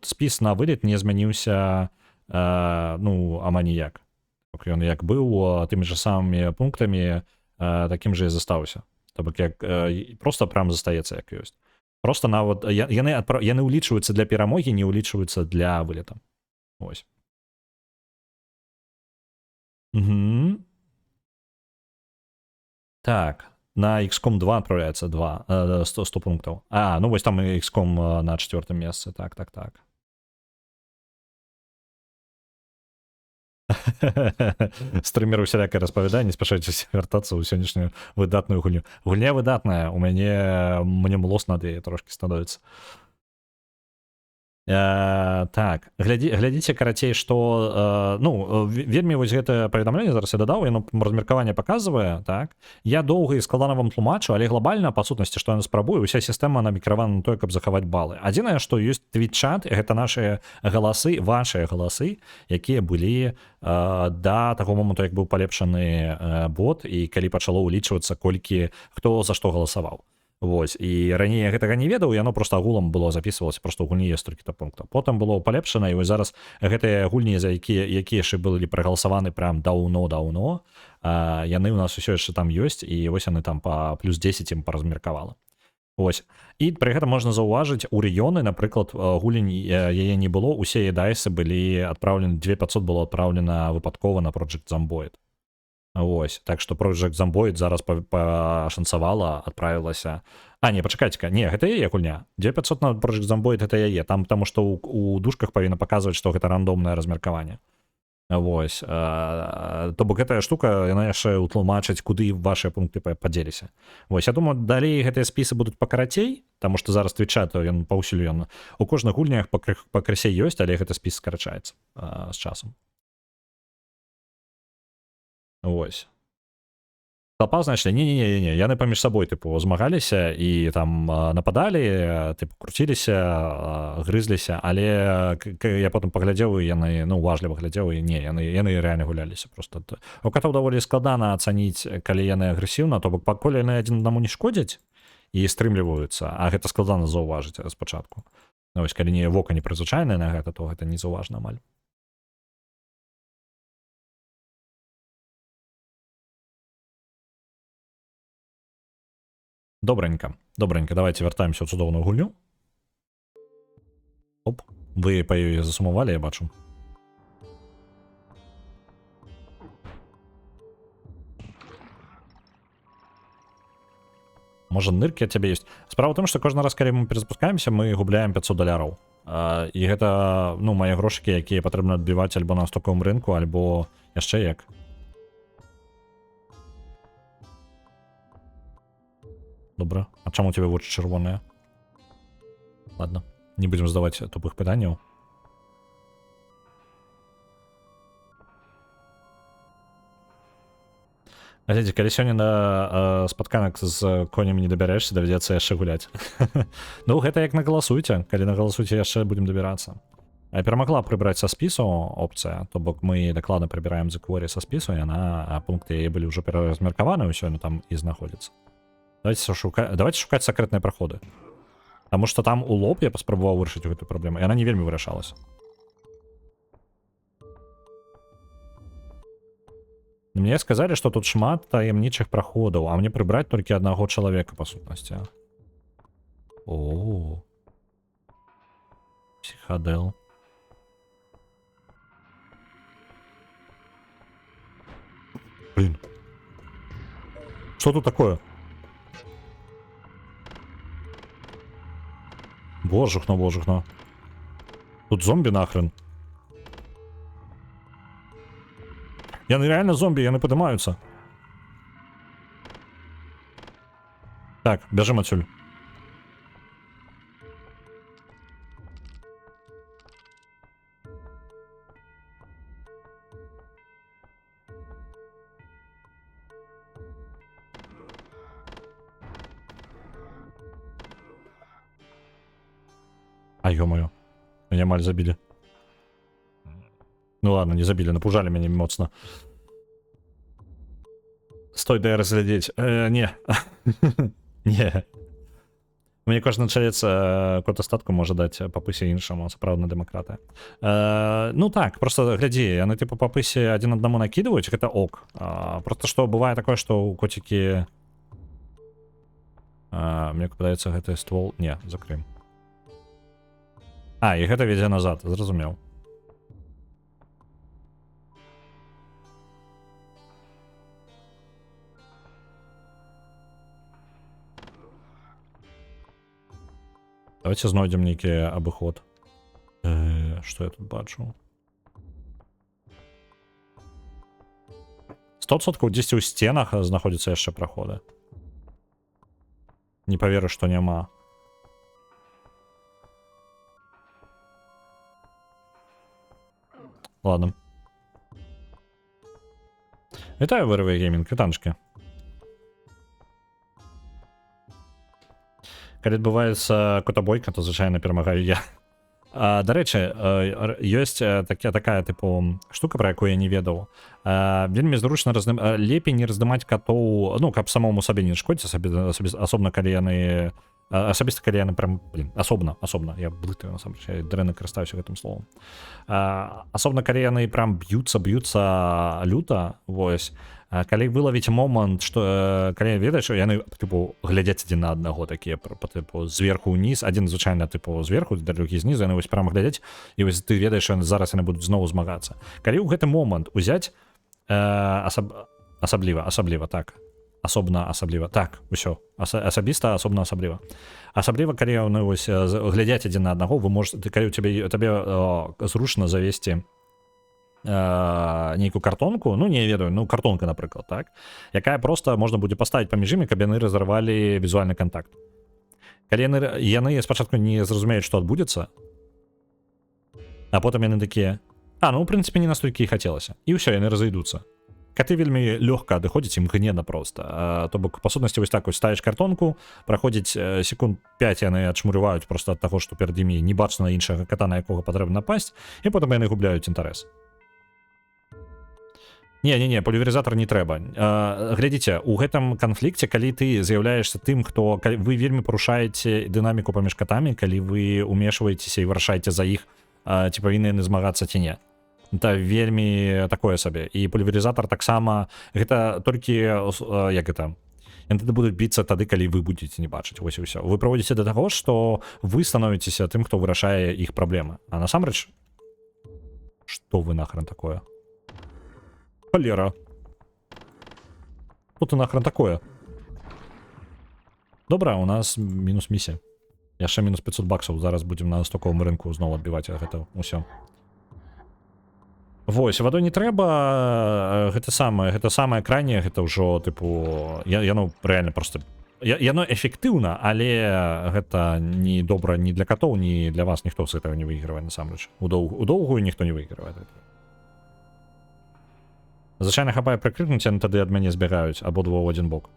спіс на вылет не змяніўся, ну, аманіяк. Ён як быў тымі ж самымі пунктамі, такім же і застаўся. То бок, як просто прям застаецца, як ёсць. Просто нават яны ўлічваюцца для перамогі, не ўлічваюцца для вылета. Ось. Так, на XCOM 2 адпраўляецца 100 пунктаў. Ну вось там і XCOM на 4-м месцы. Так. Стрымеру усялякае распавядае, не спяшайцеся вяртацца ў сённяшнюю выдатную гульню. Гульня выдатная, мне млосна ад яе трошкі становіцца. Так, глядзіце, карацей, што, ну, вельмі вось гэтае паведамленне, зараз я дадаў, яно размеркаванне паказвае, так, я доўга і складана вам тлумачу, але глобальна, па сутнасці, што яна спрабуе, уся сістэма намікравана на тое, каб захаваць балы. Адзінае, што ёсць твіт-чат, гэта нашыя галасы, вашыя галасы, якія былі да таго моманту, як быў палепшаны бот, і калі пачало ўлічвацца, колькі, хто за што галасаваў. Вось, і раней я гэтага не ведаў, яно просто агулам было записывалася, просто ў гульні ёсць столькі-то пунктаў. Потым было палепшана, і вось зараз гэтыя гульні, за якія яшчэ былі прагаласаваны прям даўно, яны ў нас усё яшчэ там ёсць, і вось яны там па плюс 10 ім паразмеркавала. Ось. І пры гэтым можна заўважыць, у рэгіёны, напрыклад, гулень яе не было, усе дайсы былі адпраўлены, 2500 было адпраўлена выпадкова на Project Zomboid. Ось, так што Project Zomboid зараз пашанцавала, адправілася. Не, пачакайце-ка, не, гэта яе гульня. 2500 на Project Zomboid гэта яе, там таму што у дужках павінна паказваць, што гэта рандомнае размеркаванне. Вось, то бок гэтая штука, яна яшчэ ўтлумачыць, куды вашыя пункты падзеліся. Вось, я думаю, далей гэтыя спісы будуць пакарацей, таму што зараз Твіча, то ён паўсюль ён у кожных гульнях пакрысе ёсць, але гэты спіс скарачаецца з часам. Вось. Толпа, значит, не, яны паміж сабой, тыпу, змагаліся і там нападалі, тыпу, круціліся, грызліся, але я потым паглядзеў, і яны, ну, уважліва глядзеў, і не, яны рэальна гуляліся просто. У катоў даволі складана ацаніць, калі яны агрэсіўна, то бок пакуль яны адзін аднаму не шкодзяць і стрымліваюцца, а гэта складана заўважыць спачатку. Вось, калі не вока не прызвычайнае на гэта, то гэта не заўважна амаль. Добренько, давайте вяртаемся ў цудоўную гульню. Оп, вы па ёй засумавалі, я бачу. Можа, ныркі ад цябе ёсць. Справа ў тым, што кожны раз, калі мы перазапускаемся, мы губляем $500. І гэта, ну, мае грошыкі, якія патрэбна адбіваць альбо на стокавым рынку, альбо яшчэ як. Добра. А чаму у тебе вочы чырвоныя? Ладно, не будзем задаваць тупых пытанняў. Глядзіце, калі сёння на спатканак з конямі не дабярэшся, давядзецца яшчэ гуляць. Ну, гэта як нагаласуйце. Калі нагаласуйце, яшчэ будзем дабірацца. Перамагла прыбраць са спісу опцыя, то бок мы дакладна прыбіраем Зекворі са спісу, яна пункты яе былі ўжо пераразмеркаваны, ўсё яно там і знаходзіцца. Давайте шукаць сакрэтныя праходы. Таму што там у лоб я паспрабаваў вырашыць гэту праблему, і яна не вельмі вырашалася. Мне сказалі, што тут шмат таямнічых праходаў, а мне прыбраць толькі аднаго чалавека, па сутнасці. О, псіхадэл. Блин. Что тут такое? Божухно. Тут зомби нахрен. Яны реально зомби, яны поднимаются. Так, бежим отсюда. А, ё-моё. Меня маль забили. Ну ладно, не забили, напужали меня моцно. Стой, дай разглядеть. Не. Не. Мне кожны чалец код астатку можа даць папысе іншаму, сапраўдна дэмакраты. Ну так, просто глядзі, яны типу папысе адзін аднаму накідваюць, гэта ок. Просто што бывае такое, што ў коцікі... Мне падаецца, гэты ствол... Не, закрыем. І гэта вядзе назад, зразумеў. Давайте знойдем нейкі абыход. Што я тут бачу? 100% дзесьці ў сценах знаходзяцца яшчэ праходы. Не паверу, што няма. Ладно. Вітаю, вырвай геймінг, вітанчки. Калі адбываецца котабойка, то звычайна перамагаю я. Дарэчы, ёсць такая тыпу штука, пра якую я не ведаў. Вельмі зручна лепей не раздымаць катоў, ну, каб самому сабе не шкодзіць, асобна калі яны асабіста калі яны прям асобна я блытаю насамрэч, я дрэнна карыстаюся гэтым словом. Асобна калі яны прям б'юцца люта, вось. Калі вылавіць момант, што калі ведаеш, яны тыпу глядзяць адзін на аднаго такія па тыпу зверху ўніз, адзін звычайна тыпу зверху, другі знізу, яны вось прямо глядзяць, і вось ты ведаеш, што зараз яны будуць зноў змагацца. Калі ў гэты момант узяць асабліва так, асабліва так, усё, асабіста, асабліва. Асабліва, калі яны вось глядзяць адзін на аднаго, вы можете, калі табе зручна завесці нейкую картонку, ну не ведаю, ну картонка, напрыклад, так, якая просто можна будзе паставіць паміж імі, каб яны разарвалі візуальны кантакт. Калі яны спачатку не зразумеюць, што адбудзецца, а потым яны такія, ну, у прынцыпе, не настолькі і хацелася, і ўсё, яны разыйдуцца. Каты вельмі лёгка адыходзіць, ім гнена проста. То бок, па сутнасці, вось так вось ставіш картонку, праходзіць секунд 5, яны адшмурываюць проста ад таго, што перад імі не бачна іншага ката, на якога патрэбна напасць, і потым яны губляюць інтарэс. Не, пульверізатор не трэба. Глядзіце, у гэтым канфлікце, калі ты з'яўляешься тым, хто вы вельмі парушаеце дынаміку паміж катамі, калі вы умешваецеся і вырашаеце за іх, ці павінны яны змагацца ці не. Это вельмі такое сабе. І пульверізатор таксама, гэта толькі, як гэта, яны будуць біцца тады, калі вы будзеце не бачыць, вось і ўсё. Вы праводзіце да таго, што вы становіцеся тым, хто вырашае іх праблемы. А насамрэч, што вы нахрен такое? Холера. Что ты нахрен такое? Добра, у нас мінус місія. Яшчэ мінус 500 баксаў. Зараз будзем на стоковым рынку зноў адбіваць гэта ўсё. Вось, вадой не трэба. Гэта самае крайняе, гэта ўжо, тыпу, яно рэальна проста... Яно эфектыўна, але гэта не добра ні для катоў, ні для вас. Ніхто з гэтага не выйгрывае, насамрэч. У доўгую ніхто не выйгрывае. Звычайна хапае прыкрыкнуць, яны тады ад мяне збягаюць абодва ў адзін бок.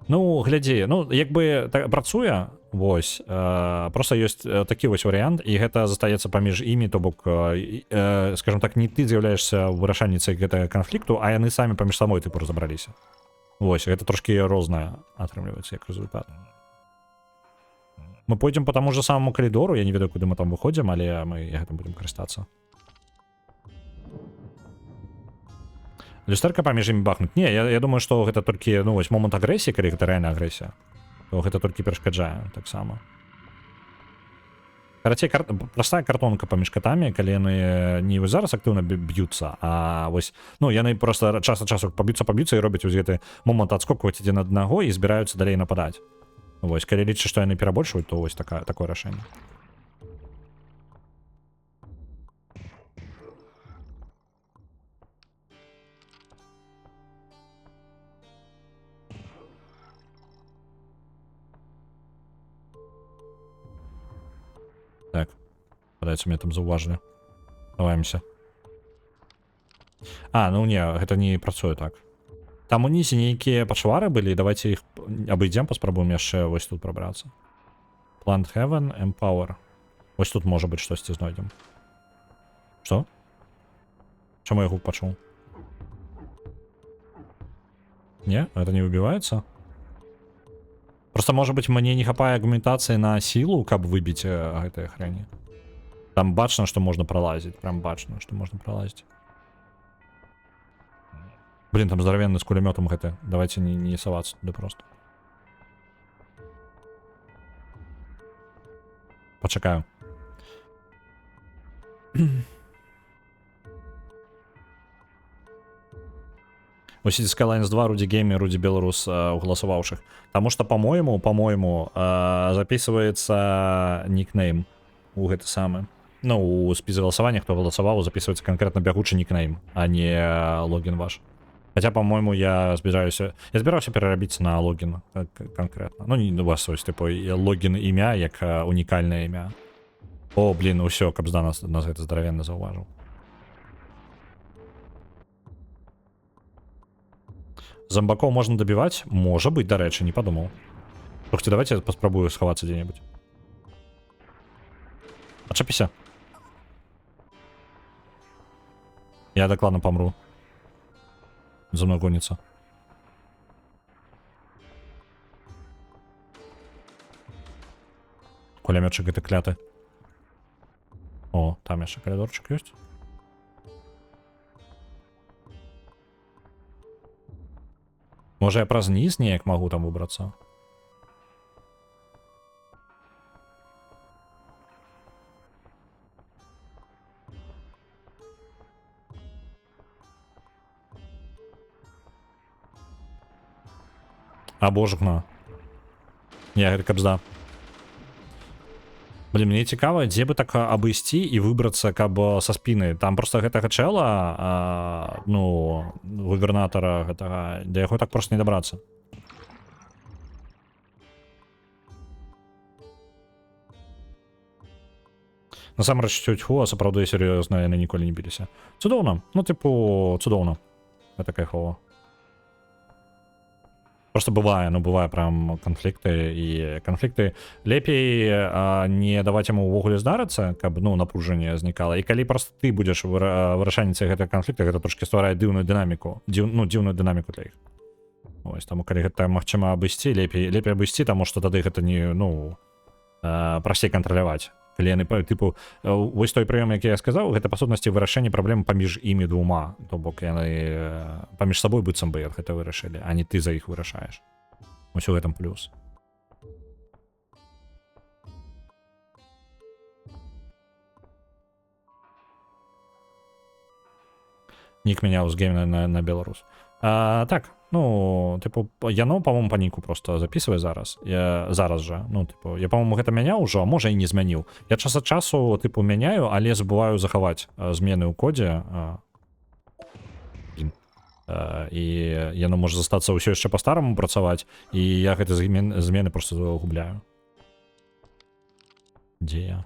Ну, глядзі, ну, як бы так, працуе, вось, просто ёсць такі вось варыянт, і гэта застаецца паміж імі, то бок, скажем так, не ты з'яўляешься вырашальніцай гэтага канфлікту, а яны самі паміж самой тыпу разабраліся. Вось, гэта трошкі рознае атрымліваецца як результат. Мы пойдзем по таму же самому коридору, я не ведаю, куды мы там выходзім, але мы гэтым будем карыстацца. Люстэрка паміж імі бахнуць. Не, я думаю, што гэта толькі, ну, вось момант агрэсіі, калі гэта рэальная агрэсія, то гэта толькі перашкаджае таксама. Карацей, простая картонка паміж катамі, калі яны не вось зараз актыўна б'юцца, а вось, ну, яны просто час ад часу паб'юцца і робяць вось гэты момант адскокваць адзін ад аднаго і збіраюцца далей нападаць. Вось, калі лічыць, што яны перабольшваюць, то вось такое рашэнне. Так, падаецца, мне там заўважылі. Хаваемся. Ну не, гэта не працуе так. Там унізе нейкія пачвары былі, давайте іх абыдзем, паспрабуем яшчэ вось тут прабрацца. Plant Heaven, Empower. Вось тут можа быць штосьці знойдзем. Што? Чаму я гук пачуў? Не, гэта не выбіваецца? Просто, может быть, мне не хапае аргументации на силу, каб выбить гэтыя хрэні. Там бачно, что можно пролазить. Прям бачно, что можно пролазить. Блин, там здоровенный с кулеметом гэты. Давайте не соваться туда просто. Почекаю. У City Skylines 2, Руди Гейм и Руди Белорус уголосовавших. Потому что, по-моему, записывается никнейм у гэта самое. Ну, у списка голосования, кто голосовал, записывается конкретно бягучий никнейм, а не логин ваш. Хотя, по-моему, я збираюся перерабіць на логин конкретно. Ну, не у вас, ось, типу, логин імя, як унікальне імя. О, блин, усё, кабзда нас гэта здоровенно заўважыў. Зомбаков можно добивать? Может быть, дарэчы, не подумал. Слушайте, давайте я попробую сховаться где-нибудь. Отшапися. Я докладно помру. За мной гонится. Кулеметчик это кляты. О, там еще коридорчик есть. Может, я праз низ неяк могу там выбраться? А, божухна. Не, гэта кабзда. Блин, мне цікава, дзе бы так абысці і выбрацца, каб са спіны. Там просто гэтага чэла, ну, губернатара гэтага, да яго так просто не дабрацца. Насамрэч, тьфу, а сапраўды серьёзна, яны ніколі не біліся. Цудоўна. Ну, типу, цудоўна. Гэта кайфова. Просто бывае, ну бывае прям канфлікты, і канфлікты лепей не даваць яму ўвогуле здарыцца, каб, ну, напружанне знікала. І калі просто ты будзеш вырашальніцай гэтага канфлікта, гэта трошки стварае дзіўную дынаміку, дзіўную дынаміку для іх. Ось, таму калі гэта магчыма абысці, лепей абысці, таму што тады гэта не, ну, прасцей кантраляваць. Калі яны, типу, вось той прыём, які я сказаў, гэта па сутнасці вырашэнне праблем паміж імі двума. То бок яны паміж сабой быццам бы гэта вырашылі, а не ты за іх вырашаеш. Вось у гэтым плюс. Нік мяняў з гейм на беларус. Так, ну, типу, яно, по-моему, по ніку просто записывай зараз. Зараз же, ну, типу, я, по-моему, гэта мяняў ужо, а можа і не змяніў. Я час ад часу, типу, мяняю, але забываю захаваць змены ў кодзе. І яно можа застацца ўсё яшчэ па-стараму працаваць, і я гэты змены просто губляю. Дзе я?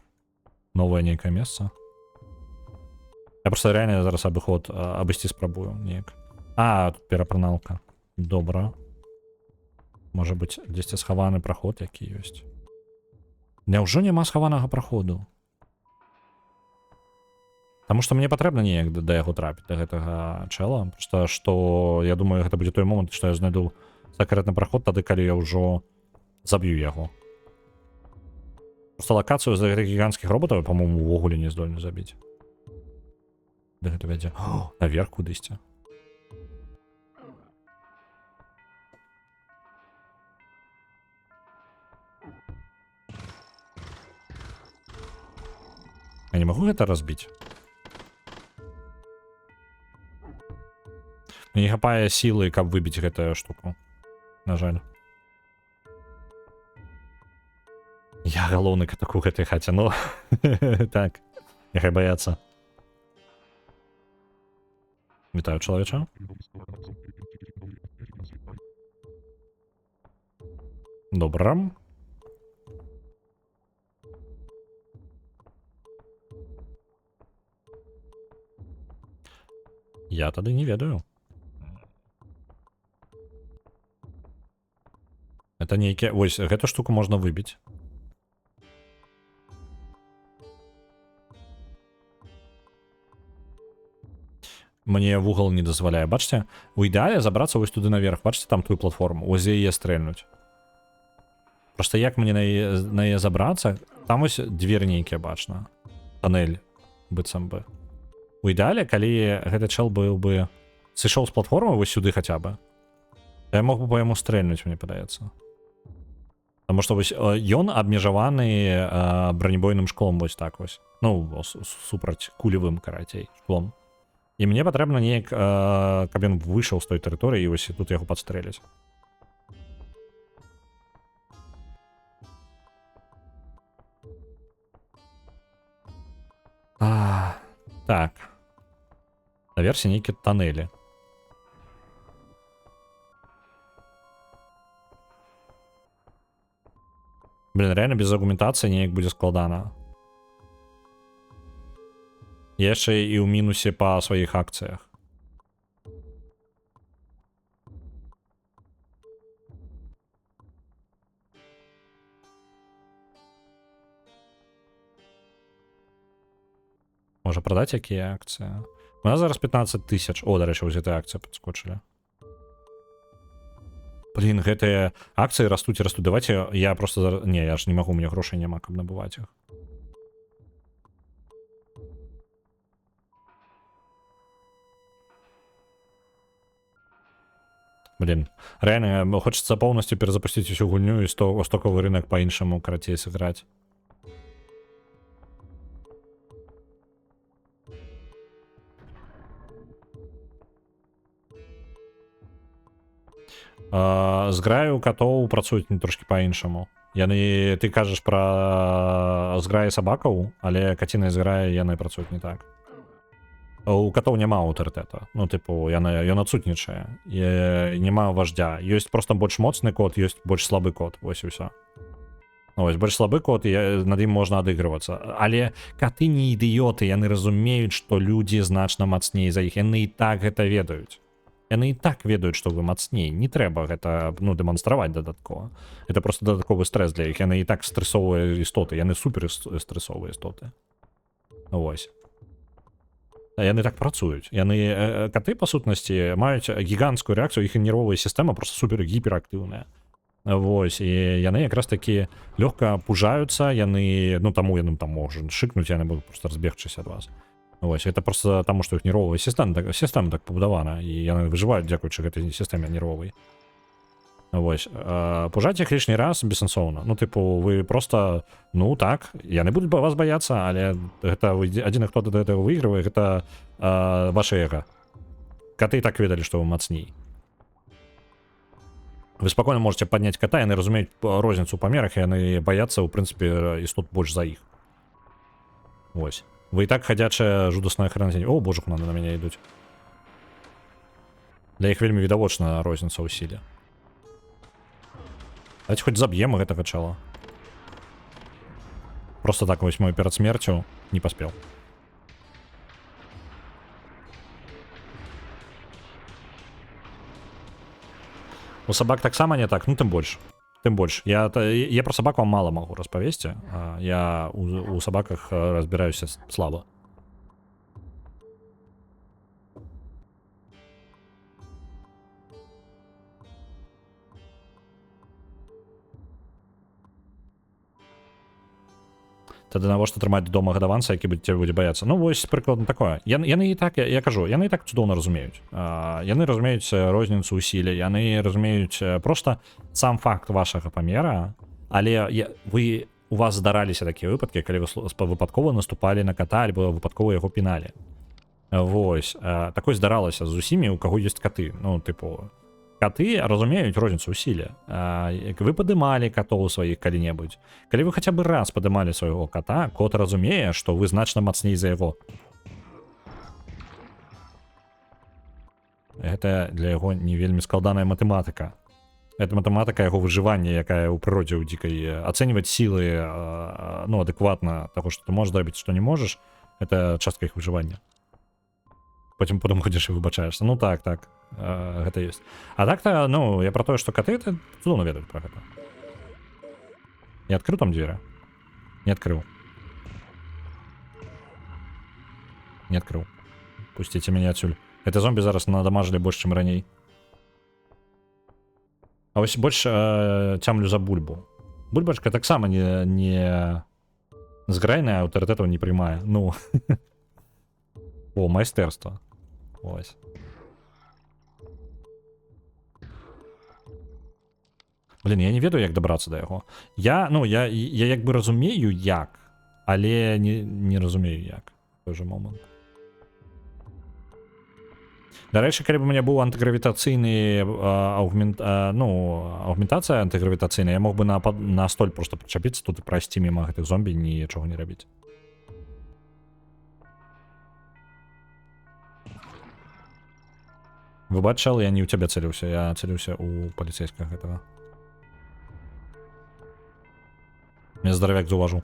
Новае нейкае месца? Я просто реально зараз абыход абысці спрабую неяк. Тут перапраналка. Добра. Можа быць, дзесьці схаваны праход, які ёсць. Няўжо няма схаванага праходу? Таму што мне патрэбна неяк да яго трапіць, да гэтага чэла. Просто што, я думаю, гэта будзе той момант, што я знайду сакрэтны праход, тады, калі я ўжо заб'ю яго. Просто лакацыю з гэтых гіганцкіх роботаў, па-моему, увогуле не здольны забіць. Де гэта вядзе? Наверх кудысьці. Я не могу гэта разбіць. Мне не хапае сілы, каб выбіць гэтую штуку. На жаль. Я галоўны катаку гэтай хаце, ну. Так. Няхай баяцца. Вітаю, чалавеча. Добра. Я тады не ведаю. Это нейкі... Вось, гэту штуку можна выбіць. Мне вугал не дазваляе. Бачце, у ідэале забрацца вось туды наверх. Бачце, там тую платформу. Вось яе стрэльнуць. Просто як мне на яе забрацца? Там вось дверь нейкія бачна. Тоннель, быццам бы. У ідэале, калі гэты чел быў бы сышоў з платформы вось сюды хаця бы, то я мог бы по яму стрэльнуць, мне падаецца. Таму што вось ён абмежаваны бронебойным шклом вось так вось. Ну, супраць кулевым, карацей, шклом. І мне патрэбна неяк, каб ён выйшаў з той тэрыторыі і вось тут яго падстрэліць. Так. Наверсе нейкія тоннелі. Блин, реально без аргументацыі неяк будзе складана. Я яшчэ і ў мінусе па сваіх акцыях. Можа прадаць якія акцыі? У нас зараз 15 тысяч. О, до речі, ось эта акція підскочила. Блін, гэтыя акції растуть і растуть. Давайте я просто зараз... Не, я ж не могу, у меня грошей нема, каб набывать их. Блин, реально, хочется полностью перезапустить всю гульню и стоковый рынок по-иншему, короче, сыграть. Зграю катоў працуюць не трошки па-іншаму. Яны, ты кажаш пра зграі сабакаў, але каціны зграі яны працуюць не так. У катоў няма аўтарытэта. Ну, тыпу, ён адсутнічае. Няма вождя. Ёсць просто больш моцны код, ёсць больш слабы код. Вось і ўсё. Ось, больш слабы код, і над ім можна адыгрывацца. Але каты не ідыёты, яны разумеюць, што людзі значна мацней за іх. Яны і так гэта ведаюць. Яны і так ведаюць, што вы мацней. Не трэба гэта, ну, дэманстраваць дадаткова. Это просто дадатковы стрэс для іх. Яны і так стрэсовыя істоты. Яны супер стрэсовыя істоты. Вось. А яны так працуюць. Яны, каты, па сутнасці, маюць гіганцкую рэакцыю, іх нервовая сістэма просто супер гіперактыўная. Вось, і яны якраз такі лёгка пужаюцца, яны, ну, таму яны там можа шыкнуць, яны будуць просто разбегчыся ад вас. Вось, это просто таму, што іх нервовая сістэма так пабудавана, і яны выжываюць дзякуючы гэтай сістэме нервовай. Вось, пужаць іх лішні раз бессэнсоўна. Ну, тыпу, вы просто, ну, так, яны будуць вас баяцца, але гэта адзіны, хто да гэтага выйгрывае, гэта ваша эга. Каты так ведалі, што вы мацней. Вы спакойна можете падняць ката, яны разумеюць розніцу ў памерах, і яны баяцца, ў прынцыпе, істот больш за іх. Вось. Вы і так хадзячая жудасная хранзень. О, божух, на мяне ідуць. Для іх вельмі відавочна розніца ў сіле. Давайте хоць заб'ем гэтага чала. Просто так вось мой перад смерцю не паспеў. У сабак таксама не так, ну тым больш. Тым больш. Я про сабак вам мала магу распавесці. Я у сабаках разбіраюся слаба. Тады навошта трымаць дома гадаванца, які цябе будзе баяцца. Ну вось прыкладна такое. Яны і так, я кажу, яны і так цудоўна разумеюць. Яны разумеюць розніцу ў сіле, яны разумеюць просто сам факт вашага памера, але у вас здараліся такія выпадкі, калі вы выпадкова наступалі на ката альбо выпадкова яго піналі. Вось, такое здаралася з усімі, у каго ёсць каты. Ну, тыпу, каты разумеюць розніцу ў сіле. Вы падымалі катоў сваіх калі-небудзь. Калі вы хаця бы раз падымалі свайго ката, кот разумее, што вы значна мацней за яго. Гэта для яго не вельмі складаная матэматыка. Гэта матэматыка яго выжывання, якая ў прыродзе ў дзікай. Ацэньваць сілы, ну, адэкватна таго, што ты можаш зрабіць, што не можаш, гэта частка іх выжывання. Потым ходзіш і выбачаешся. Ну так, гэта ёсць. А так-то, ну, я про тое, што каты цудоўна ведаюць пра гэта. Я адкрыў там дзверы? Не адкрыў. Не адкрыў. Пусціце мяне адсюль. Гэта зомбі зараз надамажылі больш, чым раней. А вось больш цямлю за бульбу. Бульбачка таксама не зграйная, аўтарытэтаў не прымае. Ну. О, майстэрства. Ось. Блін, я не ведаю, як дабрацца да яго. Я як бы разумею, як, але не разумею, як. В той же момант. Дарэчы, калі б у мяне быў антыгравітацыйны аўгментацыя антыгравітацыйная, я мог бы на столь просто прычапіцца тут і прайсці міма гэтых зомбі, нічога не рабіць. Вы бачыл, я не ў цябе цэліўся, я цэліўся у паліцейскага гэтага. Мне здаравяк заўважыў.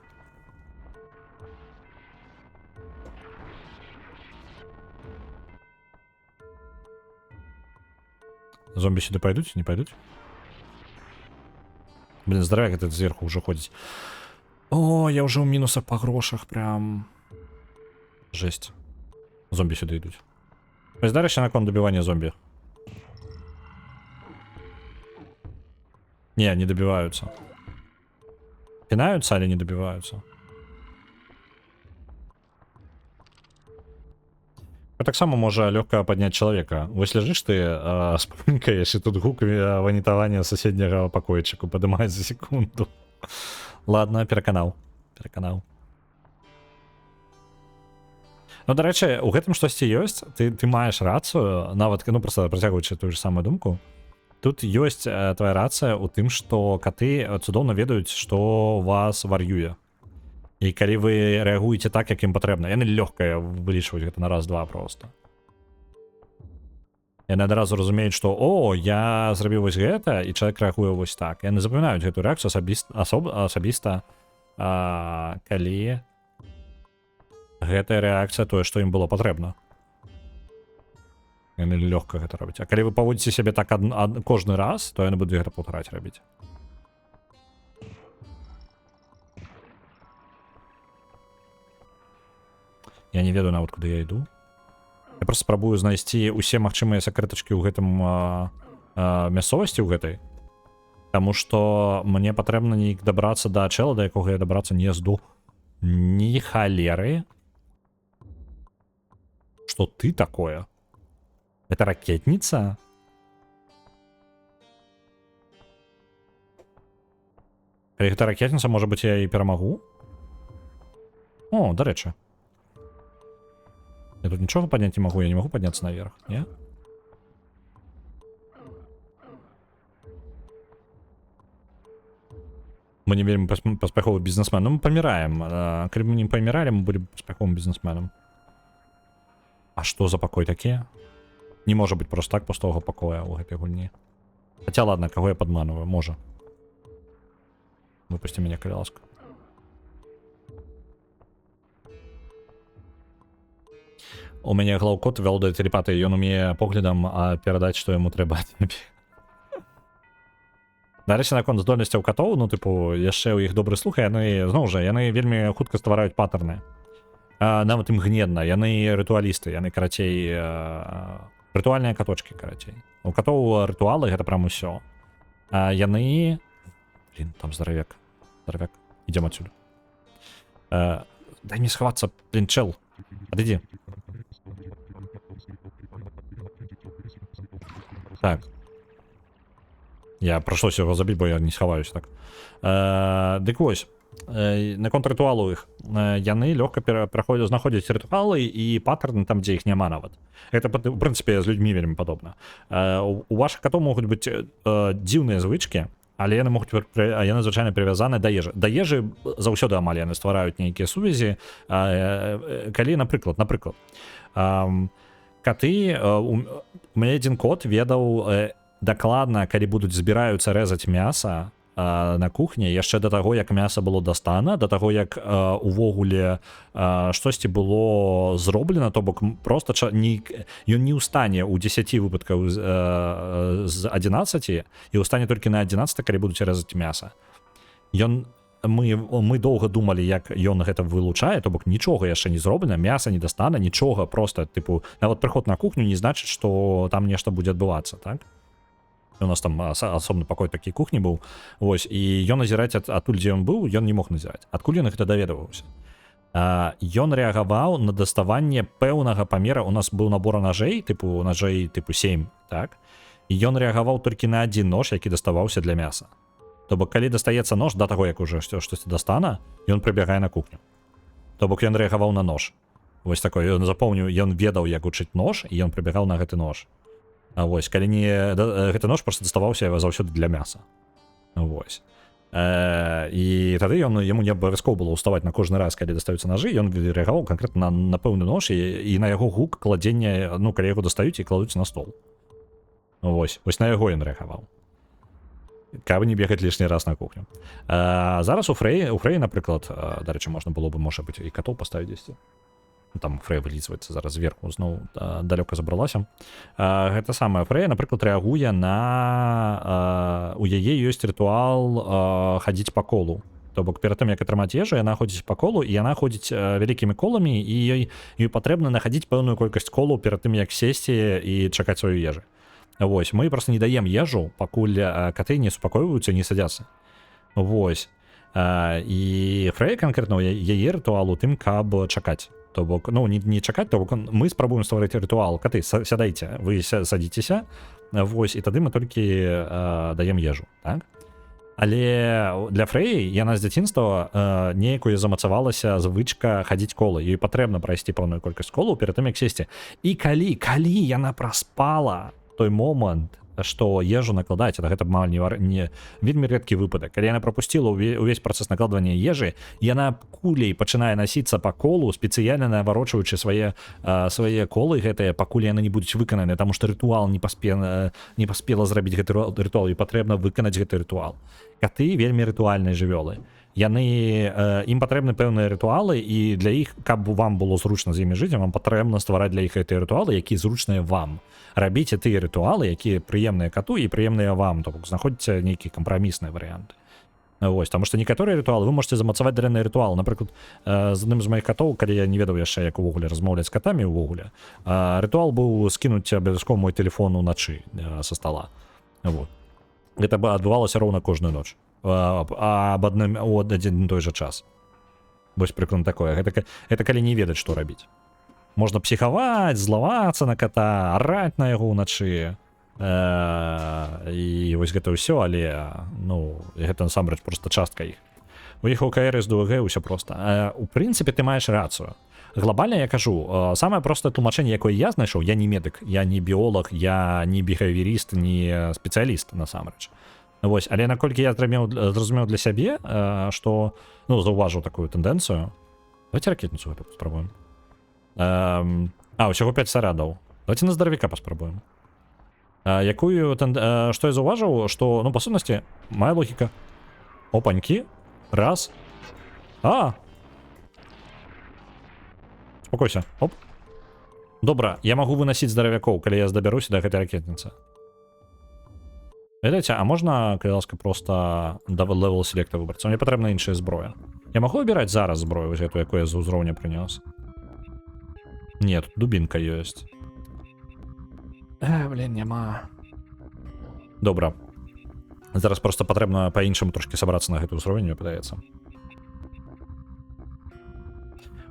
Зомби сюда пойдут? Не пойдут? Блин, здоровяк этот сверху уже ходит. О, я уже у минусах по грошах прям. Жесть. Зомби сюда идут. Вось, дарэчы, наконт дабівання зомбі. Не добиваются. Пинаются, але не добиваются. Так само можа лёгка падняць чалавека. Вось ляжыш ты, спамінкаеш, і тут гук ванітавання соседняга пакойчыку падымаць за секунду. Ладно, пераканаў. Ну, дарэчы, у гэтым штосьці ёсць, ты маеш рацыю, нават, ну, просто працягваючы тую ж самую думку. Тут ёсць твоя рацыя ў тым, што каты цудоўна ведаюць, што вас вар'юе. І калі вы рэагуеце так, як ім патрэбна, яны лёгка вылічваюць гэта на раз-два просто. Яны адразу разумеюць, што о, я зрабіў вось гэта, і чалавек рэагуе вось так. Яны запамінаюць гэту рэакцыю асабіста, калі гэтая рэакцыя тое, што ім было патрэбна. Яны лёгка гэта робяць. А калі вы паводзіце сябе так кожны раз, то яны будуць гэта паўтараць рабіць. Я не ведаю нават, куды я іду. Я просто спрабую знайсці ўсе магчымыя сакрэтачкі ў гэтым мясцовасці ў гэтай. Таму што мне патрэбна неяк дабрацца да чэла, да якога я дабрацца не зду. Ні халеры. Што ты такое? Это ракетница? Калі гэта ракетница, можа быць, я і перамагу? О, дарэчы. Я тут нічога падняць не магу, я не магу падняцца наверх, не? Мы не вельмі паспяховы бізнесмен. Ну, мы паміраем. Калі мы не паміралі, мы былі паспяховым бізнесменам. А што за пакой такі? Не можа быць просто так пустого пакоя ў гэтай гульні. Хаця, ладно, каго я падманываю? Можа. Выпусці мяне, калі ласка. У мяне глаўкот вялодае тэлепатыяй, ён умее поглядам перадаць, што яму трэба ад цябе. Дарэчы, наконт здольнасцяў катоў, ну, тыпу, яшчэ ў іх добры слух, яны, зноў жа, яны вельмі хутка ствараюць паттерны. Нават ім гнедна, яны рытуалісты, яны, карацей, рытуальныя каточкі, карацей. У катоў рытуалы гэта прям усё. Яны... Блин, там здаравяк. Ідзем адсюль. Дай мне схавацца, блин, чел. Адыдзі. Так. Я прыйшлося яго забіць, бо я не схаваюсь так. Дык вось. Наконт рытуалу іх. Яны лёгка знаходзяць рытуалы і паттерны там, дзе іх няма нават. Гэта, у прынцыпе, з людзьмі вельмі падобна. У вашых катоў могуць быць дзіўныя звычкі, але яны могуць, яны звычайна прывязаны да ежы. Да ежы заўсёды амаль яны ствараюць нейкія сувязі. Калі, напрыклад, каты, у мяне адзін кот ведаў дакладна, калі будуць збіраюцца рэзаць мяса на кухні, яшчэ да таго, як мяса было дастана, да таго, як увогуле штосьці было зроблена, то бок проста ён не ў стане ў 10 выпадкаў з 11 і ў стане толькі на 11, калі будуць рэзаць мяса. Мы доўга думалі, як ён гэта вылучае, то бок нічога яшчэ не зроблена, мяса не дастана, нічога, просто, тыпу, нават прыход на кухню не значыць, што там нешта будзе адбывацца, так? У нас там асобны пакой такі кухні быў. Вось, і ён назіраць адтуль, дзе ён быў, ён не мог назіраць. Адкуль ён гэта даведаваўся? Ён рэагаваў на даставанне пэўнага памера. У нас быў набор ножей тыпу 7, так? І ён рэагаваў толькі на адзін нож, які даставаўся для мяса. То бок, калі дастаецца нож, да таго, як уже штосьці дастана, ён прыбягае на кухню. То бок, ён рэагаваў на нож. Вось такой, ён запомніў, ён ведаў, як гучыць нож, і ён прыбягаў на гэты нож. А вось, калі не... Гэты нож просто даставаўся заўсёды для мяса. Вось. І тады яму не абавязкова было ўставаць на кожны раз, калі дастаюцца ножы, ён рэагаваў канкрэтна на пэўны нож і на яго гук кладзення, ну, калі яго дастаюць і кладуць на стол. Вось на яго ён рэагаваў. Каб не бегаць лішні раз на кухню. Зараз у Фрэі, напрыклад, дарэчы, можна было бы, можа быць, і катоў паставіць дзесьці. Там Фрэя вылізваецца зараз зверху, зноў далёка забралася. Гэта самае, Фрэя, напрыклад, рэагуе на... У яе ёсць рытуал хадзіць па колу. То бок перад тым як атрымаць ежу яна ходзіць па колу і яна ходзіць вялікімі коламі і ёй патрэбна нахадзіць пэўную колькасць колаў перад тым як сесці і чакаць сваю ежу. Вось мы просто не даем ежу пакуль каты не супакойваюцца не садзяцца. Вось і Фрэй канкрэтна яе рытуал у тым каб чакаць. То бок ну не чакаць, то бок мы спрабуем стварыць рытуал. Каты сядайце, вы садзіцеся, вось і тады мы толькі даем ежу, так? Але для Фрэі яна з дзяцінства нейкую замацавалася звычка хадзіць колы. Ёй патрэбна прайсці пэўную колькасць колаў перад тым як сесці. І калі яна праспала той момант, што ежу накладаць, гэта амаль не вельмі рэдкі выпадак. Калі яна прапусціла ўвесь працэс накладвання ежы, яна кулей пачынае насіцца па колу, спецыяльна наварочваючы свае колы гэтыя, пакуль яны не будуць выкананы, таму што рытуал не паспела зрабіць гэты рытуал, і патрэбна выканаць гэты рытуал. Каты вельмі рытуальныя жывёлы. Ім патрэбны пэўныя рытуалы, і для іх, каб вам было зручна з імі жыць, вам патрэбна ствараць для іх гэтыя рытуалы, якія зручныя вам. Рабіце тыя рытуалы, якія прыемныя кату і прыемныя вам, то бок знаходзіце нейкія кампрамісныя варыянты. Вось, таму што некаторыя рытуалы вы можете замацаваць дрэнны рытуал. Напрыклад, з адным з маіх катоў, калі я не ведаў яшчэ як увогуле размаўляць з катамі ўвогуле, рытуал быў скінуць абавязкова мой телефон уначы са стола. Вот. Гэта адбывалася роўна кожную ноч аб адзін той жа час. Вось прыклад такое. Гэта калі не ведаць, што рабіць. Можна псіхаваць, злавацца на ката, араць на яго ўначы. І вось гэта ўсё, але ну гэта насамрэч проста частка іх. У іх ОКР з ДУГ ўсё проста. У прынцыпе ты маеш рацыю. Глобальна я кажу, самае простае тлумачэнне, якое я знайшоў, я не медык, я не біолог, я не біхавіярыст, не спецыяліст насамрэч. Вось, але наколькі я зразумеў для сябе, што ну заўважыў такую тэндэнцыю. Давайте ракетніцу гэту паспрабуем. Усяго 5 сарадаў. Давайте на здаравіка паспрабуем. Што я заўважыў, што ну па сутнасці мая логіка. Опанькі. Раз. Спакойся. Оп. Добра, я магу вынасіць здаравякоў, калі я дабяруся да гэтай ракетніцы. Ведаеце, а можна, калі ласка, проста левел селекта выбраць? Мне патрэбна іншая зброя. Я магу выбіраць зараз зброю, вось гэту, якую я з узроўня прынёс? Не, тут дубінка ёсць. Блин, няма. Добра. Зараз просто патрэбна па-іншаму трошкі сабрацца на гэты ўзровень, мне падаецца.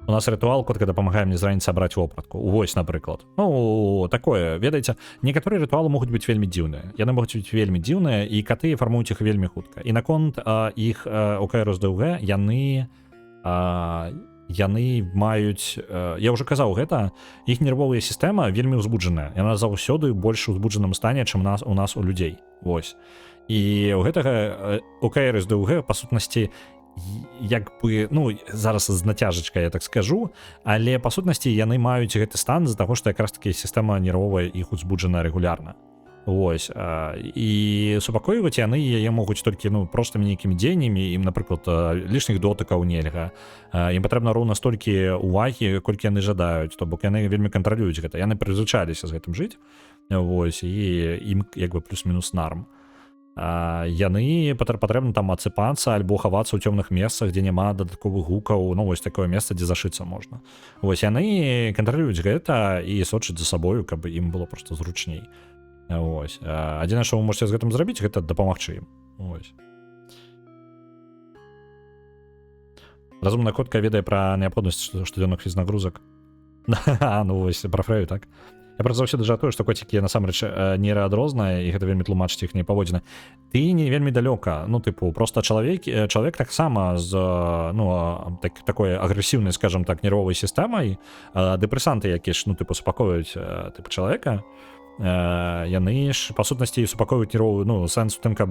У нас рытуал, котка дапамагае мне зраніць сабраць вопратку. Вось, напрыклад. Ну, такое, ведаеце, некаторыя рытуалы могуць быць вельмі дзіўныя. Яны могуць быць вельмі дзіўныя, і каты фармуюць іх вельмі хутка. І наконт іх ОКР з ДУГ яны маюць, я ўжо казаў гэта, іх нервовая сістэма вельмі ўзбуджаная. Яна заўсёды больш узбуджаным стане, чым у нас у людзей. Вось. І у гэтага ОКР з ДУГ, па сутнасці, як бы, ну, зараз з нацяжачкай я так скажу, але па сутнасці яны маюць гэты стан з-за таго, што якраз такі сістэма нервовая іх узбуджана рэгулярна. Вось, і супакойваць яны яе могуць толькі ну простымі нейкімі дзеяннямі, ім, напрыклад, лішніх дотыкаў нельга. Ім патрэбна роўна столькі увагі, колькі яны жадаюць, то бок яны вельмі кантралююць гэта. Яны прызвычаліся з гэтым жыць. Вось, і ім як бы плюс-мінус нарм. Яны патрэбна там адсыпацца альбо хавацца ў цёмных месцах, дзе няма дадатковых гукаў, ну вось такое месца, дзе зашыцца можна. Вось яны кантралююць гэта і сочаць за сабою, каб ім было проста зручней. Вось. Адзінае, што вы можете з гэтым зрабіць, гэта дапамагчы ім. Вось. Разумная котка ведае пра неабходнасць штодзённых фізнагрузак. Ну вось, пра Фрэю, так? Я проста заўсёды жартую, што коцікі насамрэч нейраадрозныя, і гэта вельмі тлумачыць іхнія паводзіны. Ты не вельмі далёка, ну тыпу, проста чалавек таксама з такой агрэсіўнай, скажам так, нервовай сістэмай, дэпрэсанты, якія ж, ну тыпу, супакоюць тыпу чалавека, яны ж па сутнасці супакойваюць нервовую, ну сэнс у тым, каб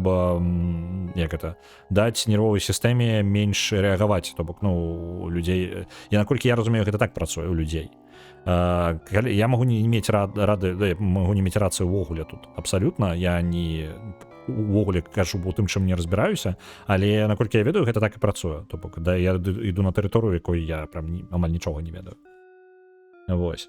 як это даць нервовай сістэме менш рэагаваць, то бок ну людзей, я наколькі я разумею, гэта так працуе у людзей. Я могу не мець могу не мець рацыю ўвогуле тут абсалютна, я не увогуле кажу у тым, чым не разбіраюся, але наколькі я ведаю, гэта так і працуе, то бок да я іду на тэрыторыю, якой я прям амаль нічога не ведаю. Вось.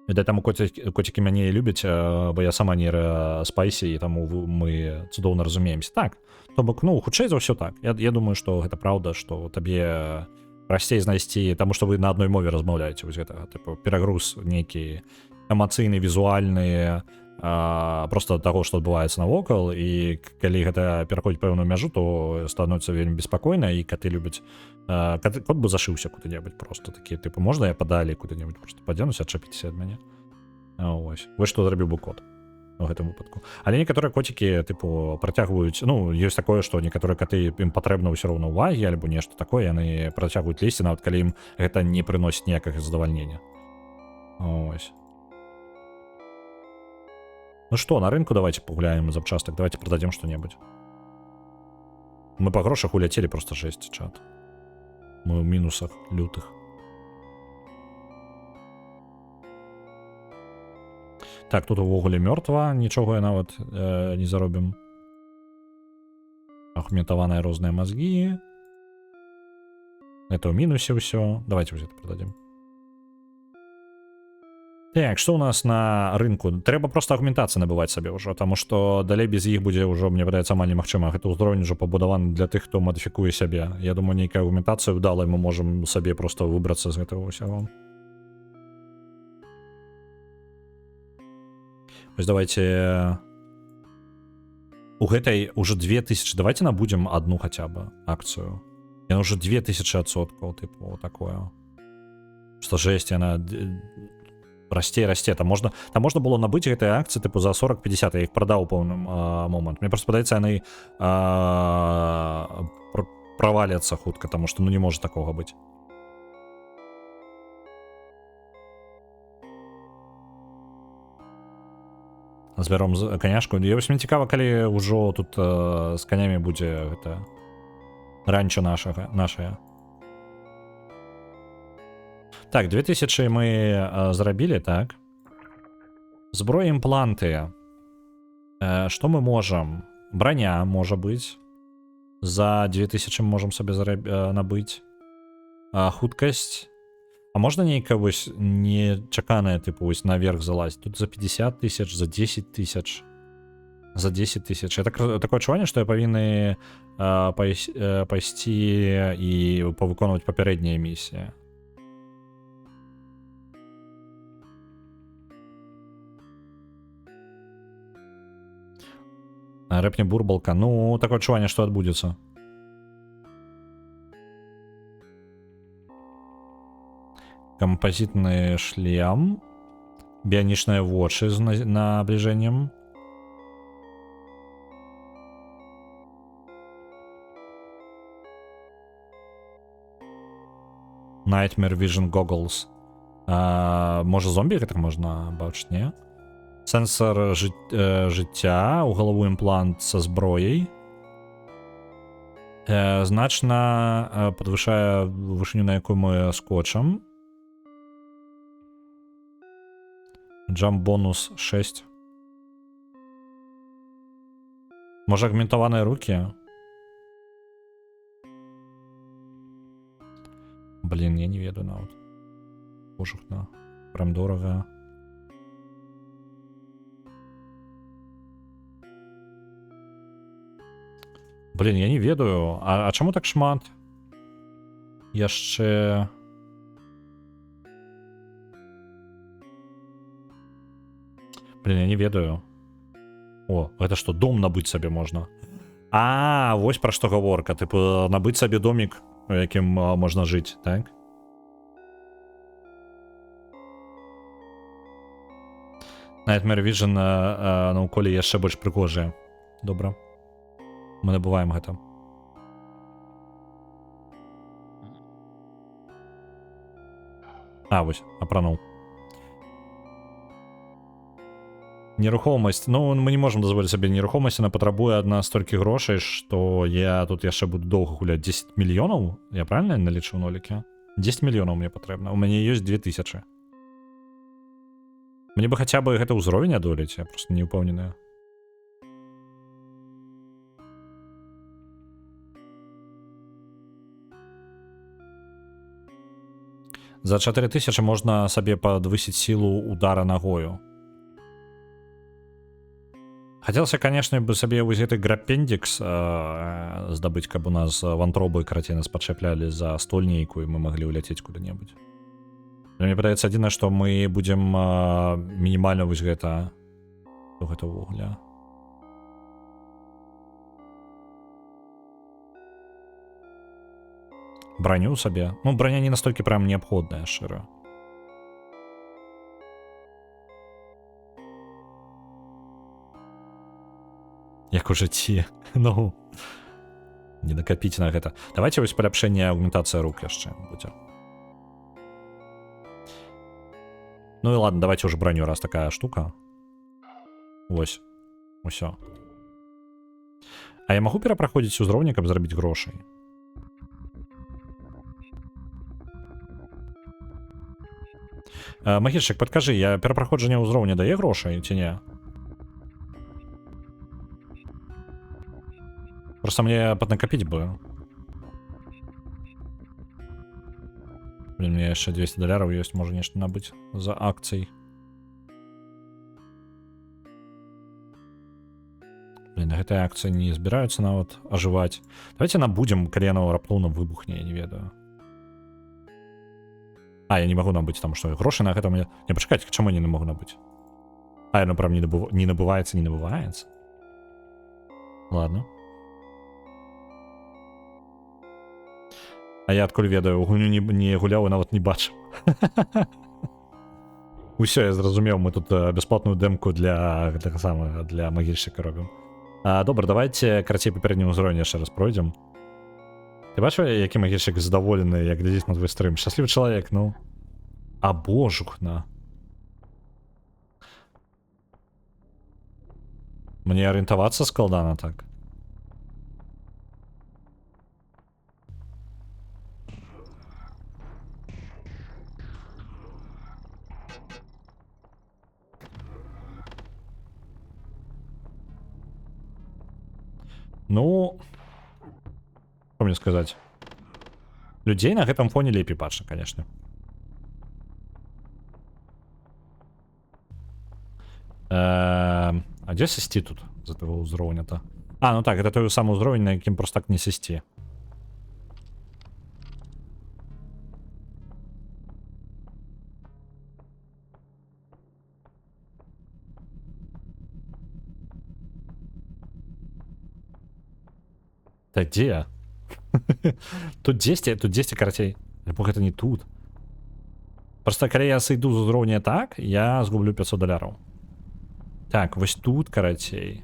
Відаць, таму коцікі мяне і любяць, бо я сама нейраспайсі, і таму мы цудоўна разумеемся. Так, то бок, ну, хутчэй за ўсё так. Я думаю, што гэта праўда, што табе прасцей знайсці, таму што вы на адной мове размаўляеце, вось гэта, тыпу, перагруз нейкі эмацыйны, візуальны, просто таго, што адбываецца навокал, і калі гэта пераходзіць пэўную мяжу, то становіцца вельмі беспакойна, і каты любяць, кот бы зашыўся куды-небудзь просто, такі, тыпу, можна я падалей куды-небудзь просто падзенуся, адчапіцеся ад мяне. Вось што зрабіў бы кот у гэтым выпадку. Але некаторыя коцікі, тыпу, працягваюць, ну, ёсць такое, што некаторыя каты, ім патрэбна ўсё роўна ўвагі, альбо нешта такое, яны працягваюць лезці, нават калі ім гэта не прыносіць ніякага задавальнення. Ось. Ну што, на рынку давайте пагуляем запчастак, давайте продадим что-нибудь. Мы по грошах улетели, просто жесть, чат. Мы в минусах лютых. Так, тут увогуле мёртва, нічога нават не заробім. Ахментаваныя розныя мозги. Это в минусе все. Давайте вот это продадим. Так, что у нас на рынку? Трэба просто агментацыі набываць сабе ўжо, таму што далей без іх будзе ўжо, мне падаецца, амаль немагчыма. Гэта ўзровень ужо пабудаваны для тых, хто мадыфікуе сябе. Я думаю, нейкая агментацыя ўдала, мы можам сабе просто выбрацца з гэтага ўсяго. Вось давайте у гэтай уже 2000, давайте набудзем одну хаця бы акцыю. Яна уже 2000%, тыпу, такое. Што жесть, яна расце. Там можна было набыць гэтыя акцыі тыпу за 40-50, я іх прадаў у пэўным момант. Мне просто падаецца, яны праваляцца хутка, таму што ну не можа такога быць. Збяром каняшку. Я вось мне цікава, калі ўжо тут з канямі будзе гэта ранчо нашае. Так, 2000 мы зрабілі, так. Зброя, імпланты. Што мы можам? Броня, можа быць. За 2000 можам сабе набыць. Хуткасць. А можна нейка вось нечаканая, тыпу, вось наверх залазіць? Тут за 50 000, за 10 000. За 10 000. Это такое адчуванне, што я павінны пайсці і павыконваць папярэднія місіі. Рэпне бурбалка. Ну, такое адчуванне, што адбудзецца. Кампазітны шлем. Біанічныя вочы з набліжэннем. Nightmare Vision Goggles. Можа зомбі гэтак можна бачыць, не? Сенсор жыцця, у галаву імплант са зброяй. Значна падвышае вышыню, на якую мы скочам. Jump бонус 6. Можа агментаваныя рукі? Блин, я не ведаю нават. Пошукна. Прям дорага. Блин, я не ведаю. А чаму так шмат? Яшчэ... Блин, я не ведаю. О, гэта што, дом набыць сабе можна? Вось пра што гаворка. Тыпу, набыць сабе домік, у якім можна жыць, так? Nightmare Vision на уколе яшчэ больш прыгожыя. Добра. Мы набываем гэта. Вось, апрануў. Нерухомасць. Ну, мы не можам дазволіць сабе нерухомасць, яна патрабуе ад нас столькі грошай, што я тут яшчэ буду доўга гуляць. 10 мільёнаў? Я правильно налічыў нолікі? 10 мільёнаў мне патрэбна. У мяне ёсць 2000. Мне бы хаця бы гэта ўзровень адолець, я просто не ўпэўненая. За 4000 можна сабе падвысіць сілу удара ногою. Хацелася, конечно, бы сабе вось гэты грапендікс здабыць, каб у нас вантробы карацей нас падчаплялі за стольнейку, і мы маглі ўляцець куды-небудзь. Мне падаецца адзінае, што мы будзем мінімальна вось гэта ўвогуле. Броню сабе. Ну, броня не настолькі прям неабходная, шчыра. Як у жыцці. Ну, не накапіць на гэта. Давайте вось паляпшэнне агментацыя рук яшчэ будзе. Ну і ладно, давайте уже броню, раз такая штука. Вось. Усё. А я магу перапраходзіць узроўні, каб зарабіць грошай? Магіччык, падкажы, я перапраходжанне ўзроўня дае грошай ці не? Просто мне поднакопить бы. Блин, у меня еще $200 есть, можно нечто набыть за акцией. Блин, этой акции не избираются на вот оживать. Давайте набудем, когда яно раптоўна выбухне, я не ведаю. А, я не могу набыть, там что, гроши на этом... Не, почекайте, к чему я не могу набыть? А, оно прям не набывается, не набывается. Ладно. А я адкуль ведаю, гульню не гуляў і нават не бачыў. Усё, я зразумеў, мы тут бясплатную дэмку для магільшчыка робім. Добра, давайте карацей папярэдні ўзровень яшчэ раз пройдзем. Ты бачыў, які магільшчык задаволены, як глядзіць на твой стрым? Шчаслівы чалавек, ну. А божухна. Мне арыентавацца складана так. Ну, что мне сказать? Людей на гэтым фоне лепей бачна, конечно. А дзе сысці тут з этого ўзроўня-то? А, ну так, это той самы ўзровень, на якім просто так не сысці. Так, где я? Тут 10, тут 10 карацей. Бог, это не тут. Просто, когда я сойду з уровня так, я згублю $500. Так, вось тут, карацей.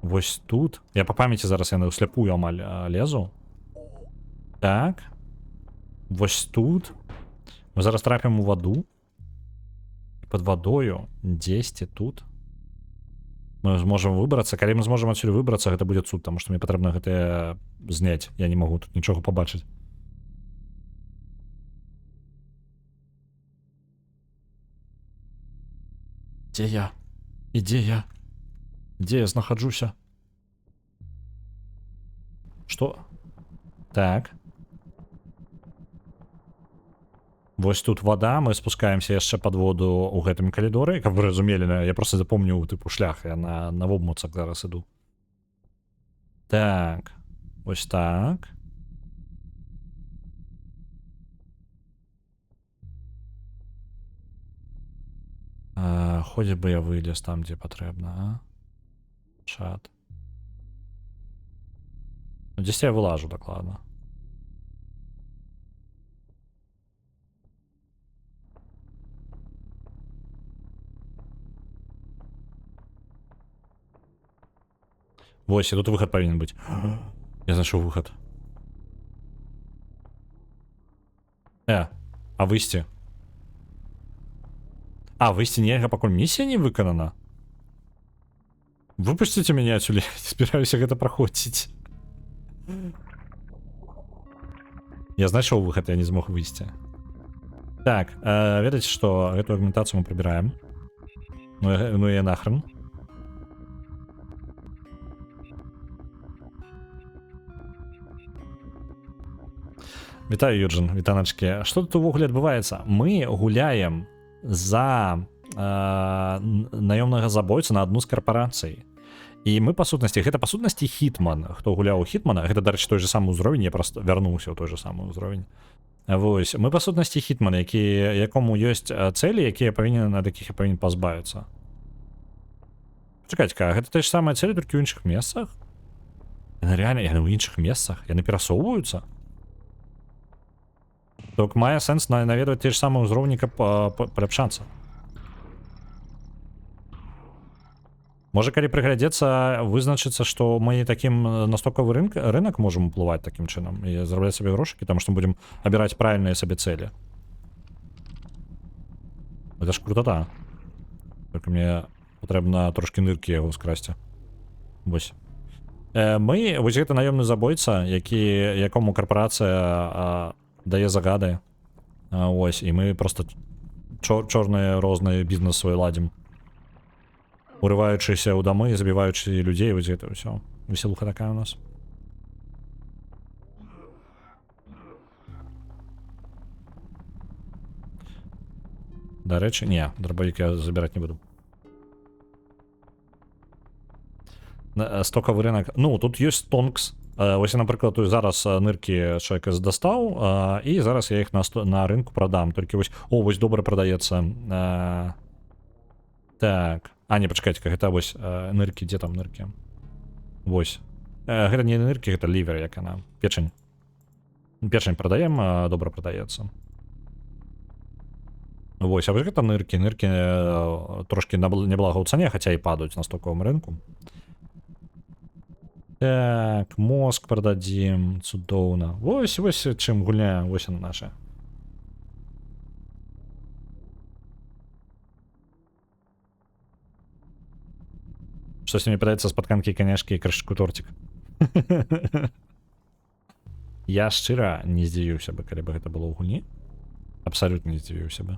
Вось тут. Я по памяти зараз я на усляпую амаль лезу. Так. Вось тут. Мы зараз трапим у воду. Под водою 10 тут. Мы зможем выбрацца. Калі мы зможем адсюль выбрацца, гэта будзе цуд, таму што мне патрэбна гэта зняць. Я не магу тут нічога пабачыць. Дзе я? І дзе я? Дзе я знаходжуся? Што? Так. Вось тут вода, мы спускаемся яшчэ под воду ў гэтым калідоры, каб вы разумелі, я просто запомню тыпу шлях, я на вобмуцах зараз іду. Так, вось так. Хоць бы я вылез там, дзе патрэбна, а? Чат. Ну, дзесь я вылажу дакладна. Вось, и тут выход повинен быть. Я нашел выход. А выйсці? А, выйсці нельга, пакуль миссия не выканана. Выпустите меня отсюда, я не збіраюся гэта праходзіць. Я знайшоў выход, я не змог выйсці. Так, ведаеце што, эту аргументацыю мы прыбіраем. Ну и нахрен. Вітаю, Юджин, вітаначки. Що тут увогуле адбываецца? Мы гуляем за наёмнага забойцу на адну з карпарацый. І мы, па сутнасці, гэта па сутнасці Хітман. Хто гуляў у Хітмана, гэта, дарэчы, той же самы ўзровень, я просто вярнуўся ў той же самы ўзровень. Вось, мы, па сутнасці, Хітман, якому ёсць цэлі, якія павінен, ад якіх я павінен пазбавіцца. Чакайце-ка, гэта те ж самыя цэлі, толькі ў іншых месцах? Яны реально, яны ў іншых месцах? Яны перасоўваюцца? Так мае сэнс наведваць те ж самыя ўзроўні, каб паляпшацца. Можа, калі прыглядзецца, вызначыцца, што мы такім настокавы рынок можам уплываць такім чынам і зарабляць сабе грошыкі, таму што будзем абіраць правільныя сабе цэлі. Гэта ж крутата. Толькі мне патрэбна трошкі ныркі яго скрасці. Вось. Мы, вось гэта наёмны забойца, якому карпорацыя дае загады. Ось, і мы просто чорныя розныя бізнес свой ладзім. Урываючыся ў дамы, забіваючы людзей, вось гэта ўсё. Веселуха такая у нас. Дарэчы, не, дробавік я забіраць не буду. Стокавы рынок. Ну, тут ёсць тонкс. Ось я, напрыклад, зараз ныркі чалавек дастаў, і зараз я іх на рынку прадам. Толькі вось, вось добра прадаецца. Так. Не, пачакайце-ка, гэта вось ныркі, дзе там ныркі? Вось. Гэта не ныркі, гэта лівер, як яна. Печань. Печань прадаем, добра прадаецца. Вось, а вось гэта ныркі. Ныркі трошкі неблага ў цане, хаця і падаюць на стоковым рынку. Так, мозг продадим, цудоўна. Вось чым гуляем, вось он наша. Штось мне падаецца спатканкі канешкі і крышачку тортик. Я шчыра не здзівіўся бы, калі бы гэта было ў гульні. Абсалютна не здзівіўся бы.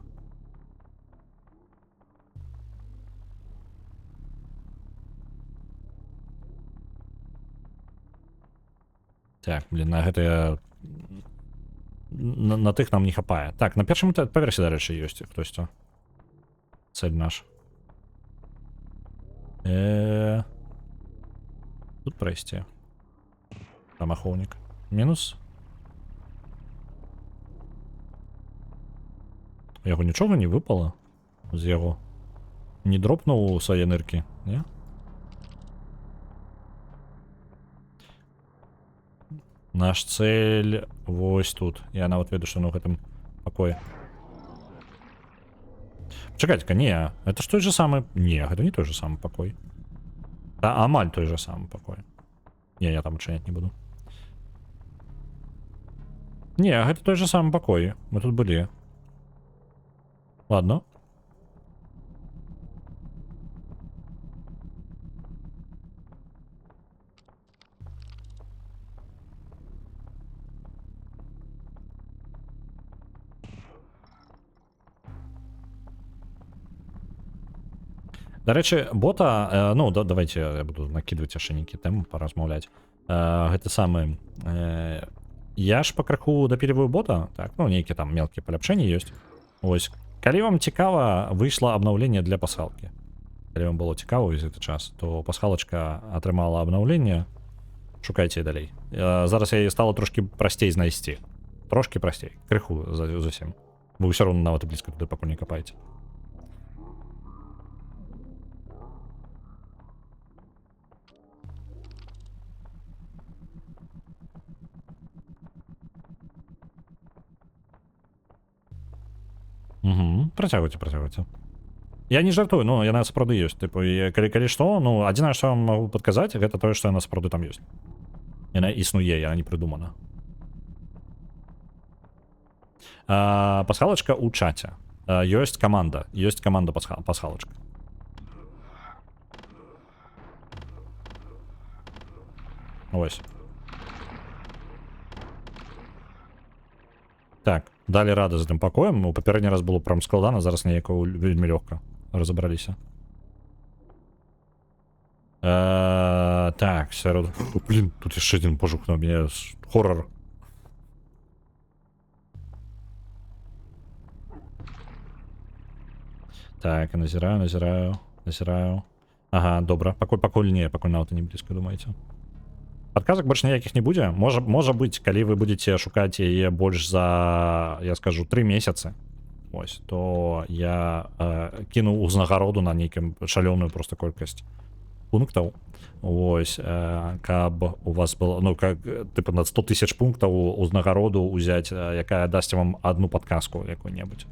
Так, блин, на гэта на тых нам не хапае. Так, на першым паверсе, дарэчы, ёсць хтосьці. Цель наш. Тут прайсці. Там ахоўнік. Мінус. Яго нічога не выпало з яго. Не дропнуў свае ныркі, не? Наш цель вось тут. Я нават веду, што на гэтым пакоі. Чакайце-ка, не, это ж той же самы... Не, гэта не той же самы пакой. Да, амаль той же самы пакой. Не, я там адчыняць не буду. Не, гэта той же самы пакой. Мы тут былі. Ладно. Дарэчы, бота, ну, давайте я буду накидывать яшчэ нейкі тэм, паразмаўляць. Гэта самы... Я ж пакраху дапіліваю бота, так, ну, нейкі там мелкія паляпшэнні ёсць. Ось, калі вам цікава, выйшла абнаўленне для пасхалкі. Калі вам было цікава ўвесь гэты час, то пасхалачка атрымала абнаўленне. Шукайце далей. Зараз яе стала трошкі прасцей знайсці. Трошкі прасцей, крыху зусім. Вы ўсё роўна нават і блізка туды пакуль не капаеце. Працягвайце. Я не жартую, но яна сапраўды ёсць. Тыпу, калі што, ну, адзінае, што я вам магу падказаць, гэта тое, што яна сапраўды там ёсць. Яна існуе, яна не прыдумана. Пасхалачка ў чаце. Ёсць каманда пасхалачка. Ось. Так, далі рады з тым пакоем. У папярэдні раз было прям складана, зараз неяк вельмі лёгка разабраліся. Так, сярод... Блин, тут яшчэ адзін пожух на мяне. Хоррор. Так, назіраю. Ага, добра. Пакуль нават і не блізка, думаеце. Падказак больш ніякіх не будзе. Можа быць, калі вы будзеце шукаць яе больш за, я скажу, 3 месяцы, ось, то я кіну ўзнагароду на нейкім шалёную просто колькасць пунктаў. Ось, каб у вас было, ну, как, типа, на 100 000 пунктаў узнагароду ўзяць, якая дасць вам одну падказку якую-небудзь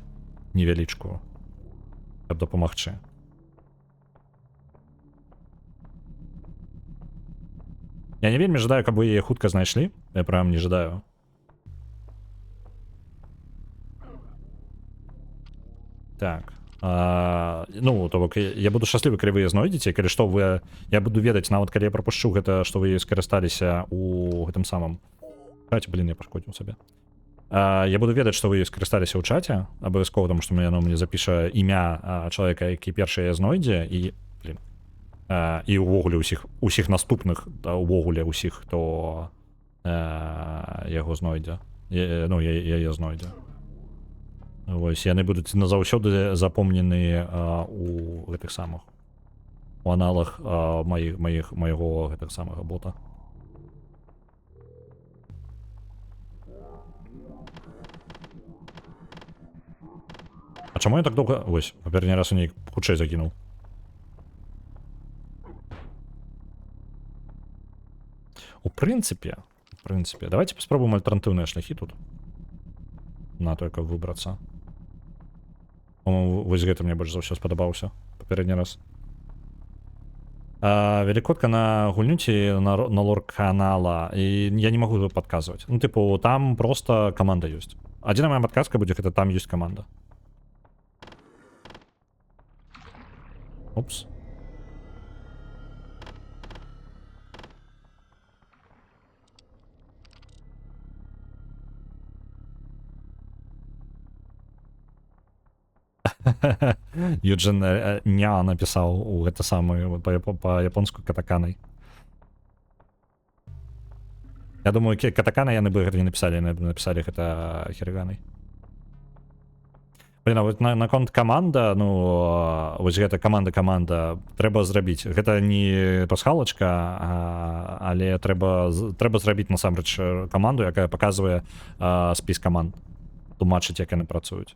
невялічкую, каб дапамагчы. Я не вельмі жадаю, каб вы яе хутка знайшлі. Я прям не жадаю. Так. Ну, то бок, я буду шчаслівы, калі вы яе знойдзеце, калі што вы... Я буду ведаць, нават калі я прапушчу гэта, што вы скарысталіся у гэтым самым чаце, блин, я пашкодзіў сабе. Я буду ведаць, што вы скарысталіся ў чаце, абавязкова, таму што яно мне запіша імя чалавека, які першы яе знойдзе, і, блин, і ўвогуле усіх наступных, увогуле усіх, хто яго знойдзе. Ну, яе знойдзе. Вось, яны будуць назаўсёды запомнены у гэтых самых, у аналах майго гэтых самага бота. А чаму я так доўга... Вось, паперні раз у ней хутчэй закінуў. У прынцыпе, давайте паспробуем альтэрнатыўныя шляхі тут. На то, каб выбрацца. По-моему, вось гэта мне больш за ўсё спадабаўся папярэдні раз. Велікодка на гульню ці на лор канала, і я не магу падказваць. Ну, типу, там просто каманда ёсць. Адзіная моя падказка будзе, гэта там ёсць каманда. Упс. Юджин ня напісаў у гэта самую па-японску катаканай. Я думаю, катакана яны бы гэта не напісалі, яны бы напісалі гэта хіраганай. Блин, а вот наконт каманда, ну, вось гэта каманда трэба зрабіць. Гэта не пасхалачка, але трэба зрабіць насамрэч каманду, якая паказвае спіс каманд, тлумачыць, як яны працуюць.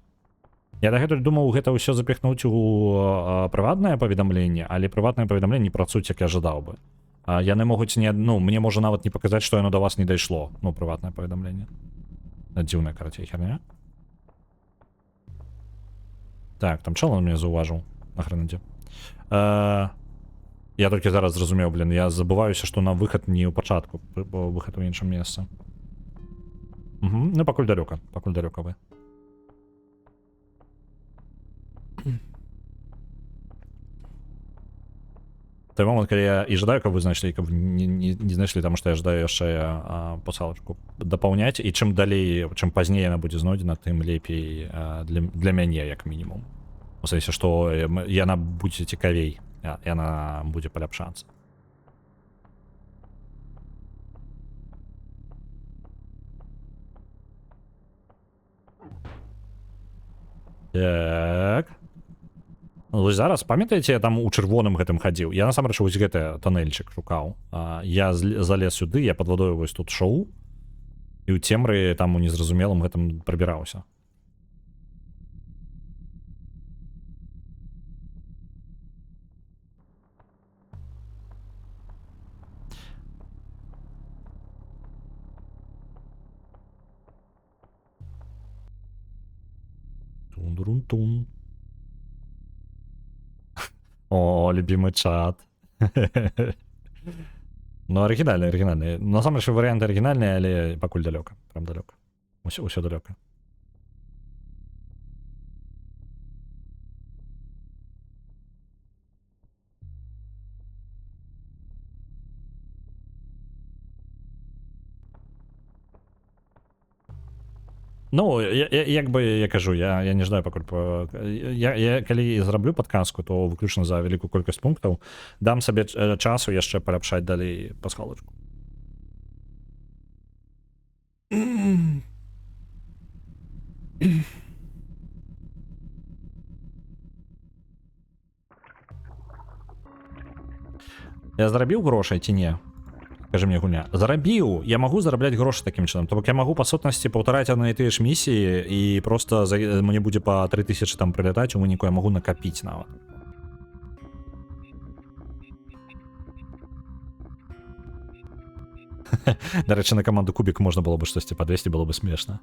Я дагэтуль думаў, гэта ўсё запіхнуць у прыватнае паведамленне, але прыватнае паведамленне не працуюць, як я жадаў бы. Яны могуць не... Ну, мне можа нават не паказаць, што яно да вас не дайшло. Ну, прыватнае паведамленне. Дзіўная, карацей, херня. Так, там чел мяне заўважыў на гранадзе. Я толькі зараз зразумеў, блин, я забываюся, што на выхад не ў пачатку, бо выхад у іншым месцы. Ну, пакуль далёка вы. Той момент, калі я і жадаю, каб вы знайшлі, каб не знайшлі, таму што я жадаю яшчэ пасалачку дапаўняць, і чым далей, чым пазней яна будзе знойдзена, тым лепей для мяне, як мінімум. У сэнсе, што яна будзе цікавей, яна будзе паляпшацца. Так. Вось зараз, памятаеце, я там у чырвоным гэтым хадзіў? Я насамрэч вось гэты тоннельчык шукаў. Я залез сюды, я пад вадою вось тут шоу, і ў цемры там у незразумелым гэтым прабіраўся. Тун-дурун-тун. О, любимый чат. Ну, оригинальный. Насамрэч варыянт оригинальны, але пакуль далёка. Прям далёка. Усё далёка. Ну, як бы я кажу, я не жадаю пакуль... Я калі зраблю падказку, то выключна за вялікую колькасць пунктаў дам сабе часу яшчэ паляпшаць далей пасхалачку. Я зарабіў грошай ці не? Скажи мне, гуня. Зарабіў, я магу зарабляць грошы такім чынам. То бок я магу па сутнасці паўтараць адны і тыя ж місіі і просто мне будзе па 3000 там прылятаць, у выніку я магу накапіць нават. Дарэчы, на каманду Кубік можна было бы штосьці падвесці, было бы смешна.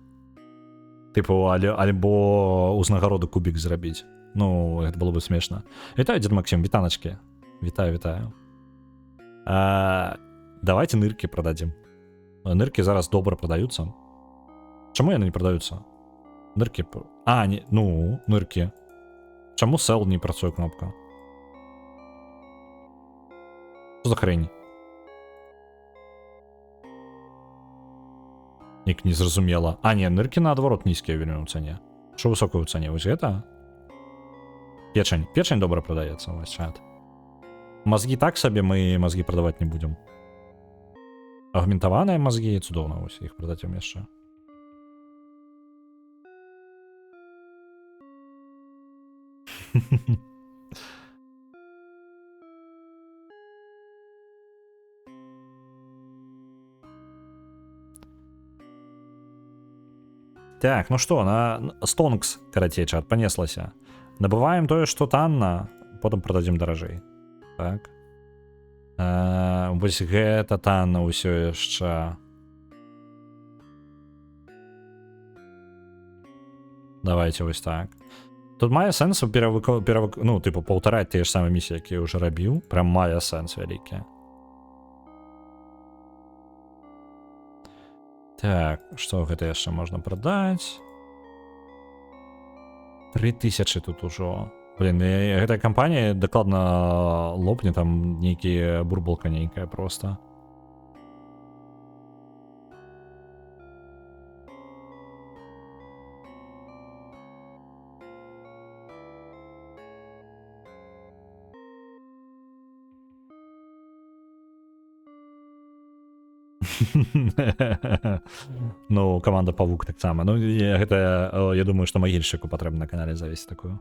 Тыпу, альбо узнагароду Кубік зрабіць. Ну, гэта было бы смешна. Вітаю, дзед Максим, вітаначкі. Вітаю. Давайте нырки продадим. Нырки зараз добра продаются. Чому яны не продаются? Нырки... А, не... ну, нырки. Чому sell не працуе кнопка? Что за хрень? Ник не зразумела. А, не, нырки наадварот низкие вельмі ў цане. Что высокую ў цане? Вось гэта? Печень. Печень добра продаецца, вось чат. Мозги так себе, мы мозги продавать не будем. Агментаваныя мозги, цудоўна, вось іх прададзім яшчэ. Так, ну што, на Стонкс, карацей, чат, панеслася. Набываем тое, што танна, потым прададзім даражэй. Так. Вось гэта танна ўсё яшчэ. Давайте вось так. Тут мае сэнс ну, типу, паўтараць тыя ж самыя місіі, якія ўжо рабіў. Прям мае сэнс вялікі. Так, што гэта яшчэ можна прадаць? 3000 тут ужо. Блин, гэтая кампанія дакладна лопне, там нейкі бурбалка нейкая просто. Ну, команда Павук таксама. Ну, гэта, я думаю, што магільшчыку патрэбна на канале завесці такую.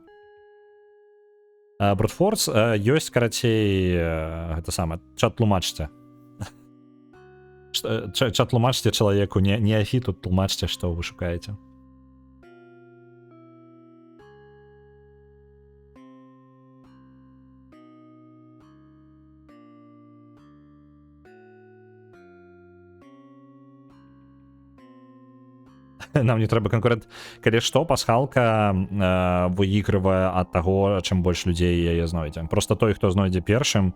Брутфорс ёсць, карацей, гэта самае, чат тлумачце. Чат тлумачце чалавеку, не афіту тлумачце, што вы шукаеце. Нам не трэба конкурент. Калі што, пасхалка выігрывае ад таго, чым больш людзей яе знойдзе. Просто той, хто знойдзе першым,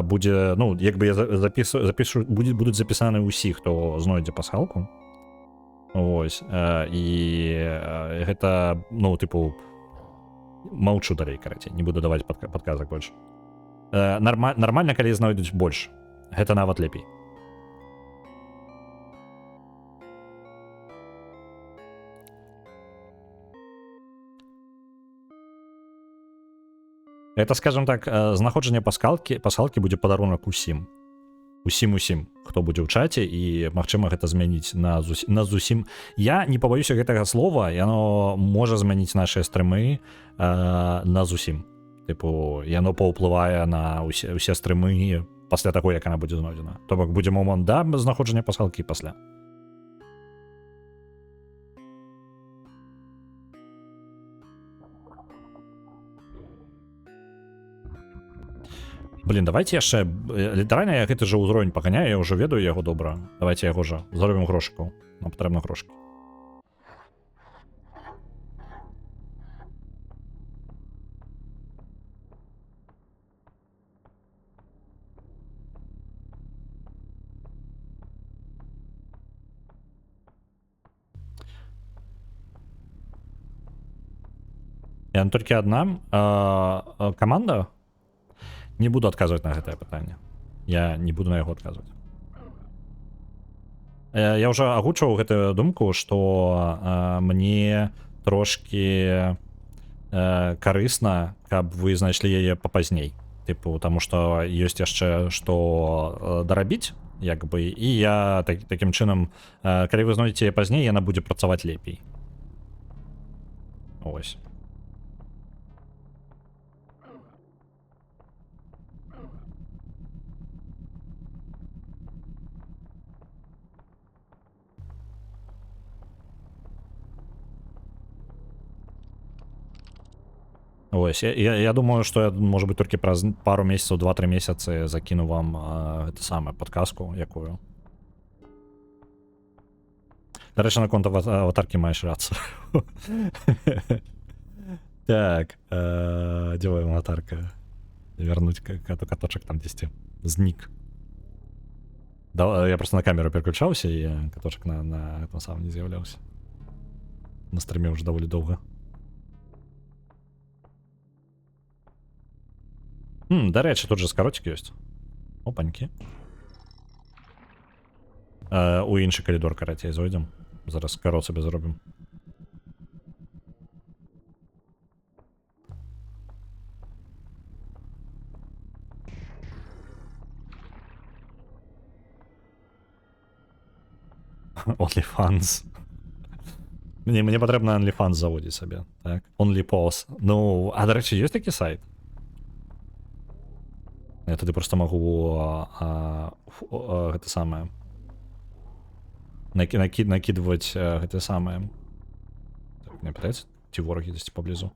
будзе, ну, як бы я запішу, будуць запісаны ўсі, хто знойдзе пасхалку. Вось. І гэта, ну, тыпу, маўчу далей, карацей, не буду даваць падказак больш. Нармальна, калі знойдуць больш. Гэта нават лепей. Это, скажем так, знаходжанне пасхалкі будзе падарунак усім. Усім, хто будзе ў чаце, і, магчыма, гэта змяніць на зусім. Я не пабаюся гэтага слова, яно можа змяніць нашыя стрымы на зусім. Тыпу, яно паўплывае на ўсе стрымы пасля таго, як яна будзе знойдзена. То бок будзе момант да знаходжання пасхалкі пасля. Блин, давайте яшчэ літаральна я гэты жа ўзровень паганяю, я ўжо ведаю яго добра. Давайте яго жа заробім грошыкаў. Нам патрэбна грошыкі. Яна толькі адна каманда. Не буду адказваць на гэтае пытанне. Я не буду на яго адказваць. Я ўжо агучваў гэтую думку, што мне трошки карысна, каб вы знайшлі яе папазней. Тыпу, таму што ёсць яшчэ што дарабіць, як бы, і я такім чынам, калі вы знойдзеце яе пазней, яна будзе працаваць лепей. Ось. Ось, я думаю, што я, можа быть, толькі праз пару месяцаў, 2-3 месяцы закіну вам гэта самае падказку якую. Дарэчы, наконт аватаркі маеш рацыю. Так, дзе моя аватарка? Вернуть каточек там 10. Знік. Да, я просто на камеру переключаўся, і каточек на этом самом не з'яўляўся. На стріме уже даволі доўга. Дарэчы, тут же скаротик ёсць. Опанькі. У іншы калідор, карацей, зойдзем. Зараз карот сабе зробім. OnlyFans. Мне патрэбна OnlyFans заводзіць сабе. Так. OnlyPause. Ну, а дарэчы, ёсць такі сайт? Я тады просто магу гэта самае накидывать гэта самае. Так, мне пытаецца ці ворагі дзесьці паблізу.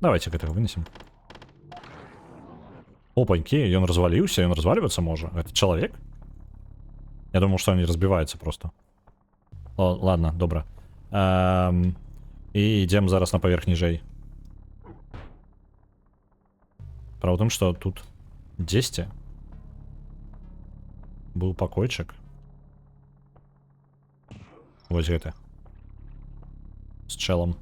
Давайте гэтага вынесем. Опанькі, ён разваліўся, ён разваливацца можа. Гэта чалавек? Я думал, што они разбіваюцца просто. О, ладно, добра. І ідзем зараз на паверх ніжэй. Справа ў тым, што тут 10 быў пакойчык. Вось гэты. З чэлом.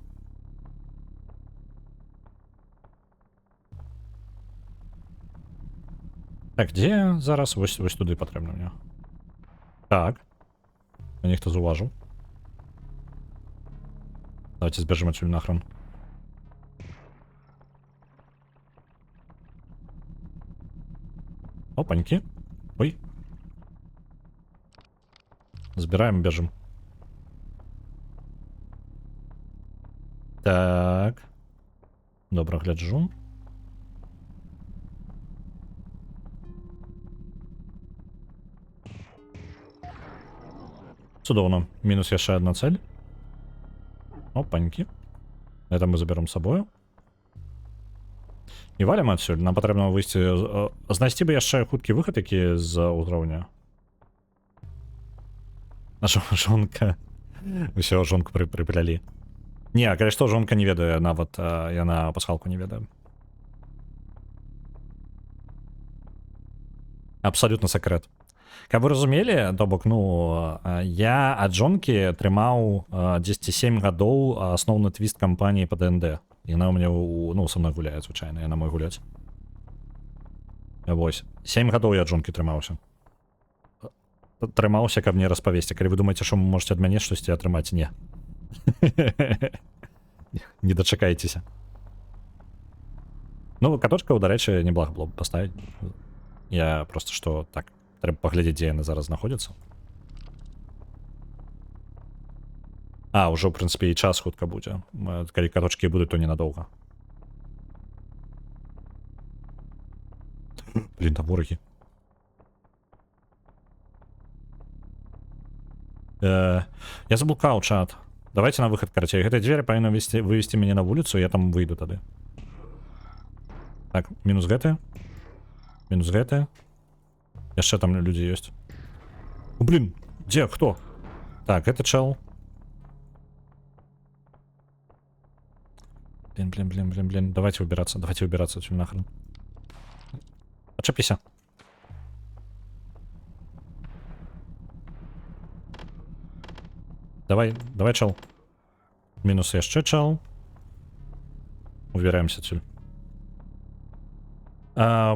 Так, дзе зараз? Вось туды патрэбна мне. Так. Мяне хто заўважыў. Давайте збежым адсюль нахрен. Опанькі. Ой. Збіраем, бежим. Так. Добра, гляджу. Цудоўна. Мінус яшчэ одна цель. Опанькі. Это мы заберем с собою. І валім адсюль. Нам патрэбна выйсці... Знайсці бы яшчэ хуткі выхад, які з ўзроўня. Наша жонка. Усё, жонку прыплялі. Не, калі што, жонка не ведае, нават яна пасхалку не ведае. Абсалютна сакрэт. Каб вы разумелі, то бок, ну, я ад жонкі трымаў 10-7 гадоў асноўны твіст кампаніі па ДНД. Яна ў мяне, ну, са мной гуляе, звычайна, яна мой гуляць. Вось. 7 гадоў я ад жонкі трымаўся. Трымаўся, каб мне распавесці. Калі вы думаеце, што вы можете ад мяне штосьці атрымаць, не. Не дачакайцеся. Ну, каточкаў, дарэчы, неблага было б паставіць. Я просто што, так, трэба паглядзець, дзе яны зараз знаходзяцца. А, ўжо, ў прынцыпе, і час хутка будзе. Калі каточкі будуць, то ненадоўга. Блін, там ворагі. Я заблукаў чат. Давайте на выхад, карацей. Гэтыя дзверы павінны вывесці мяне на вуліцу, я там выйду тады. Так, мінус гэты. Мінус гэты. Яшчэ там людзі ёсць. О, блін, дзе, хто? Так, гэта чэл. Блин. Давайте убираться отсюда нахрен. Отшепися. Давай, чел. Мінус яшчэ чел. Убираемся отсюда.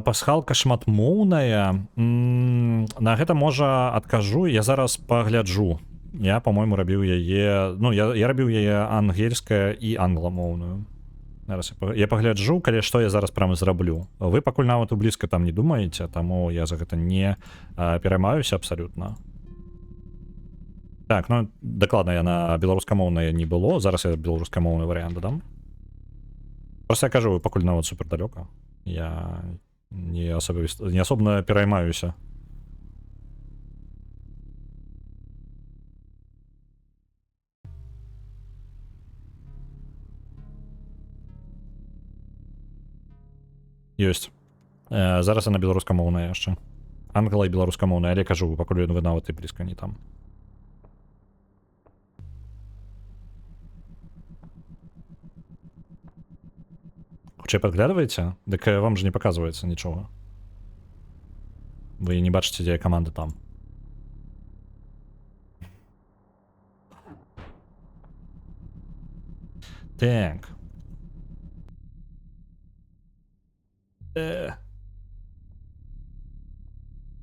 Пасхалка шматмоўная. На гэта можа адкажу, я зараз пагляджу. Я, по-моему, рабіў яе... Ну, я рабіў яе ангельская і англамоўную. Зараз я пагляджу, калі што я зараз прямо зраблю. Вы пакуль нават блізка там не думаеце, таму я за гэта не пераймаюся абсалютна. Так, ну, дакладна я на беларускамоўнае не было. Зараз я беларускамоўны варыянт дадам. Просто я кажу, пакуль нават супер далёка. Я не асобна пераймаюся. Ёсць. Зараз яна беларускамоўная яшчэ. Англа і беларускамоўная, але кажу, пакуль вы нават і блізка не там. Хутчэй падглядваеце? Дык вам же не паказваецца нічога. Вы не бачыце, дзе каманды там. Так.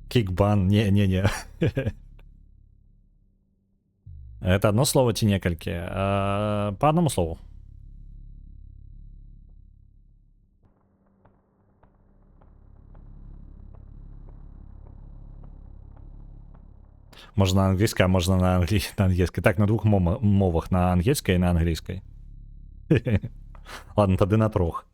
Кикбан, не. Это одно слово ці некалькі? По одному слову. Можна на англійській, а можна на англійській. Так, на двох мовах, на англійській і на англійській. Ладно, тоді на трьох.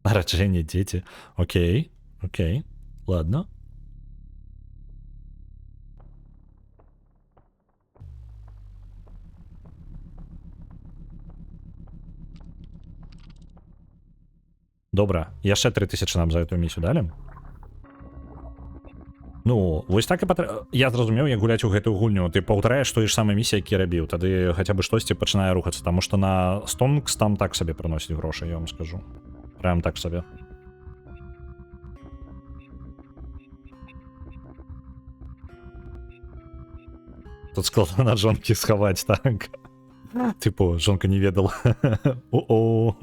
Нараджение, дети. Окей. Ладно. Добра, яшчэ 3000 нам за эту місію далі. Ну, вось так і я зразумеў, як гуляць у гэтую гульню. Ты паўтараеш тое ж самае місіі, які рабіў. Тады хаця бы штосьці пачынае рухацца, таму што на Стонкс там так сабе прыносіць грошы, я вам скажу. Прям так сабе. Тут складана жонкі схаваць, так. Типу, жонка не ведала. О-о.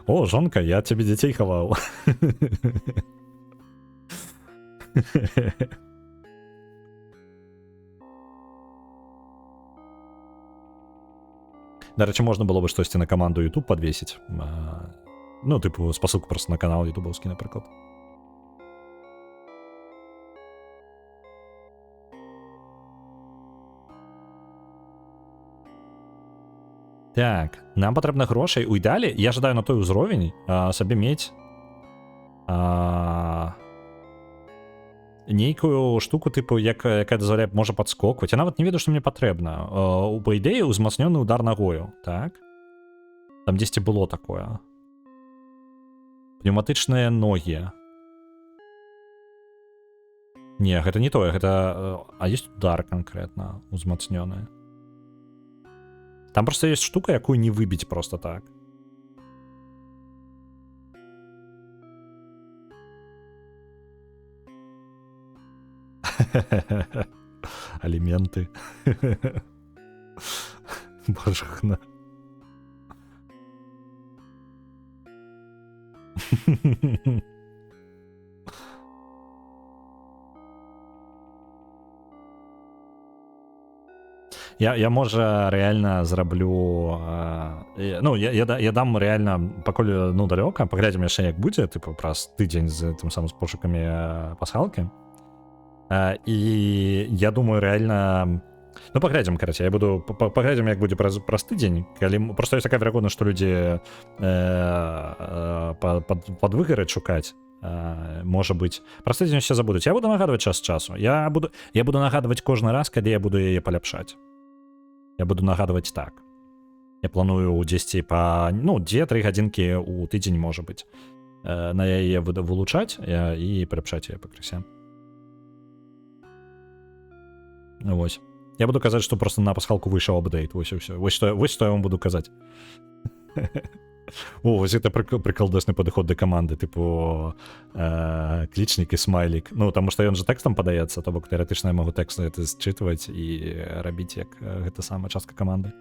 О, жонка, я тебе дзяцей хаваў. Дарэчы, можна было бы штосьці на каманду YouTube подвесіць. Ну, типу, спасылку просто на канал ютубаўскі, напрыклад. Так, нам патрэбна грошай. У ідэале я жадаю на той ўзровень сабе мець нейкую штуку, типу, якая дазваляе, можа падскокваць. Я нават не ведаю, што мне патрэбна. Па ідэі, узмацнёны удар нагою, так? Там дзесьці было такое. Пнеўматычныя ногі. Не, гэта не тое, гэта... А ёсць удар канкрэтна узмацнёны. Там просто есть штука, якую не выбить просто так. Алименты. Божахна. Я можа реально зраблю ну я дам реально пакуль ну далёка паглядзім яшчэ як будзе тыпу праз тыдзень з тым самым з пошукамі пасхалкі і я думаю реально ну паглядзім карацей я буду паглядзім як будзе праз тыдзень калі просто ёсць такая верагоднасць што людзі пад выгараць шукаць можа быць праз тыдзень усе забудуць я буду нагадваць час часу я буду нагадваць кожны раз калі я буду яе паляпшаць. Я буду нагадваць так. Я планую 10 па... Ну, 2-3 гадзінкі ў тыдзень, можа быць. На яе вылучаць і паляпшаць яе пакрысе. Вось. Я буду казаць, што просто на пасхалку выйшаў апдейт. Вось і ўсё. Вось што я вам буду казаць. О, вось гэта прыкалдосны падыход да каманды, тыпу клічнік і смайлік. Ну, таму што ён жа тэкстам падаецца, то бок тэарэтычна я магу тэкст гэта зчытваць і рабіць як гэта самая частка каманды.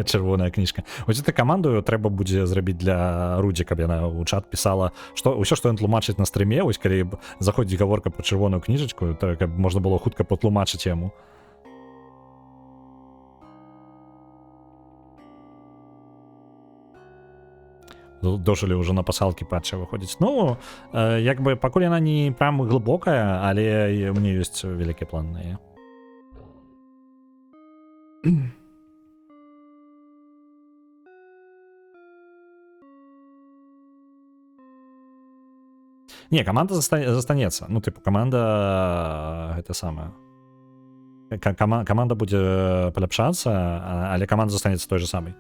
Чырвоная кніжка. Вось эту каманду трэба будзе зрабіць для Рудзі, каб яна ў чат пісала, што ўсё, што ён тлумачыць на стрыме, вось калі заходзіць гаворка пра чырвоную кніжачку, то каб можна было хутка патлумачыць яму. Дожылі ўжо на пасалкі патча выходзіць. Ну, як бы пакуль яна не прям глыбокая, але у мяне ёсць вялікія планы на яе. Не, команда застанецца. Ну, типу, команда гэта самае. Команда будзе паляпшацца, але команда застанецца той же самай.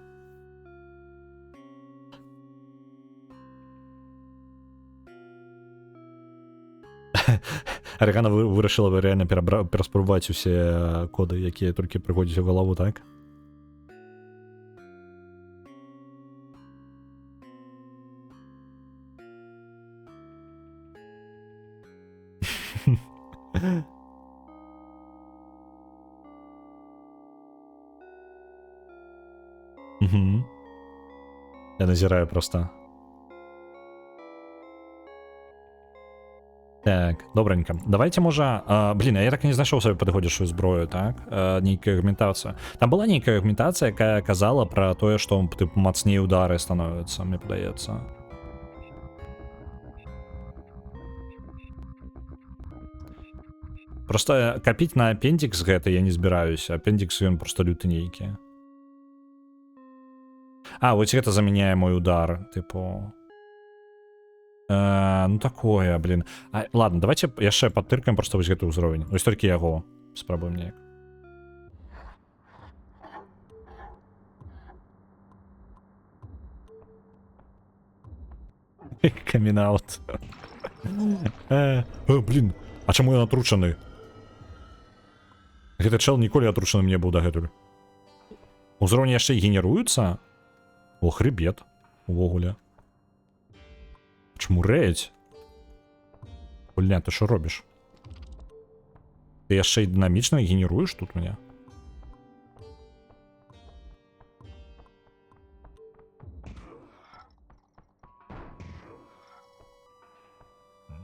Арыгана вырашыла бы рэальна пераспрабаваць усе коды, якія толькі прыходзяць у галаву, так? Я назіраю просто. Так, добренько. Давайте, можа... блин, я так і не знайшов собі падыходзячую зброю, так? Нейкая аргументацыя. Там была нейкая аргументацыя, якая казала пра тое, што тыпу мацней удары становяцца, мне падаецца. Просто капіць на апендикс гэты я не збіраюся. Апендикс ён просто люты нейкі. Вось гэта заменяе мой удар, тыпу... ну такое, блин. Ладно, давайте яшчэ падтыркаем просто вось гэты ўзровень. Вось толькі яго спрабуем неяк. Камінаут. Блин, а чаму ён атручаны? Гэты чел ніколі атручаным не быў дагэтуль. Узроўні яшчэ і генеруюцца? О, хребет. Увогуле. Чому рэдзь? Бля, ты що робіш? Ты яшчэ і дынамічна генеруеш тут мне?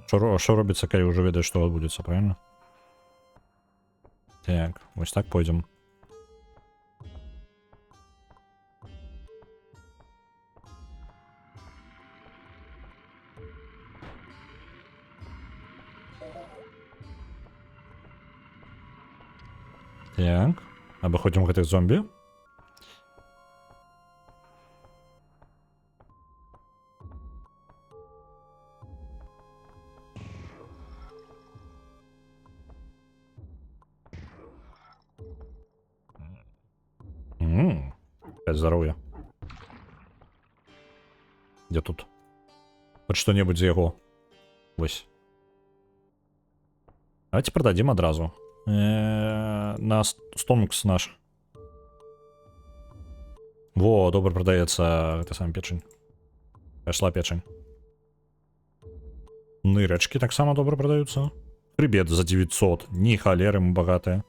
Що робіцца, калі ўжо ведаеш, што адбудзецца, правильно? Так, вось так пойдзем. Так, абыходзім гэтых зомбі. Здоровья. Где тут? Хоть что-нибудь за его. Вось. Давайте продадим одразу. На Стонкс наш. Во, добре продається та сама печень. Пішла печень. Нырочки так само добре продаються. Хребет за 900. Ні холери, мы богатые.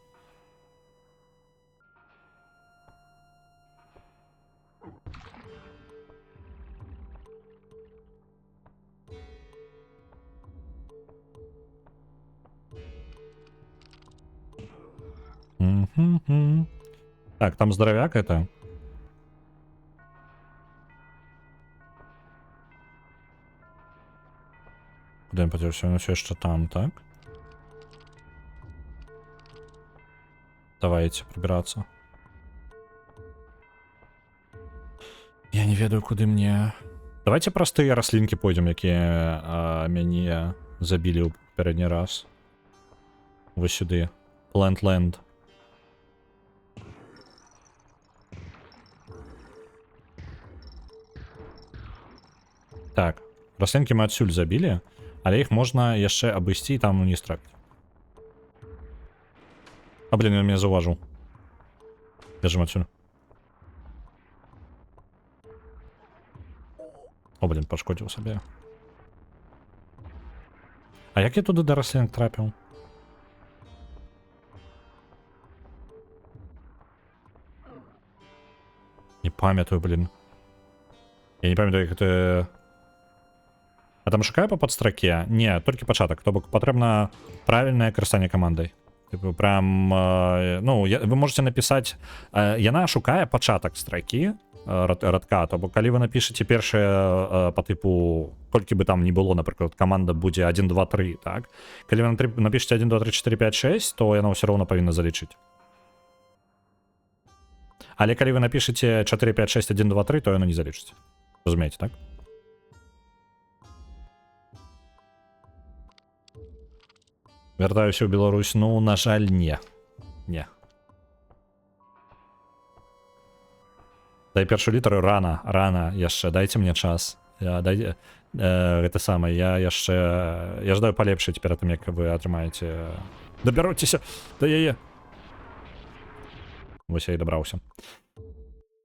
Так, там здоровяк это. Куда он потерялся? Он все еще там, так? Давайте пробираться. Я не ведаю, куда мне. Давайте простые рослинки пойдем, якія мяне забили ў передні раз. Вось сюды. Plantland. Так, рослинки мы адсюль забілі, але іх можна яшчэ абысці і там не страпіць. А, блин, ён мяне заўважыў. Бежим адсюль. О, блин, пашкодзіў сабе. А як я туды да раслінак трапіў? Не памятаю, блин. Я не памятаю, як это... А там шукаю по подстроке? Не, толькі пачатак. То бок патрэбна правільнае карыстанне камандай. Типу, прям... ну, вы можете написать... яна шукае пачатак строкі радка. То бок, калі вы напишете першае по типу... Колькі бы там не было, напрыклад, каманда будзе 1, 2, 3, так? Калі вы напишете 1, 2, 3, 4, 5, 6, то яна ўсё роўна павінна залічыць. Але калі вы напишете 4, 5, 6, 1, 2, 3, то яна не залічыць. Разумееце, так? Вяртаюся ў Беларусь, ну, на жаль, не. Не. Дай першую літару рана, яшчэ, дайце мне час. Гэта самае, я жадаю палепшыць перад тым, як вы атрымаеце... Дабяроцеся да яе. Вось я і дабраўся.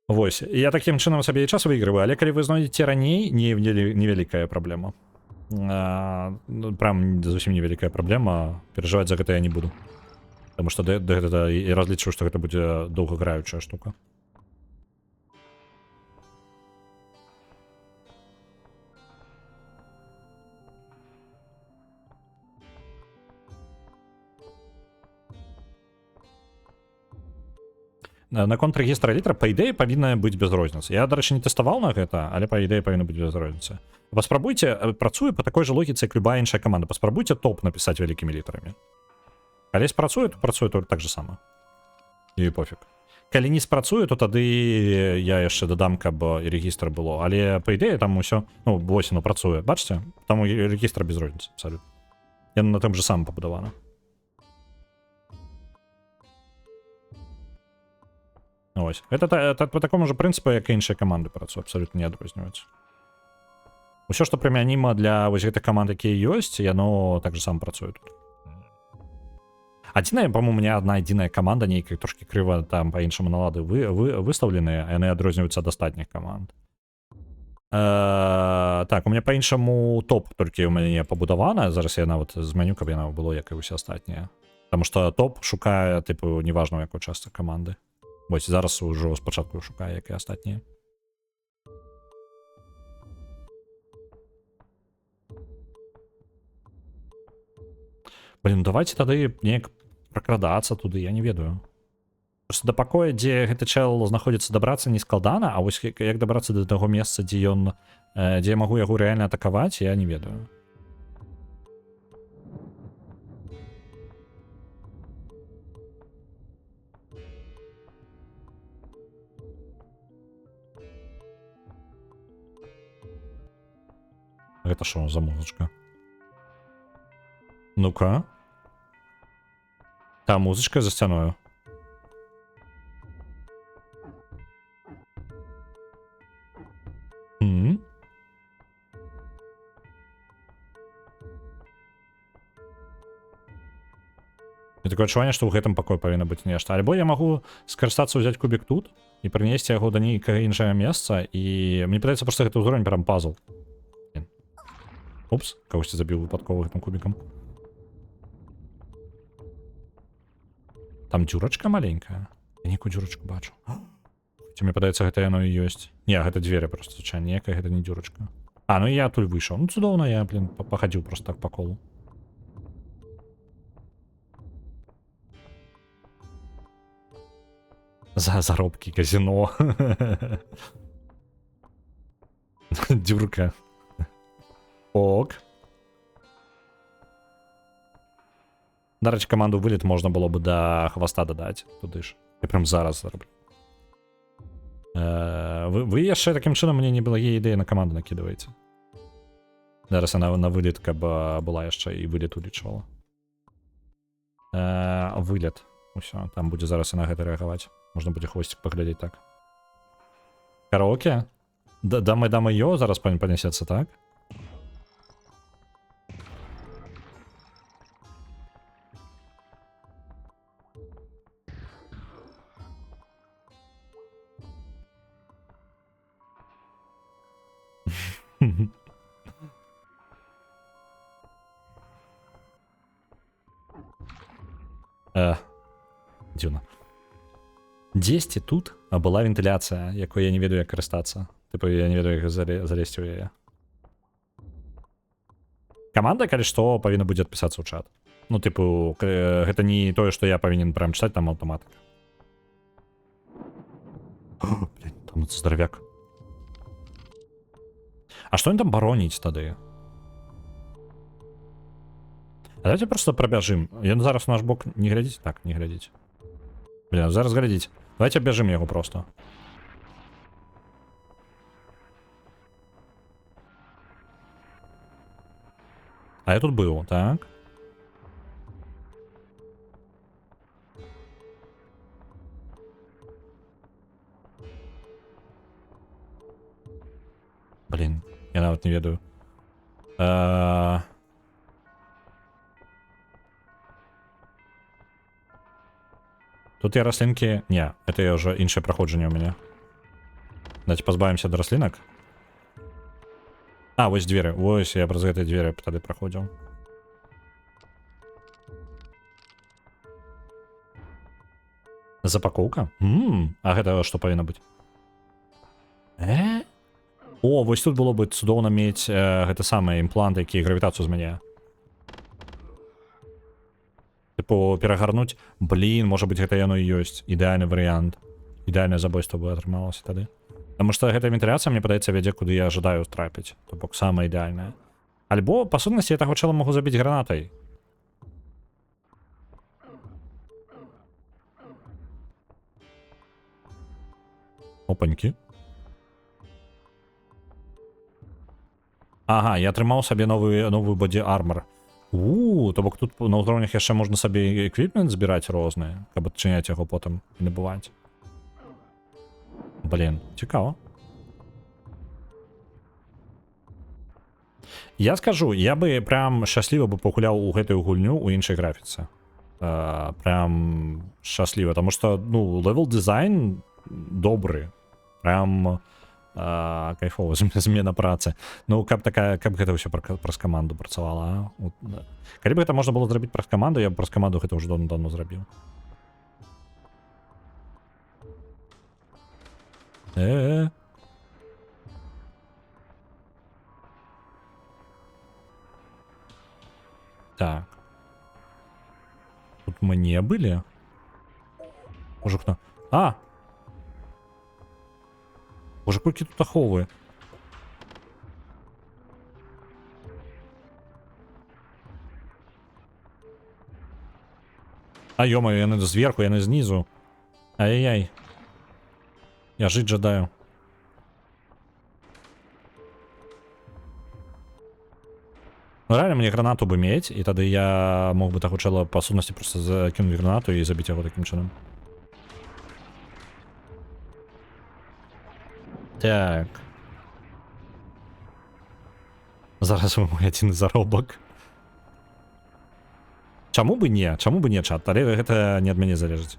Вось, я такім чынам сабе і час выйгрываю, але калі вы знойдзеце раней, невялікая праблема. Прям зусім невялікая праблема, перажываць за гэта я не буду. Таму што гэта і разлічваю, што гэта будзе доўгаграючая штука. Наконт рэгістра літра, па ідэі, павінна быць без розніцы. Я, дарэчы, не тэставаў на гэта, але па ідэі павінна быць без розніцы. Паспрабуйце, працуе па такой жа логіцы, як любая іншая каманда. Паспрабуйце топ напісаць вялікімі літарамі. Калі спрацуе, то працуе так же сама. І пофіг. Калі не спрацуе, то тады я яшчэ дадам, каб і рэгістр было. Але па ідэі там усё, ну, вось оно працуе. Бачыце? Там рэгістр без розніцы, абсалютна. Яно на тым же самым пабудавана. Ось. Это по такому же прынцыпу, як і іншыя каманды працуе, абсалютна не адрозніваюцца. Усё, што прымяніма для вось гэтых каманд, якія ёсць, яно так же сам працуе тут. Адзіная, па-моему, у меня одна адзіная каманда, нейкая трошки крыва там па-іншаму налады выстаўленыя, яны адрозніваюцца ад астатніх каманд. Так, у меня па-іншаму топ толькі ў мяне пабудавана, зараз я нават змяню, каб яна было, як і ўсе астатнія. Таму што топ шукае, тыпу, неважна, у якой частцы каманды. Вось зараз ужо спачатку шукае, як і астатнія. Блин, давайте тады неяк пракрадацца туды, я не ведаю. Просто да пакоя, дзе гэты чэл знаходзіцца, дабрацца не складана, а вось як дабрацца да таго месца, дзе ён, дзе я магу яго рэальна атакаваць, я не ведаю. Гэта што за музычка? Ну-ка. Та музычка за сцяною. І такое адчуванне, што ў гэтым пакоі павінна быць нешта. Альбо я магу скарыстацца, ўзяць кубік тут і прынесці яго да нейкага іншае месца, і мне падаецца, проста гэта ўзровень прям пазл. Упс, кагосьці забіў выпадкова гэтым кубікам. Там дзюрачка маленькая. Я нейкую дзюрачку бачу. Ці мне падаецца, гэта яно і ёсць. Не, гэта дзверы проста звычайна, ніякая гэта не дзюрачка. А, ну і я тут выйшаў. Ну цудоўна, я, блин, пахадзіў проста так па колу. За заробкі казино. Дюрка. Ок. Дарэчы, каманду вылет можна было бы да хваста дадаць. Туды ж. Я прям зараз зараблю. Вы яшчэ такім чынам мне неблагія ідэі на каманду накідваеце. Зараз яна на вылет, каб была яшчэ і вылет улічвала. Вылет. Усё, там будзе зараз і на гэта рэагаваць. Можна будзе хвосцік паглядзець так. Караоке? Дама ё зараз панясецца, так? Дзіўна. Дзесьці тут была вентыляцыя, якой я не ведаю, як карыстацца. Тыпу, я не ведаю, як залезці ў яе. Каманда, калі што, павінна будзе адпісацца ў чат. Ну, тыпу, гэта не тое, што я павінен прям чытаць, там аўтаматыка. О, блин, там здаравяк. А што ён там бароніць тады? Давайте просто пробяжим. Ён зараз у наш бок не глядзіць? Так, не глядзіць. Блин, зараз глядзіць. Давайте бяжим яго просто. А я тут быў, так? Блін, я нават не ведаю. Тут є рослинки. Ні, це вже інше проходження у мене. Давайте позбавимося до рослинок. А, ось двері. Ось я праз гэтай двері тады проходзіў. Запакоўка? А гэта што павінна быць? О, вось тут было бы цудоўна мець гэта самыя імпланты, якія гравітацыю змяняе. Типу, перагарнуць. Блін, можа быць, гэта яно і ёсць. Ідэальны варыянт. Ідэальнае забойства бы атрымалася тады. Таму што гэта вентыляцыя, мне падаецца, вядзе, куды я жадаю трапіць. То бок, самая ідэальная. Альбо, па сутнасці, я таго чала магу забіць гранатай. Опанькі. Ага, я атрымаў сабе новую боді-армор. То бок тут на ўзроўнях яшчэ можна сабе эквіпмент збіраць розныя, каб адчыняць яго потым і набываць. Блін, цікава. Я скажу, я бы прям шчасліва бы пагуляў у гэтую гульню ў іншай графіцы. Прям шчасліва, таму што, ну, левел дызайн добры. Прям кайфова змена працы. Ну, каб гэта ўсё праз каманду працавала. Калі б гэта можна было зрабіць праз каманду, я б праз каманду гэта ўжо давно зрабіў. Так. Тут мы не былі? Можа хто? Боже, колькі тут аховы. Ё-моё, яны зверху, яны знізу. Ай-яй-яй. Я жыць жадаю. Ну, реально, мне гранату бы мець, і тады я мог бы таго чала па сутнасці просто закінуць гранату і забіць яго такім чынам. Так. Зараз мой адзін заробак. Чаму бы не? Чаму бы не, чат? Але гэта не ад мяне залежыць.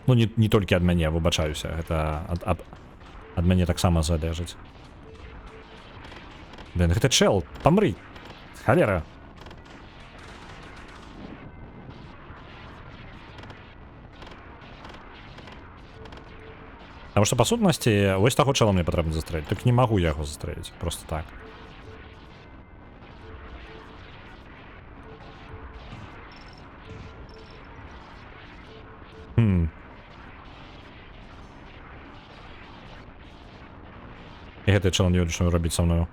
Ну, не толькі ад мяне, выбачаюся. Гэта ад мяне таксама залежыць. Блин, гэта чел, памры. Халера. Таму што, па сутнасці, вось таго чела мне патрэбна застрэліць. Так не магу яго застрэліць, просто так. І гэты чел не ведаю, што робіць са мною.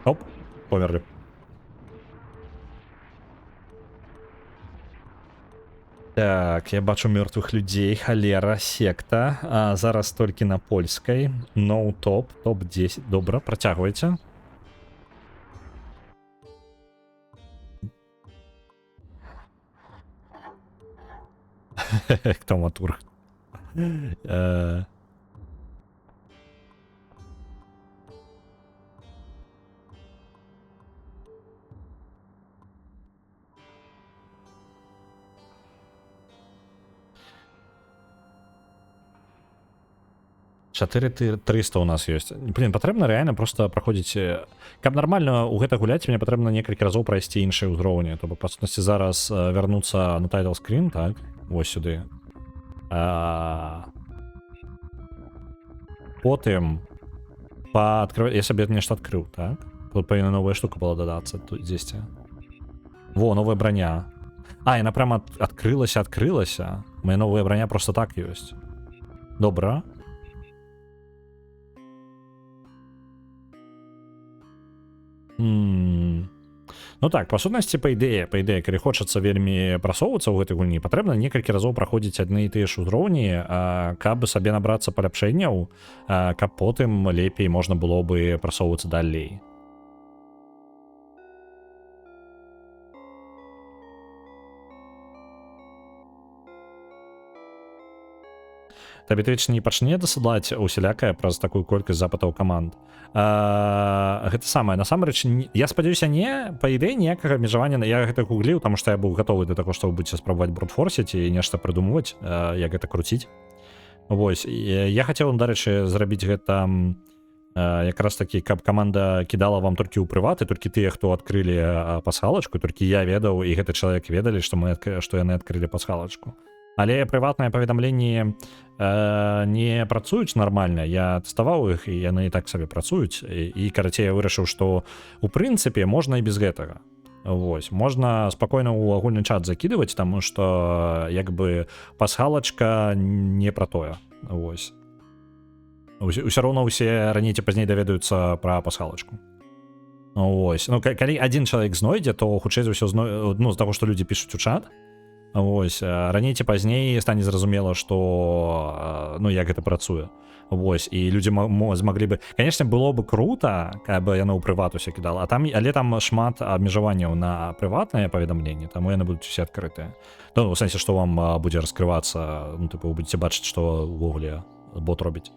Оп, померлі. Так, я бачу мёртвых людзей, халера, секта. Зараз толькі на польскай. No топ, топ-10. Добра, працягвайце. Хто матур? 4300 у нас ёсць. Блин, патрэбна рэальна просто праходзіць... Каб нармальна ў гэта гуляць, мне патрэбна некалькі разоў прайсці іншыя ўзроўні. То бок, па сутнасці, зараз вярнуцца на title screen, так? Вось сюды. Потым... Я сабе нешта адкрыў, так? Тут павінна новая штука была дадацца тут дзесьці. Во, новая броня. Яна прямо адкрылася. Моя новая броня просто так ёсць. Добра. Ну так, па сутнасці, па ідэі, калі хочацца вельмі прасоўвацца ў гэтай гульні, патрэбна некалькі разоў праходзіць адны і тыя ж узроўні, каб сабе набрацца паляпшэнняў, каб потым лепей можна было бы прасоўвацца далей. табе Twitch не пачне дасылаць усялякае праз такую колькасць запытаў каманд. Гэта самае насамрэч я спадзяюся не па ідэі ніякага абмежавання я гэта гугліў, таму што я быў гатовы да таго, што вы будзеце спрабаваць брутфорсіць і нешта прыдумваць, як гэта круціць. Вось я хацеў, дарэчы, зрабіць гэта якраз такі, каб каманда кідала вам толькі ў прываты, толькі тыя, хто адкрылі пасхалачку, толькі я ведаў і гэты чалавек ведалі, што яны адкрылі пасхалачку. Але прыватныя паведамленні не працуюць нармальна. Я тэставаў іх, і яны і так сабе працуюць. І карацей, я вырашыў, што у прынцыпе можна і без гэтага. Вось, можна спакойна ў агульны чат закідываць, таму што як бы пасхалачка не пра тое. Вось. Усё роўна ўсе раней ці пазней даведаюцца пра пасхалачку. Вось. Ну, калі адзін чалавек знойдзе, то хутчэй за ўсё з таго, што людзі пішуць у чат. Вось, раней ці пазней стане зразумела, што як гэта працуе. Вось, і людзі змаглі бы... Канешне, было бы круто, каб яно ў прыват усе кідала, але там шмат абмежаванняў на прыватныя паведамленні, таму яны будуць усе адкрытыя. Ну, у сэнсе, што вам будзе раскрывацца, вы будзеце бачыць, што ўвогуле бот робіць.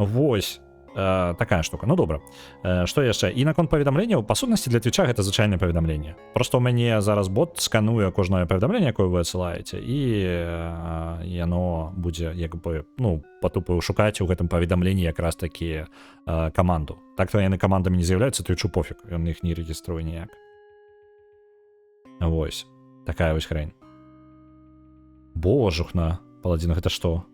Вось, такая штука. Ну, добра. Што яшчэ? І наконт паведамленняў, па сутнасці для Твіча гэта звычайнае паведамленне. Просто ў мяне зараз бот скануе кожнае паведамленне, якое вы адсылаеце, і яно будзе, як бы, па-тупу шукаць у гэтым паведамленні якраз такі каманду. Так-то яны камандамі не з'яўляюцца, Твічу пофіг, ён іх не рэгіструе ніяк. Вось. Такая вось хрень. Божухна, паладзін, гэта што?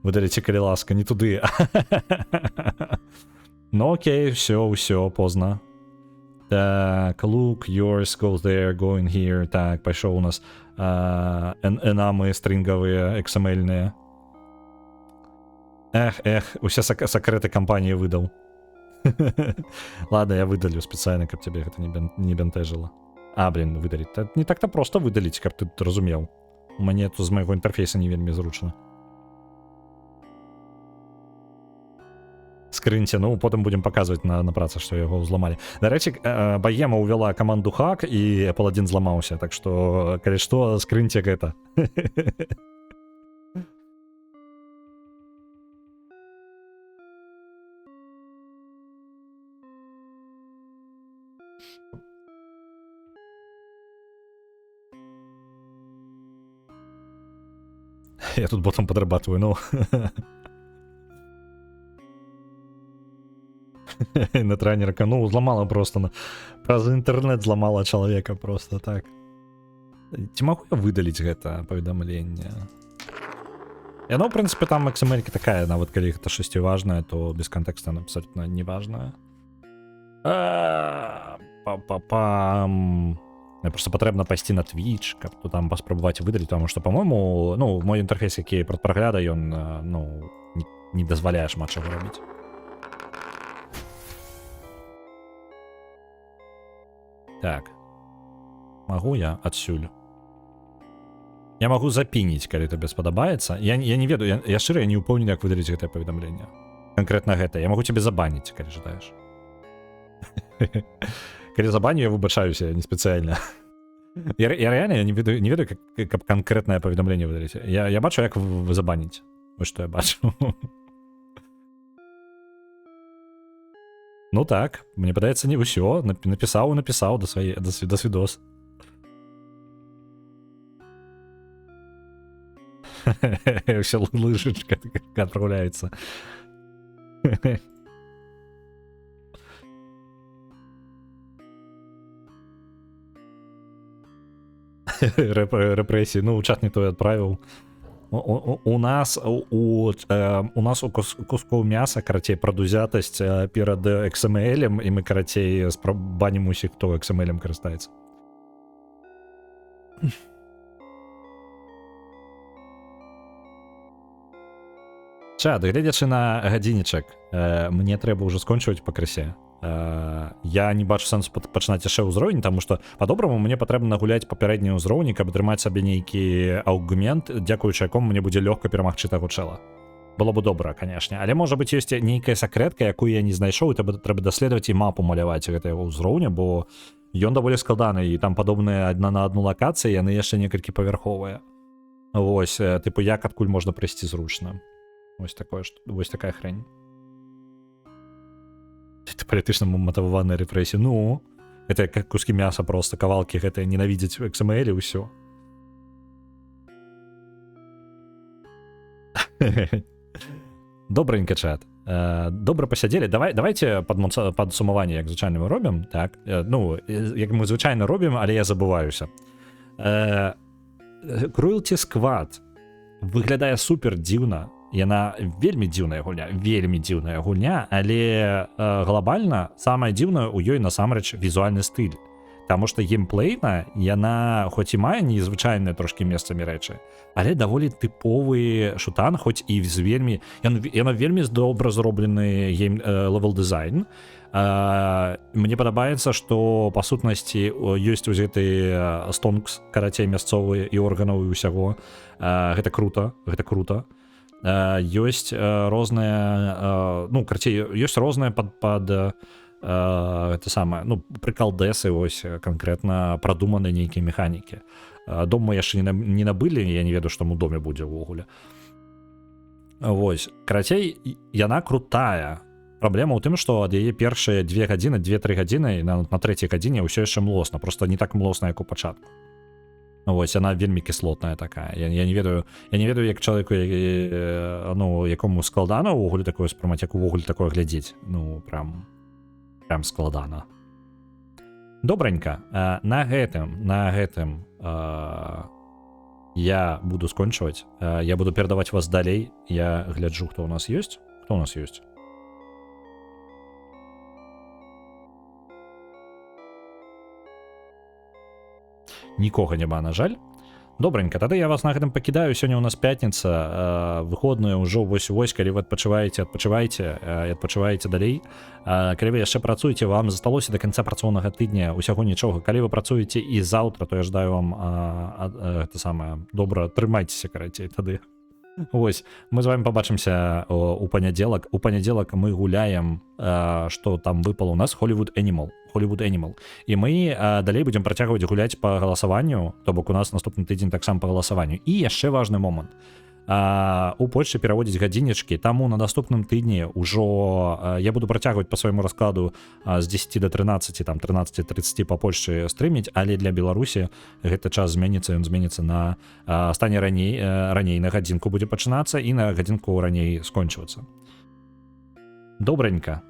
Выдаліце, калі ласка, не туды. Ну окей, ўсё, позна. Так, look, yours, go there, going here. Так, пайшоў у нас энамы стрынгавыя, XML-ныя. Усе сакрэты кампаніі выдаў. Ладно, я выдалю спецыяльна, каб цябе гэта не бянтэжыла. Выдаліць. Не так-то проста выдаліць, каб ты разумеў. У мяне тут з майго інтэрфейса не вельмі зручна. Скрыньце, потым будзем паказваць на працы, што яго ўзламалі. Дарэчы, Багема ўвяла каманду хак, і паладзін зламаўся, так што, калі што, скрыньце гэта. Я тут ботом подрабатываю, на тренерка, зламала просто, праз інтэрнэт зламала чалавека просто так. Ці магу я выдаліць гэта паведамленне? Яно, в прынцыпе, там XML-ка такая, нават калі гэта штосьці важнае, то без кантэкста абсолютно не важнае. Просто патрэбна пайсці на Twitch, каб то там паспрабаваць выдаліць, таму што, па-мойму, мой інтэрфейс, які прадпрагляда, ён, не дазваляе шмат чаго рабіць. Так. Магу я адсюль? Я магу запініць, калі табе спадабаецца. Я не ведаю, я шчыра не ўпэўнены, як выдаліць гэтае паведамленне. Канкрэтна гэта. Я магу цябе забаніць, калі жадаеш. Калі забаню, я выбачаюся, не спецыяльна. Я реально не ведаю, каб канкрэтнае паведамленне выдаліць. Я бачу, як вы забаніць. Вось што я бачу. Ну так, мне падаецца, не ўсё. Напісаў, да свідос. Ўсё лыжачка адпраўляецца. Рэпрэсіі, у чат не той адправіў. У нас у кускоў мяса, карацей, прадузятасць перад XML-ем, і мы, карацей, банім усіх, хто XML-ем карыстаецца. Чат, гледзячы на гадзінічак, мне трэба ўжо скончваць пакрысе. Я не бачу сэнсу пачынаць яшчэ ўзровень, таму што па-добраму мне патрэбна нагуляць папярэдні ўзроўні, каб атрымаць сабе нейкі аўгумент, дзякуючы якому мне будзе лёгка перамагчы таго чэла. Было б добра, канешне, але можа быць ёсць нейкая сакрэтка, якую я не знайшоў, і трэба даследаваць і мапу маляваць гэтага ўзроўня, бо ён даволі складаны, і там падобныя адна на адну лакацыі, яны яшчэ некалькі павярховыя. Вось, тыпу, як адкуль можна прыйсці зручна. Вось такое, вось такая хрень. Это палітычна матываваныя рэпрэсіі. Ну, это как кускі мяса просто, кавалкі гэтыя ненавідзяць в XML і ўсё. Добренько, чат. Добра пасядзелі. Давайте падсумаванне, як звычайна мы робім, так? Ну, як мы звычайна робім, але я забываюся. Cruelty Squad выглядае супер дзіўна. Яна вельмі дзіўная гульня, але глобальна самае дзіўнае ў ёй насамрэч візуальны стыль. Таму што геймплейна яна хоць і мае незвычайныя трошкі месцамі рэчы, але даволі тыповы шутан, хоць і з вельмі яна вельмі добра зроблены левел дызайн. Мне падабаецца, што па сутнасці ёсць вось гэты стонкс, карацей мясцовыя і органаў і ўсяго. Гэта круто. Ёсць розныя, ну, карацей, ёсць розныя гэта самае, ну, прыкалдэсы, вось, канкрэтна прадуманыя нейкія механікі. Дом мы яшчэ не набылі, я не ведаю, што ў доме будзе ўвогуле. Вось, карацей, яна крутая. Праблема ў тым, што ад яе першыя 2 гадзіны, 2-3 гадзіны, на 3-й гадзіне ўсё яшчэ млосна, просто не так млосна, як у пачатку. Вось, яна вельмі кіслотная такая. Я не ведаю, як чалавеку, ну, якому складана ўвогуле такое спрымаць, як увогуле такое глядзець. Ну, прям складана. Добренька. На гэтым я буду скончваць. Я буду перадаваць вас далей. Я гляджу, хто у нас ёсць. Хто у нас ёсць? Нікога няма, на жаль. Добренька, тады я вас на гэтым пакідаю. Сёння у нас пятніца, выходная ўжо вось-вось, калі вы адпачываеце і адпачываеце далей. Калі вы яшчэ працуеце, вам засталося да канца працоўнага тыдня усяго нічога. Калі вы працуеце і заўтра, то я жадаю вам гэта самае добра, трымайцеся, карацей, тады. Вось, мы з вами побачымся у панядзелак. У панядзелак мы гуляем, што там выпало у нас, Hollywood Animal. І мы далей будзем працягваць гуляць па галасаванню, то бок у нас наступны тыдзень таксама па галасаванню. І яшчэ важны момант. У Польшчы пераводзіць гадзіннічкі, таму на наступным тыдні ўжо я буду працягваць па свайму раскладу з 10 до 13, там 13:30 па Польшчы стрыміць, але для Беларусі гэты час зменіцца, ён зменіцца на стане раней на гадзінку будзе пачынацца і на гадзінку раней скончвацца. Добренька.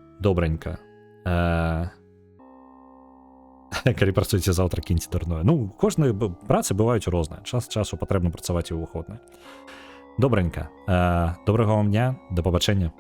Калі працуеце заўтра, кіньце дурное. Ну, кожныя працы бываюць розныя. Час часу патрэбна працаваць і ў выходныя. Добренька. Добрага вам дня, да пабачэння.